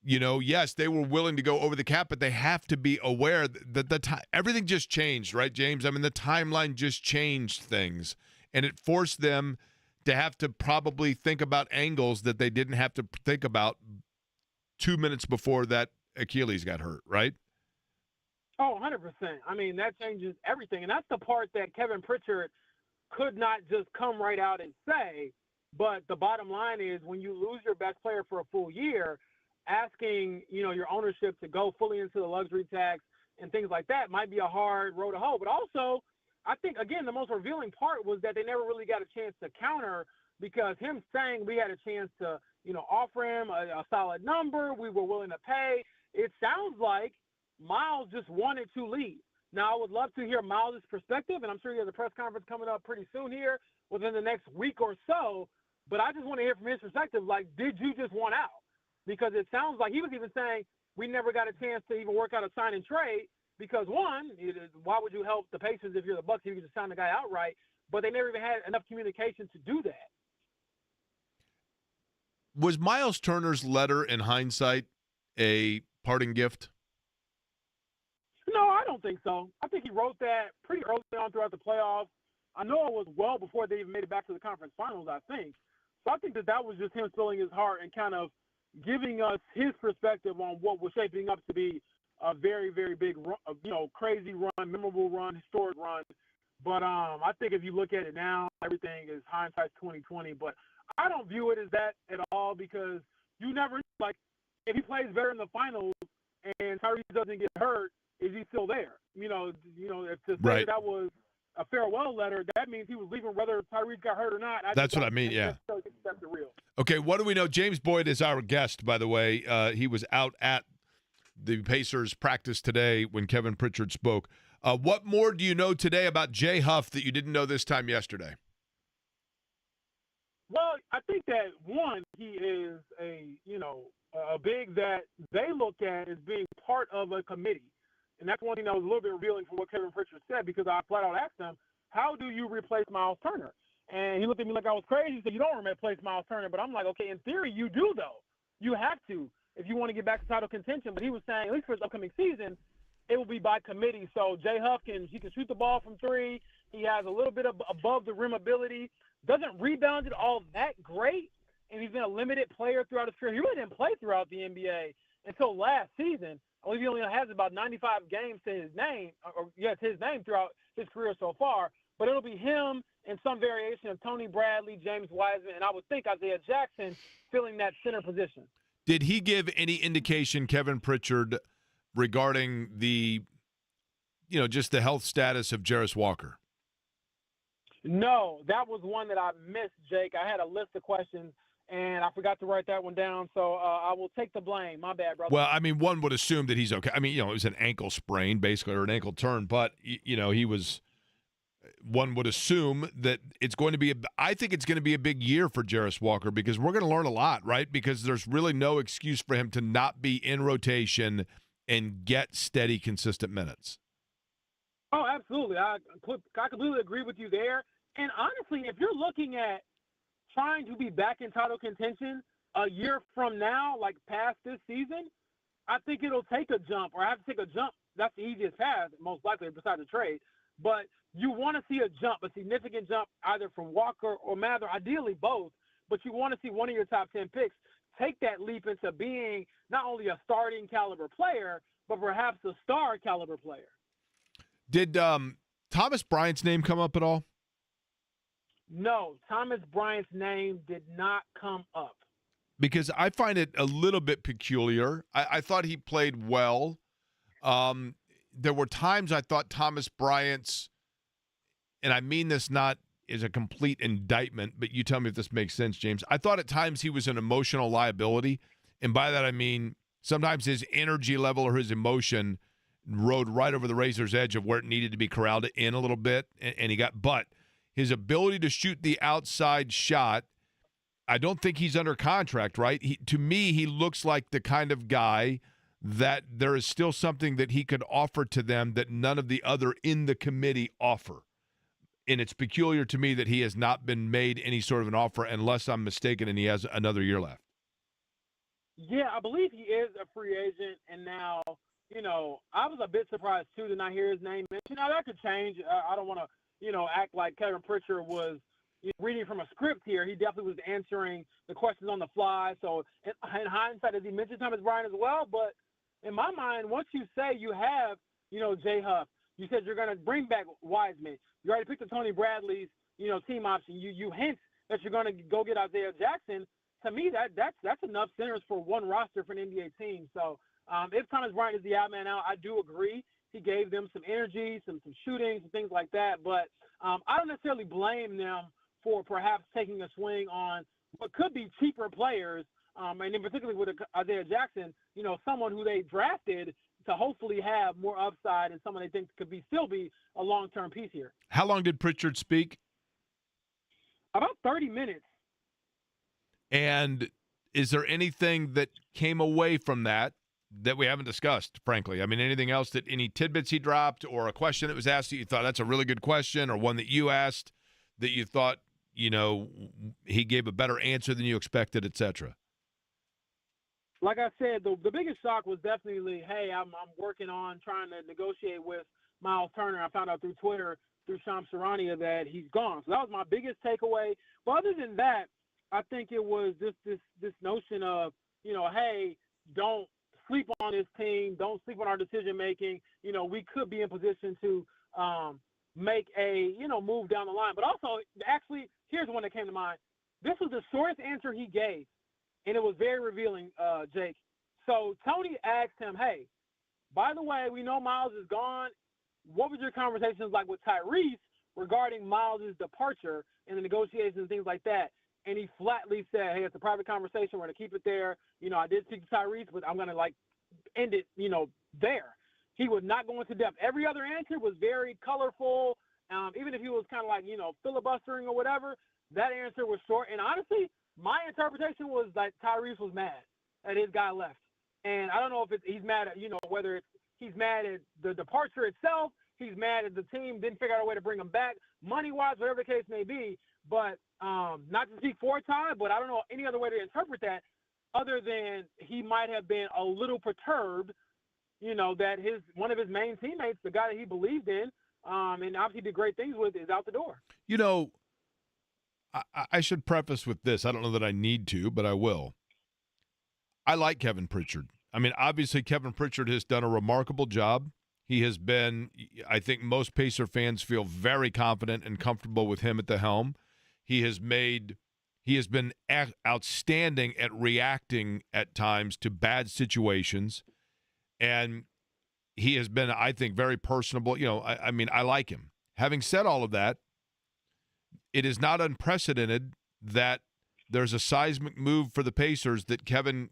you know, yes, they were willing to go over the cap, but they have to be aware that everything just changed, right, James? I mean, the timeline just changed things, and it forced them to have to probably think about angles that they didn't have to think about 2 minutes before that Achilles got hurt, right? Oh, 100%. I mean, that changes everything. And that's the part that Kevin Pritchard could not just come right out and say. But the bottom line is when you lose your best player for a full year, asking, you know, your ownership to go fully into the luxury tax and things like that might be a hard road to hoe. But also, I think, again, the most revealing part was that they never really got a chance to counter because him saying we had a chance to, you know, offer him a solid number, we were willing to pay. It sounds like Miles just wanted to leave. Now, I would love to hear Miles' perspective, and I'm sure he has a press conference coming up pretty soon here within the next week or so, but I just want to hear from his perspective, like, did you just want out? Because it sounds like he was even saying we never got a chance to even work out a sign and trade because, one, why would you help the Pacers if you're the Bucks if you could just sign the guy outright? But they never even had enough communication to do that. Was Miles Turner's letter, in hindsight, a parting gift? No, I don't think so. I think he wrote that pretty early on throughout the playoffs. I know it was well before they even made it back to the conference finals, I think. So I think that was just him filling his heart and kind of giving us his perspective on what was shaping up to be a very, very big, you know, crazy run, memorable run, historic run. But I think if you look at it now, everything is hindsight 2020. But I don't view it as that at all because you never, like, if he plays better in the finals and Tyrese doesn't get hurt, is he still there? You know, if to say that was a farewell letter, that means he was leaving whether Tyrese got hurt or not. That's what I mean, yeah. That's the real. Okay, what do we know? James Boyd is our guest, by the way. He was out at the Pacers practice today when Kevin Pritchard spoke. What more do you know today about Jay Huff that you didn't know this time yesterday? Well, I think that, one, he is a big that they look at as being part of a committee. And that's one thing that was a little bit revealing from what Kevin Pritchard said because I flat out asked him, how do you replace Miles Turner? And he looked at me like I was crazy. He said, you don't replace Miles Turner. But I'm like, okay, in theory, you do, though. You have to if you want to get back to title contention. But he was saying, at least for his upcoming season, it will be by committee. So Jay Huff can shoot the ball from three. He has a little bit of above the rim ability. Doesn't rebound it all that great. And he's been a limited player throughout his career. He really didn't play throughout the NBA until last season. I believe he only has about 95 games to his name, to his name throughout his career so far. But it'll be him and some variation of Tony Bradley, James Wiseman, and I would think Isaiah Jackson filling that center position. Did he give any indication, Kevin Pritchard, regarding the, just the health status of Jarris Walker? No, that was one that I missed, Jake. I had a list of questions, and I forgot to write that one down, so I will take the blame. My bad, brother. Well, I mean, one would assume that he's okay. I mean, it was an ankle sprain, basically, or an ankle turn, but, he was – one would assume that it's going to be I think it's going to be a big year for Jarris Walker because we're going to learn a lot, right? Because there's really no excuse for him to not be in rotation and get steady, consistent minutes. Oh, absolutely. I completely agree with you there. And honestly, if you're looking at trying to be back in title contention a year from now, like past this season, I think it'll take a jump, or have to take a jump. That's the easiest path, most likely, besides the trade. But you want to see a jump, a significant jump, either from Walker or Mather, ideally both, but you want to see one of your top 10 picks take that leap into being not only a starting caliber player, but perhaps a star caliber player. Did Thomas Bryant's name come up at all? No, Thomas Bryant's name did not come up. Because I find it a little bit peculiar. I thought he played well. There were times I thought Thomas Bryant's, and I mean this not as a complete indictment, but you tell me if this makes sense, James. I thought at times he was an emotional liability, and by that I mean sometimes his energy level or his emotion rode right over the razor's edge of where it needed to be corralled in a little bit, and he got – but his ability to shoot the outside shot, I don't think he's under contract, right? To me, he looks like the kind of guy that there is still something that he could offer to them that none of the other in the committee offer. And it's peculiar to me that he has not been made any sort of an offer, unless I'm mistaken, and he has another year left. Yeah, I believe he is a free agent, and now, I was a bit surprised, too, to not hear his name mentioned. Now, that could change. I don't want to, act like Kevin Pritchard was reading from a script here. He definitely was answering the questions on the fly. So, in hindsight, as he mentioned Thomas Bryant as well, but in my mind, once you say you have, Jay Huff, you said you're going to bring back Wiseman. You already picked the Tony Bradley's, team option. You hint that you're going to go get Isaiah Jackson. To me, that's enough centers for one roster for an NBA team. So if Thomas Bryant is the odd man out, I do agree. He gave them some energy, some shooting, some things like that. But I don't necessarily blame them for perhaps taking a swing on what could be cheaper players, and in particularly with Isaiah Jackson, someone who they drafted to hopefully have more upside and someone they think could still be a long-term piece here. How long did Pritchard speak? About 30 minutes. And is there anything that came away from that we haven't discussed, frankly? I mean, anything else any tidbits he dropped, or a question that was asked that you thought that's a really good question, or one that you asked that you thought, he gave a better answer than you expected, et cetera? Like I said, the biggest shock was definitely, hey, I'm working on trying to negotiate with Miles Turner. I found out through Twitter, through Shams Charania, that he's gone. So that was my biggest takeaway. But other than that, I think it was just this notion of, hey, don't sleep on this team. Don't sleep on our decision-making. We could be in position to make a, move down the line. But also, actually, here's one that came to mind. This was the shortest answer he gave. And it was very revealing, Jake. So Tony asked him, hey, by the way, we know Miles is gone. What was your conversations like with Tyrese regarding Miles' departure and the negotiations and things like that? And he flatly said, hey, it's a private conversation. We're going to keep it there. I did speak to Tyrese, but I'm going to, end it, there. He would not go into depth. Every other answer was very colorful. Even if he was kind of filibustering or whatever, that answer was short. And honestly, my interpretation was that Tyrese was mad that his guy left. And I don't know if he's mad at, whether he's mad at the departure itself, He's mad at the team, didn't figure out a way to bring him back, money-wise, whatever the case may be. But not to speak for Ty, but I don't know any other way to interpret that other than he might have been a little perturbed, that one of his main teammates, the guy that he believed in, and obviously did great things with, is out the door. I should preface with this. I don't know that I need to, but I will. I like Kevin Pritchard. I mean, obviously, Kevin Pritchard has done a remarkable job. He has been, I think most Pacer fans feel very confident and comfortable with him at the helm. He has been outstanding at reacting at times to bad situations. And he has been, I think, very personable. I mean, I like him. Having said all of that, it is not unprecedented that there's a seismic move for the Pacers that Kevin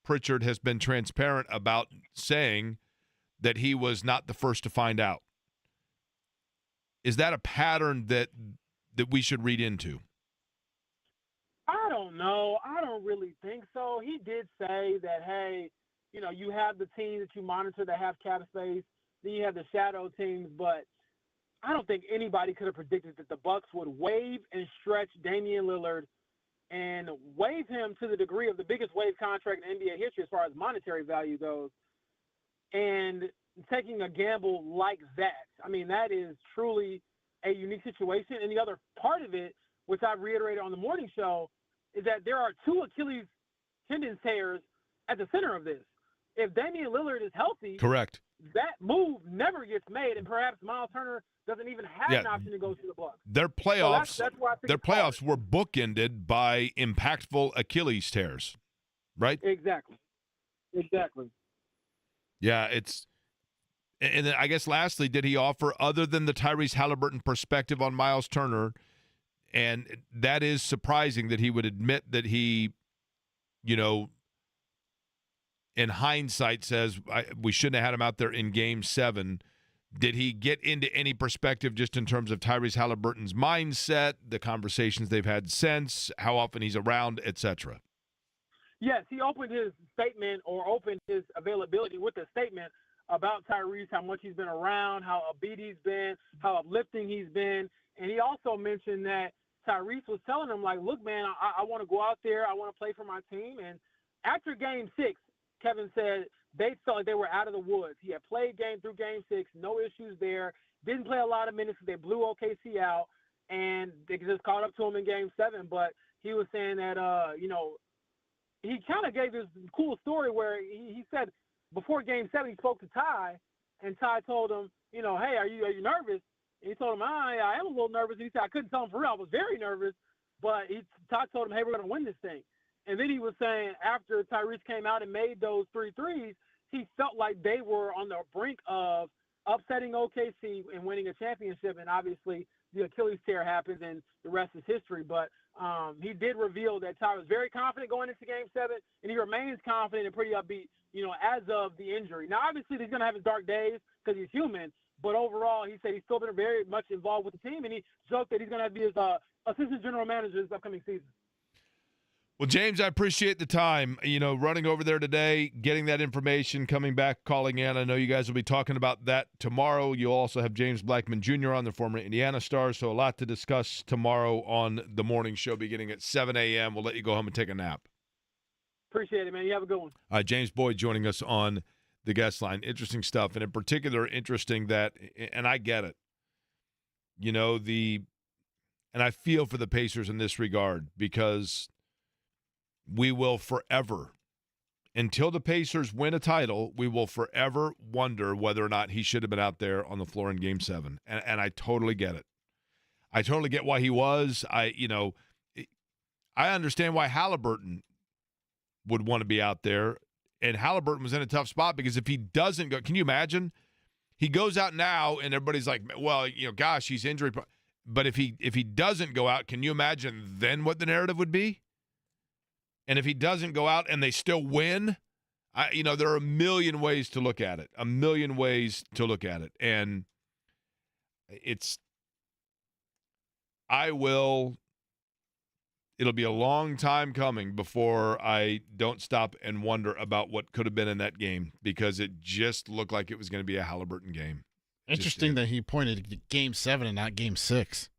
Pritchard has been transparent about, saying that he was not the first to find out. Is that a pattern that we should read into? I don't know. I don't really think so. He did say that, hey, you have the teams that you monitor that have cap space, then you have the shadow teams, but I don't think anybody could have predicted that the Bucks would waive and stretch Damian Lillard and waive him to the degree of the biggest waive contract in NBA history as far as monetary value goes, and taking a gamble like that. I mean, that is truly a unique situation. And the other part of it, which I reiterated on the morning show, is that there are two Achilles tendon tears at the center of this. If Damian Lillard is healthy, correct, that move never gets made, and perhaps Miles Turner doesn't even have an option to go to the Bucks. Their playoffs, so that's why I think their playoffs were bookended by impactful Achilles tears, right? Exactly. Yeah, and then I guess lastly, did he offer, other than the Tyrese Halliburton perspective on Miles Turner? And that is surprising that he would admit that he, in hindsight says we shouldn't have had him out there in Game 7. Did he get into any perspective just in terms of Tyrese Halliburton's mindset, the conversations they've had since, how often he's around, etc.? Yes, he opened his statement or opened his availability with a statement about Tyrese, how much he's been around, how upbeat he's been, how uplifting he's been. And he also mentioned that Tyrese was telling him, like, look, man, I want to go out there. I want to play for my team. And after Game 6, Kevin said they felt like they were out of the woods. He had played through Game 6, no issues there. Didn't play a lot of minutes. They blew OKC out, and they just caught up to him in Game 7. But he was saying that, he kind of gave this cool story where he said before Game 7 he spoke to Ty, and Ty told him, hey, are you nervous? And he told him, I am a little nervous. And he said, I couldn't tell him for real. I was very nervous. But Ty told him, hey, we're going to win this thing. And then he was saying after Tyrese came out and made those 3 threes, he felt like they were on the brink of upsetting OKC and winning a championship. And obviously the Achilles tear happens and the rest is history. But he did reveal that Ty was very confident going into Game 7, and he remains confident and pretty upbeat, as of the injury. Now, obviously he's going to have his dark days because he's human. But overall, he said he's still been very much involved with the team, and he joked that he's going to be his assistant general manager this upcoming season. Well, James, I appreciate the time, running over there today, getting that information, coming back, calling in. I know you guys will be talking about that tomorrow. You'll also have James Blackman Jr. on, the former Indiana Star, so a lot to discuss tomorrow on the morning show beginning at 7 a.m. We'll let you go home and take a nap. Appreciate it, man. You have a good one. James Boyd joining us on the guest line. Interesting stuff, and in particular, interesting that, and I get it, and I feel for the Pacers in this regard, because we will forever, until the Pacers win a title, we will forever wonder whether or not he should have been out there on the floor in Game 7. And I totally get it. I totally get why he was. I understand why Halliburton would want to be out there. And Halliburton was in a tough spot because if he doesn't go, can you imagine? He goes out now and everybody's like, well, gosh, he's injury. But if he doesn't go out, can you imagine then what the narrative would be? And if he doesn't go out and they still win, there are a million ways to look at it. And it'll be a long time coming before I don't stop and wonder about what could have been in that game, because it just looked like it was going to be a Halliburton game. Interesting that he pointed to Game 7 and not Game 6.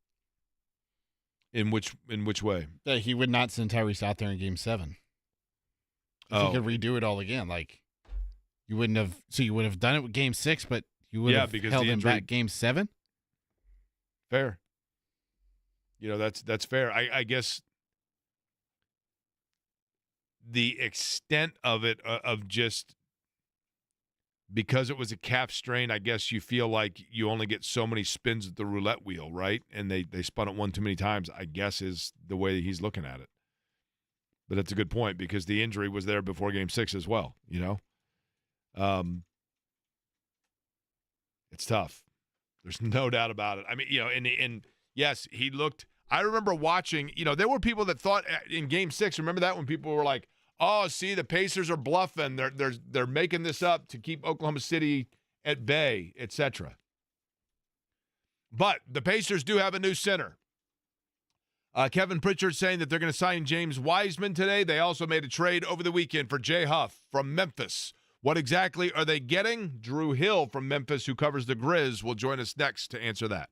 In which way? That he would not send Tyrese out there in Game 7. If he could redo it all again, like you wouldn't have. So you would have done it with Game 6, but you would have because held the him injury, back Game 7. Fair. That's fair. I guess the extent of it, of just because it was a calf strain, I guess you feel like you only get so many spins at the roulette wheel, right? And they spun it one too many times, I guess, is the way he's looking at it. But that's a good point because the injury was there before Game 6 as well, It's tough. There's no doubt about it. I mean, and yes, he looked – I remember watching – there were people that thought in Game 6, remember that when people were like, oh, see, the Pacers are bluffing. They're making this up to keep Oklahoma City at bay, etc. But the Pacers do have a new center. Kevin Pritchard saying that they're going to sign James Wiseman today. They also made a trade over the weekend for Jay Huff from Memphis. What exactly are they getting? Drew Hill from Memphis, who covers the Grizz, will join us next to answer that.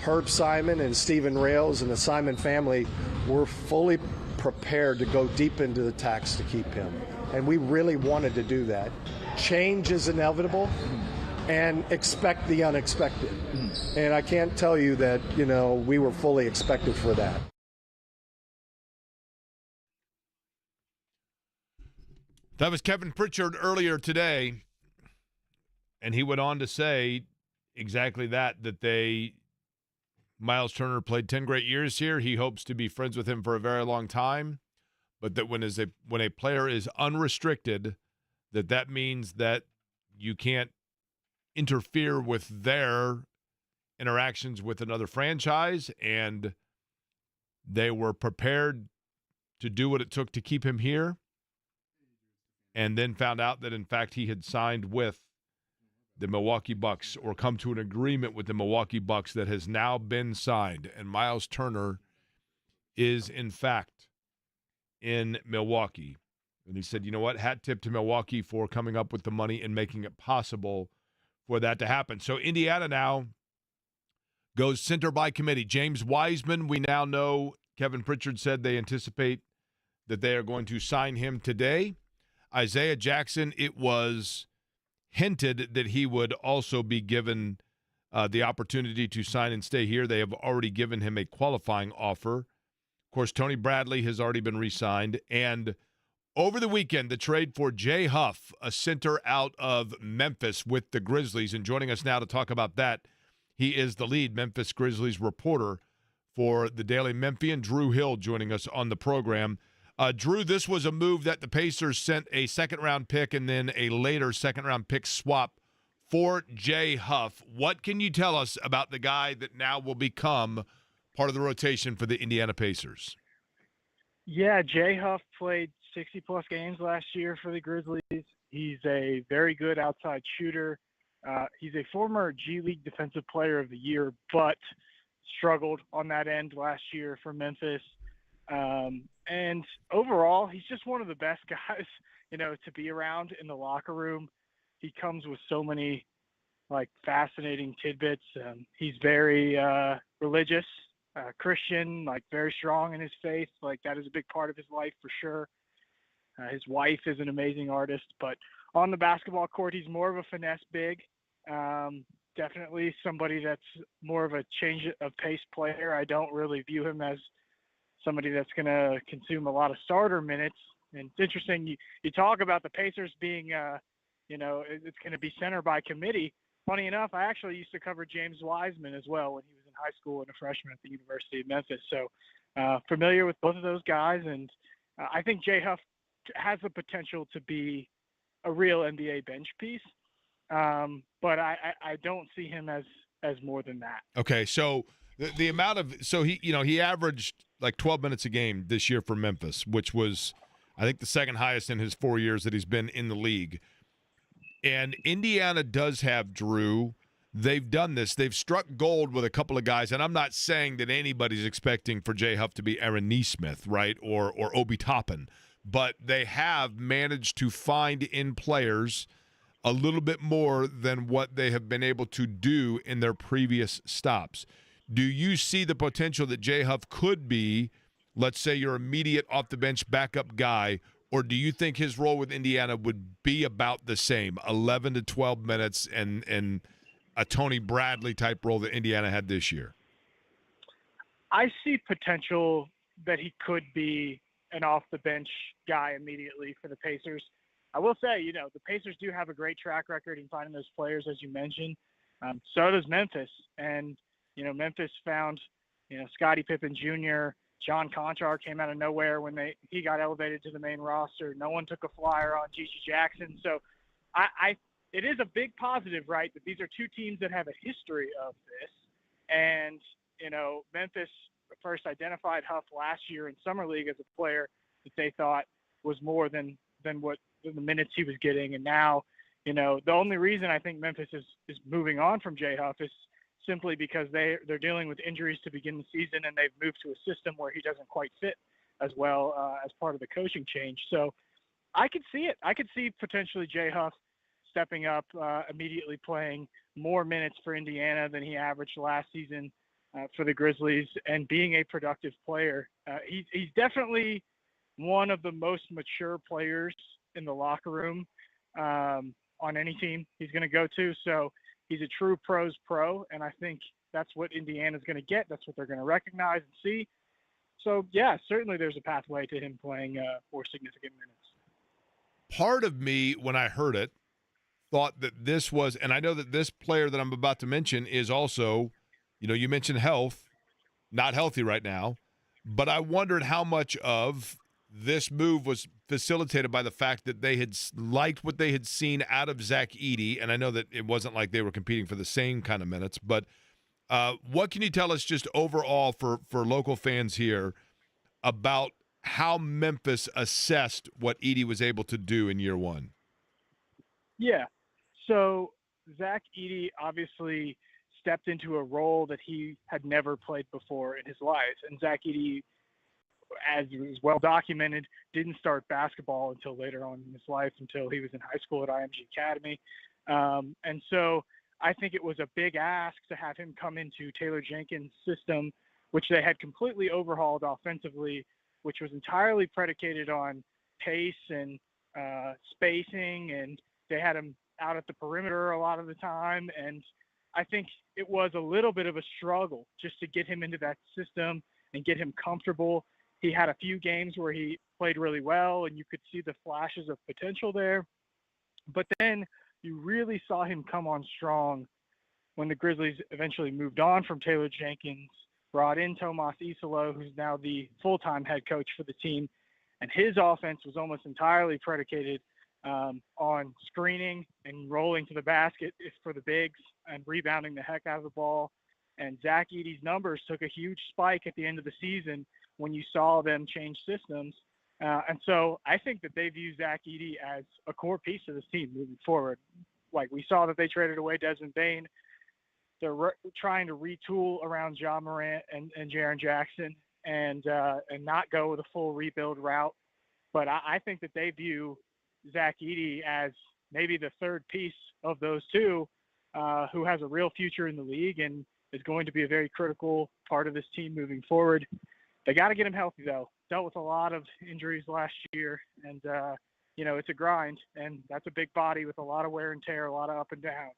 Herb Simon and Stephen Rails and the Simon family were fully prepared to go deep into the tax to keep him. And we really wanted to do that. Change is inevitable, and expect the unexpected. And I can't tell you that, we were fully expected for that. That was Kevin Pritchard earlier today, and he went on to say exactly that Miles Turner played 10 great years here. He hopes to be friends with him for a very long time, but that when a player is unrestricted, that means that you can't interfere with their interactions with another franchise, and they were prepared to do what it took to keep him here, and then found out that, in fact, he had signed with the Milwaukee Bucks, or come to an agreement with the Milwaukee Bucks that has now been signed. And Miles Turner is, in fact, in Milwaukee. And he said, you know what, hat tip to Milwaukee for coming up with the money and making it possible for that to happen. So Indiana now goes center by committee. James Wiseman, we now know, Kevin Pritchard said they anticipate that they are going to sign him today. Isaiah Jackson, it was hinted that he would also be given the opportunity to sign and stay here. They have already given him a qualifying offer. Of course, Tony Bradley has already been re-signed. And over the weekend, the trade for Jay Huff, a center out of Memphis with the Grizzlies. And joining us now to talk about that, he is the lead Memphis Grizzlies reporter for the Daily Memphian, Drew Hill, joining us on the program. Drew, this was a move that the Pacers sent a second-round pick and then a later second-round pick swap for Jay Huff. What can you tell us about the guy that now will become part of the rotation for the Indiana Pacers? Yeah, Jay Huff played 60-plus games last year for the Grizzlies. He's a very good outside shooter. He's a former G League Defensive Player of the Year, but struggled on that end last year for Memphis. And overall, he's just one of the best guys, to be around in the locker room. He comes with so many, fascinating tidbits. He's very religious, Christian, very strong in his faith. That is a big part of his life for sure. His wife is an amazing artist, but on the basketball court, he's more of a finesse big. Definitely somebody that's more of a change of pace player. I don't really view him as somebody that's going to consume a lot of starter minutes. And it's interesting, you talk about the Pacers being, it's going to be center by committee. Funny enough, I actually used to cover James Wiseman as well when he was in high school and a freshman at the University of Memphis. So familiar with both of those guys. And I think Jay Huff has the potential to be a real NBA bench piece. But I don't see him as more than that. Okay, so the amount of – so he averaged – 12 minutes a game this year for Memphis, which was, I think, the second highest in his 4 years that he's been in the league. And Indiana does have Drew. They've done this. They've struck gold with a couple of guys, and I'm not saying that anybody's expecting for Jay Huff to be Aaron Nesmith, right, or Obi Toppin, but they have managed to find in players a little bit more than what they have been able to do in their previous stops. Do you see the potential that Jay Huff could be, let's say, your immediate off-the-bench backup guy, or do you think his role with Indiana would be about the same, 11 to 12 minutes and a Tony Bradley-type role that Indiana had this year? I see potential that he could be an off-the-bench guy immediately for the Pacers. I will say, the Pacers do have a great track record in finding those players, as you mentioned. So does Memphis. And Memphis found, Scottie Pippen Jr., John Conchar came out of nowhere when he got elevated to the main roster. No one took a flyer on Gigi Jackson. So it is a big positive, right, that these are two teams that have a history of this. And, Memphis first identified Huff last year in Summer League as a player that they thought was more than what the minutes he was getting. And now, the only reason I think Memphis is moving on from Jay Huff is simply because they're dealing with injuries to begin the season, and they've moved to a system where he doesn't quite fit as well as part of the coaching change. So I could see it. I could see potentially Jay Huff stepping up, immediately playing more minutes for Indiana than he averaged last season. for the Grizzlies and being a productive player. He's definitely one of the most mature players in the locker room on any team he's going to go to. So he's a true pros pro, and I think that's what Indiana's going to get. That's what they're going to recognize and see. So, yeah, certainly there's a pathway to him playing more significant minutes. Part of me, when I heard it, thought that this was, and I know that this player that I'm about to mention is also, you mentioned health, not healthy right now, but I wondered how much of this move was facilitated by the fact that they had liked what they had seen out of Zach Edey, and I know that it wasn't like they were competing for the same kind of minutes, but what can you tell us just overall for local fans here about how Memphis assessed what Edey was able to do in year one? Yeah. So Zach Edey obviously stepped into a role that he had never played before in his life. And Zach Edey, as is well documented, didn't start basketball until later on in his life, until he was in high school at IMG Academy. And so I think it was a big ask to have him come into Taylor Jenkins' system, which they had completely overhauled offensively, which was entirely predicated on pace and spacing, and they had him out at the perimeter a lot of the time. And I think it was a little bit of a struggle just to get him into that system and get him comfortable. He had a few games where he played really well, and you could see the flashes of potential there. But then you really saw him come on strong when the Grizzlies eventually moved on from Taylor Jenkins, brought in Tomas Isolo, who's now the full-time head coach for the team. And his offense was almost entirely predicated on screening and rolling to the basket for the bigs and rebounding the heck out of the ball. And Zach Edey's numbers took a huge spike at the end of the season when you saw them change systems. And so I think that they view Zach Edey as a core piece of this team moving forward. Like, we saw that they traded away Desmond Bane. They're trying to retool around John Morant and Jaren Jackson and not go with a full rebuild route. But I think that they view Zach Edey as maybe the third piece of those two, who has a real future in the league and is going to be a very critical part of this team moving forward. They got to get him healthy, though. Dealt with a lot of injuries last year, and it's a grind, and that's a big body with a lot of wear and tear, a lot of up and down,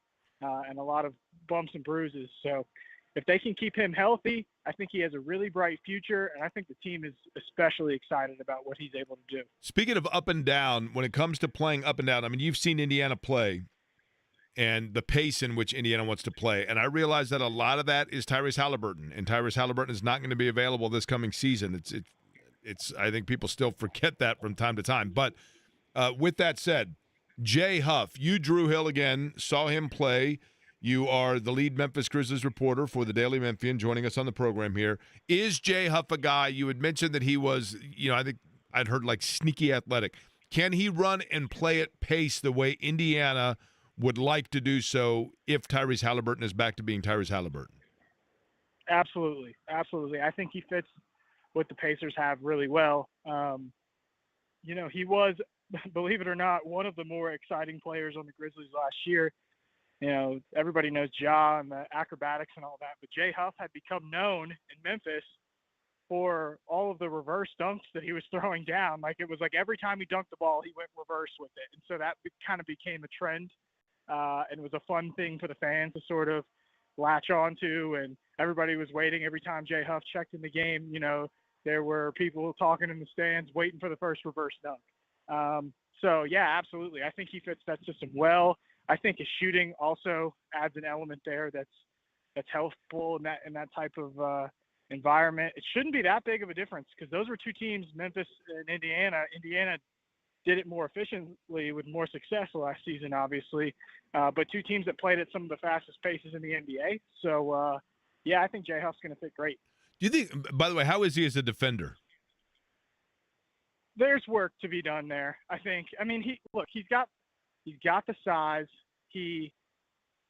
and a lot of bumps and bruises. So if they can keep him healthy, I think he has a really bright future, and I think the team is especially excited about what he's able to do. Speaking of up and down, when it comes to playing up and down, I mean, you've seen Indiana play and the pace in which Indiana wants to play, and I realize that a lot of that is Tyrese Halliburton, and Tyrese Halliburton is not going to be available this coming season. It's I think people still forget that from time to time. But with that said, Jay Huff, you Drew Hill again, saw him play. You are the lead Memphis Grizzlies reporter for the Daily Memphian, joining us on the program here. Is Jay Huff a guy, you had mentioned that he was, I think I'd heard like sneaky athletic. Can he run and play at pace the way Indiana would like to do so if Tyrese Halliburton is back to being Tyrese Halliburton? Absolutely. Absolutely. I think he fits what the Pacers have really well. He was, believe it or not, one of the more exciting players on the Grizzlies last year. Everybody knows Ja and the acrobatics and all that, but Jay Huff had become known in Memphis for all of the reverse dunks that he was throwing down. Like, it was like every time he dunked the ball, he went reverse with it. And so that kind of became a trend. And it was a fun thing for the fans to sort of latch onto, and everybody was waiting every time Jay Huff checked in the game. There were people talking in the stands waiting for the first reverse dunk. So yeah, absolutely. I think he fits that system well. I think his shooting also adds an element there that's helpful in that type of environment. It shouldn't be that big of a difference because those were two teams, Memphis and Indiana. Indiana did it more efficiently with more success last season, obviously, but two teams that played at some of the fastest paces in the NBA. So, I think Jay Huff's going to fit great. Do you think, by the way, how is he as a defender? There's work to be done there, I think. I mean, he's got the size. He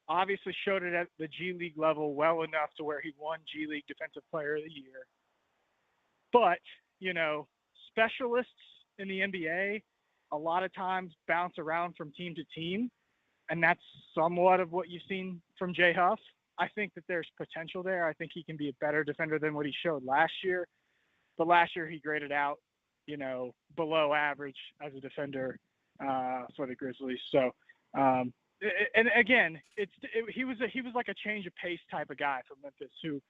obviously showed it at the G League level well enough to where he won G League Defensive Player of the Year. But, specialists in the NBA a lot of times bounce around from team to team, and that's somewhat of what you've seen from Jay Huff. I think that there's potential there. I think he can be a better defender than what he showed last year. But last year he graded out, below average as a defender for the Grizzlies. So, and again, he was like a change of pace type of guy from Memphis who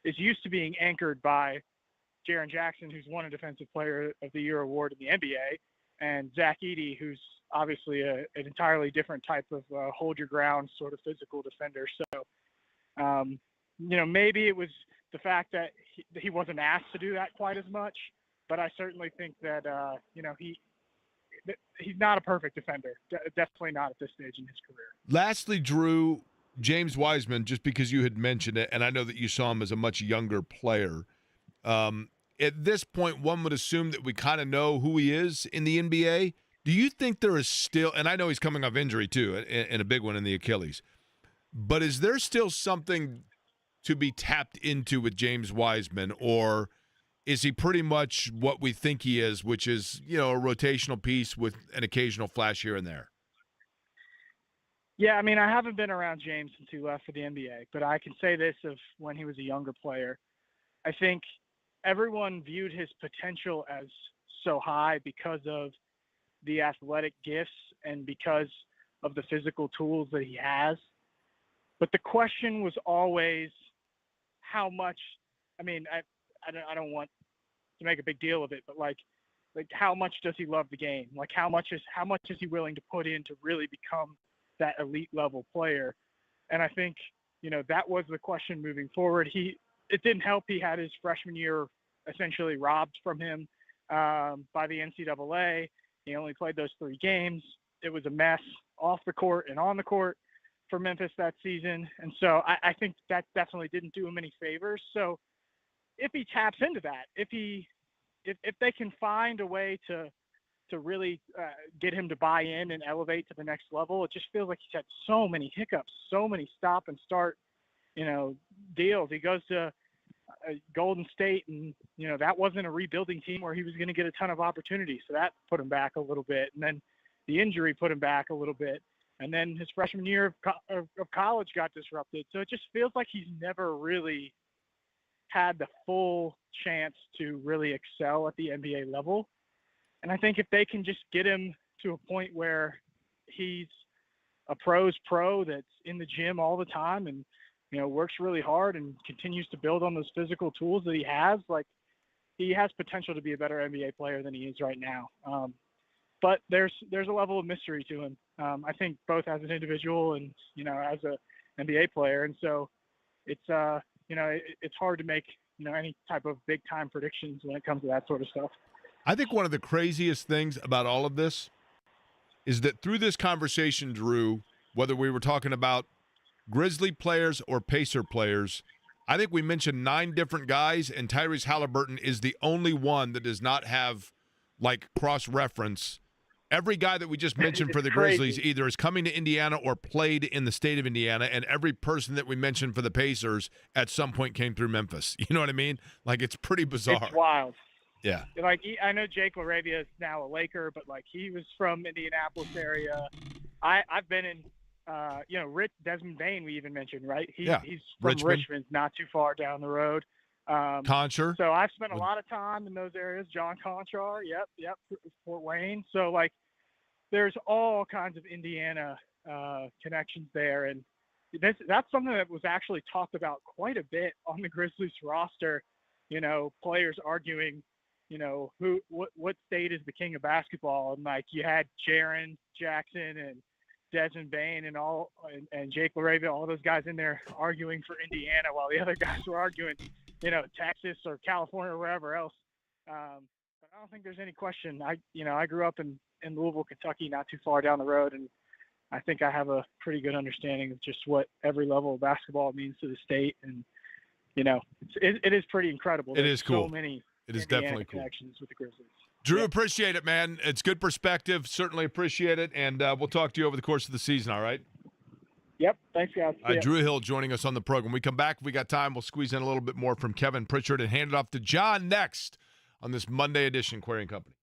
is used to being anchored by Jaren Jackson, who's won a Defensive Player of the Year award in the NBA, and Zach Edey, who's obviously an entirely different type of hold your ground sort of physical defender. So, maybe it was the fact that he wasn't asked to do that quite as much, but I certainly think that, he's not a perfect defender. Definitely not at this stage in his career. Lastly, Drew, James Wiseman, just because you had mentioned it, and I know that you saw him as a much younger player, at this point, one would assume that we kind of know who he is in the NBA. Do you think there is still, and I know he's coming off injury too, and a big one in the Achilles, but is there still something to be tapped into with James Wiseman, or is he pretty much what we think he is, which is, a rotational piece with an occasional flash here and there? Yeah, I mean, I haven't been around James since he left for the NBA, but I can say this of when he was a younger player. I think everyone viewed his potential as so high because of the athletic gifts and because of the physical tools that he has. But the question was always how much, I mean, I don't want to make a big deal of it, but like how much does he love the game? Like how much is he willing to put in to really become that elite level player? And I think, that was the question moving forward. It didn't help. He had his freshman year essentially robbed from him by the NCAA. He only played those 3 games. It was a mess off the court and on the court for Memphis that season. And so I think that definitely didn't do him any favors. So if he taps into that, if they can find a way to really get him to buy in and elevate to the next level, it just feels like he's had so many hiccups, so many stop and start, deals. He goes to Golden State, and that wasn't a rebuilding team where he was going to get a ton of opportunities, so that put him back a little bit. And then the injury put him back a little bit, and then his freshman year of college got disrupted. So it just feels like he's never really had the full chance to really excel at the NBA level. And I think if they can just get him to a point where he's a pro's pro that's in the gym all the time and works really hard and continues to build on those physical tools that he has, like he has potential to be a better NBA player than he is right now. But there's a level of mystery to him. I think both as an individual and, as a NBA player. And so it's hard to make, any type of big time predictions when it comes to that sort of stuff. I think one of the craziest things about all of this is that through this conversation, Drew, whether we were talking about Grizzly players or Pacer players, I think we mentioned 9 different guys, and Tyrese Halliburton is the only one that does not have, cross-reference. Every guy that we just mentioned for the Grizzlies either is coming to Indiana or played in the state of Indiana, and every person that we mentioned for the Pacers at some point came through Memphis. You know what I mean? It's pretty bizarre. It's wild. Yeah. I know Jake LaRavia is now a Laker, but, he was from Indianapolis area. I've been in Desmond Bain, we even mentioned, right? He's from Richmond, not too far down the road. Concher. So I've spent a lot of time in those areas. John Conchar, yep, Fort Wayne. So, there's all kinds of Indiana connections there. And that's something that was actually talked about quite a bit on the Grizzlies roster, players arguing, what state is the king of basketball? And, you had Jaren Jackson and Desmond Bain and Jake LaRavia, all those guys in there arguing for Indiana while the other guys were arguing, Texas or California or wherever else. But I don't think there's any question. I grew up in Louisville, Kentucky, not too far down the road, and I think I have a pretty good understanding of just what every level of basketball means to the state. And, it is pretty incredible. It is cool. So many it is Indiana definitely cool connections with the Grizzlies. Drew, appreciate it, man. It's good perspective. Certainly appreciate it. And we'll talk to you over the course of the season, all right? Yep. Thanks, guys. Drew Hill joining us on the program. When we come back, if we got time, we'll squeeze in a little bit more from Kevin Pritchard and hand it off to John next on this Monday edition, Query & Company.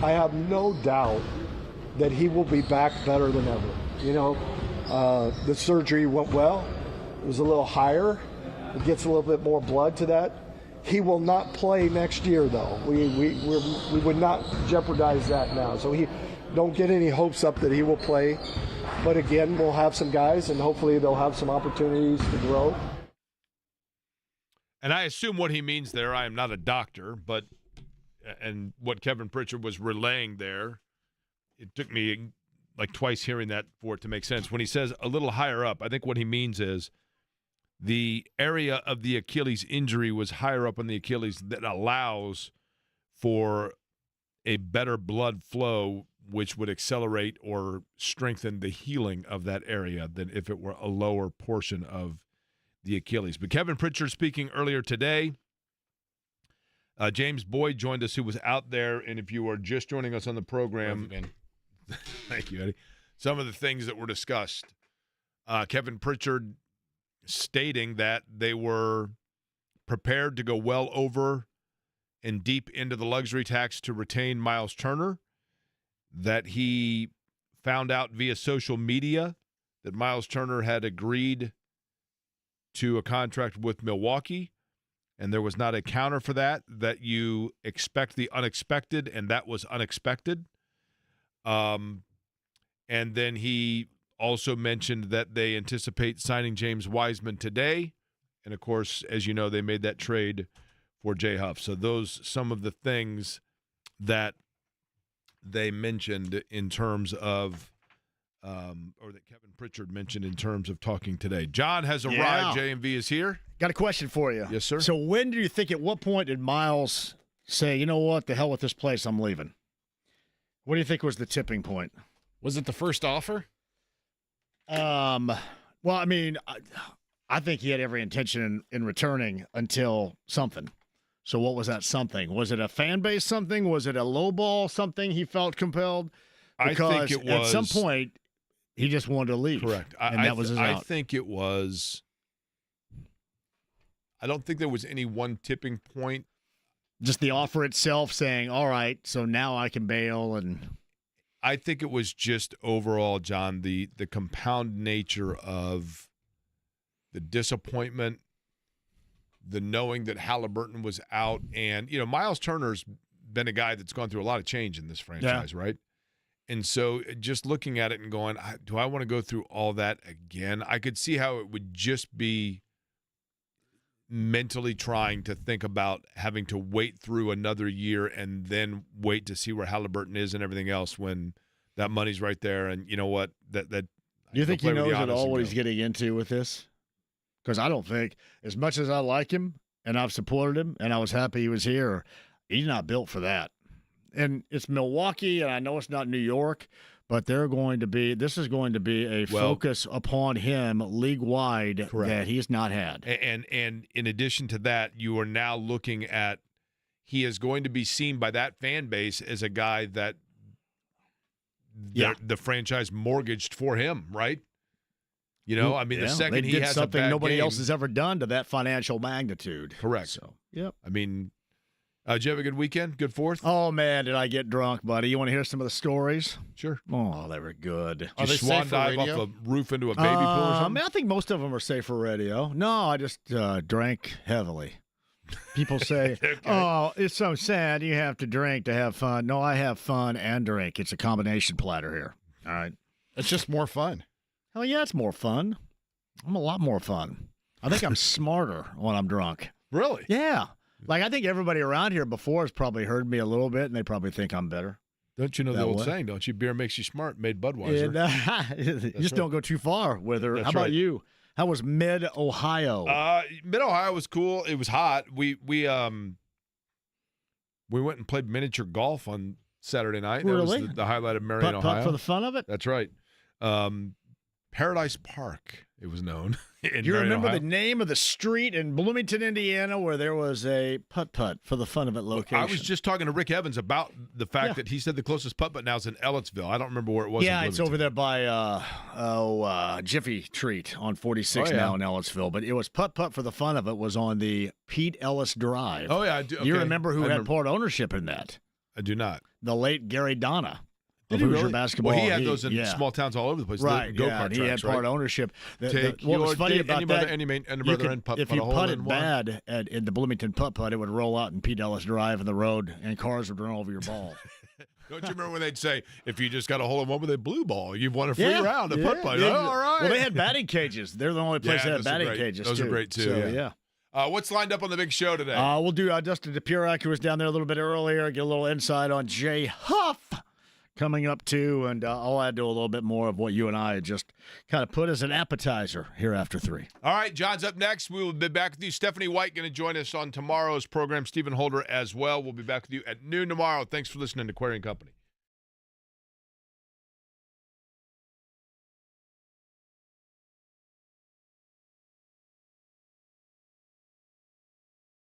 I have no doubt that he will be back better than ever. The surgery went well. It was a little higher. It gets a little bit more blood to that. He will not play next year, though. We would not jeopardize that now. So don't get any hopes up that he will play. But again, we'll have some guys, and hopefully they'll have some opportunities to grow. And I assume what he means there, I am not a doctor, and what Kevin Pritchard was relaying there, it took me like twice hearing that for it to make sense. When he says a little higher up, I think what he means is the area of the Achilles injury was higher up on the Achilles that allows for a better blood flow, which would accelerate or strengthen the healing of that area than if it were a lower portion of the Achilles. But Kevin Pritchard speaking earlier today. James Boyd joined us, who was out there, and if you are just joining us on the program, thank you, Eddie. Some of the things that were discussed. Kevin Pritchard stating that they were prepared to go well over and deep into the luxury tax to retain Miles Turner, that he found out via social media that Miles Turner had agreed to a contract with Milwaukee, and there was not a counter for that you expect the unexpected, and that was unexpected. And then he also mentioned that they anticipate signing James Wiseman today. And, of course, as you know, they made that trade for Jay Huff. So those some of the things that they mentioned in terms of or that Kevin Pritchard mentioned in terms of talking today. John has arrived. J&V is here. Got a question for you. Yes, sir. So when do you think, at what point did Miles say, you know what, the hell with this place, I'm leaving? What do you think was the tipping point? Was it the first offer? Well, I mean, I think he had every intention in returning until something. So what was that something? Was it a fan base something? Was it a low ball something he felt compelled? Because I think it was, at some point, he just wanted to leave. Correct. That was his out. I think it was – I don't think there was any one tipping point. Just the offer itself saying, all right, so now I can bail. And I think it was just overall, John, the compound nature of the disappointment, the knowing that Halliburton was out. And, Miles Turner's been a guy that's gone through a lot of change in this franchise, right? And so just looking at it and going, do I want to go through all that again? I could see how it would just be mentally trying to think about having to wait through another year and then wait to see where Halliburton is and everything else when that money's right there. And you know what? That do you think he knows at all what he's getting into with this? Because I don't think, as much as I like him and I've supported him and I was happy he was here, he's not built for that. And it's Milwaukee, and I know it's not New York, but this is going to be a focus upon him league-wide that he's not had. And in addition to that, you are now looking at he is going to be seen by that fan base as a guy that the franchise mortgaged for him, right? The second he has something a bad nobody game, else has ever done to that financial magnitude. Correct. So, yep. I mean, did you have a good weekend? Good Fourth? Oh, man, did I get drunk, buddy. You want to hear some of the stories? Sure. Oh, they were good. Did you swan dive off a roof into a baby pool or something? I think most of them are safe for radio. No, I just drank heavily. People say, okay. Oh, it's so sad you have to drink to have fun. No, I have fun and drink. It's a combination platter here. All right. It's just more fun. Hell yeah, it's more fun. I'm a lot more fun. I think I'm smarter when I'm drunk. Really? Yeah. Like, I think everybody around here before has probably heard me a little bit, and they probably think I'm better. Don't you know the old saying, don't you? Beer makes you smart, made Budweiser. You just don't go too far with her. How about you? How was Mid-Ohio? Mid-Ohio was cool. It was hot. We went and played miniature golf on Saturday night. Really? That was the highlight of Marion, Ohio. For the fun of it? That's right. Paradise Park, it was known. Do you remember the name of the street in Bloomington, Indiana, where there was a putt-putt for the fun of it location? I was just talking to Rick Evans about the fact that he said the closest putt-putt now is in Ellettsville. I don't remember where it was. Yeah, it's over there by Jiffy Treat on 46 now in Ellettsville. But it was putt-putt for the fun of it was on the Pete Ellis Drive. Oh, yeah. I do. Okay. You remember who had part ownership in that? I do not. The late Gary Donna. Did of he Hoosier really? basketball. Well, he had those in small towns all over the place. Right, Go-kart he had tracks, part right? ownership. Take what was funny about any that, brother, any brother and putt, if putt you a hole putted in one. bad in the Bloomington putt-putt, it would roll out in Pete Ellis Drive in the road, and cars would run over your ball. Don't you remember when they'd say, if you just got a hole in one with a blue ball, you've won a free round of putt-putt? Oh, all right. Well, they had batting cages. They're the only place that had batting cages, Those are great, too. So, yeah. What's lined up on the big show today? We'll do Dustin DePurak, who was down there a little bit earlier, get a little insight on Jay Huff coming up, too, and I'll add to a little bit more of what you and I just kind of put as an appetizer here after 3. All right, John's up next. We will be back with you. Stephanie White going to join us on tomorrow's program. Stephen Holder as well. We'll be back with you at noon tomorrow. Thanks for listening to Query & Company.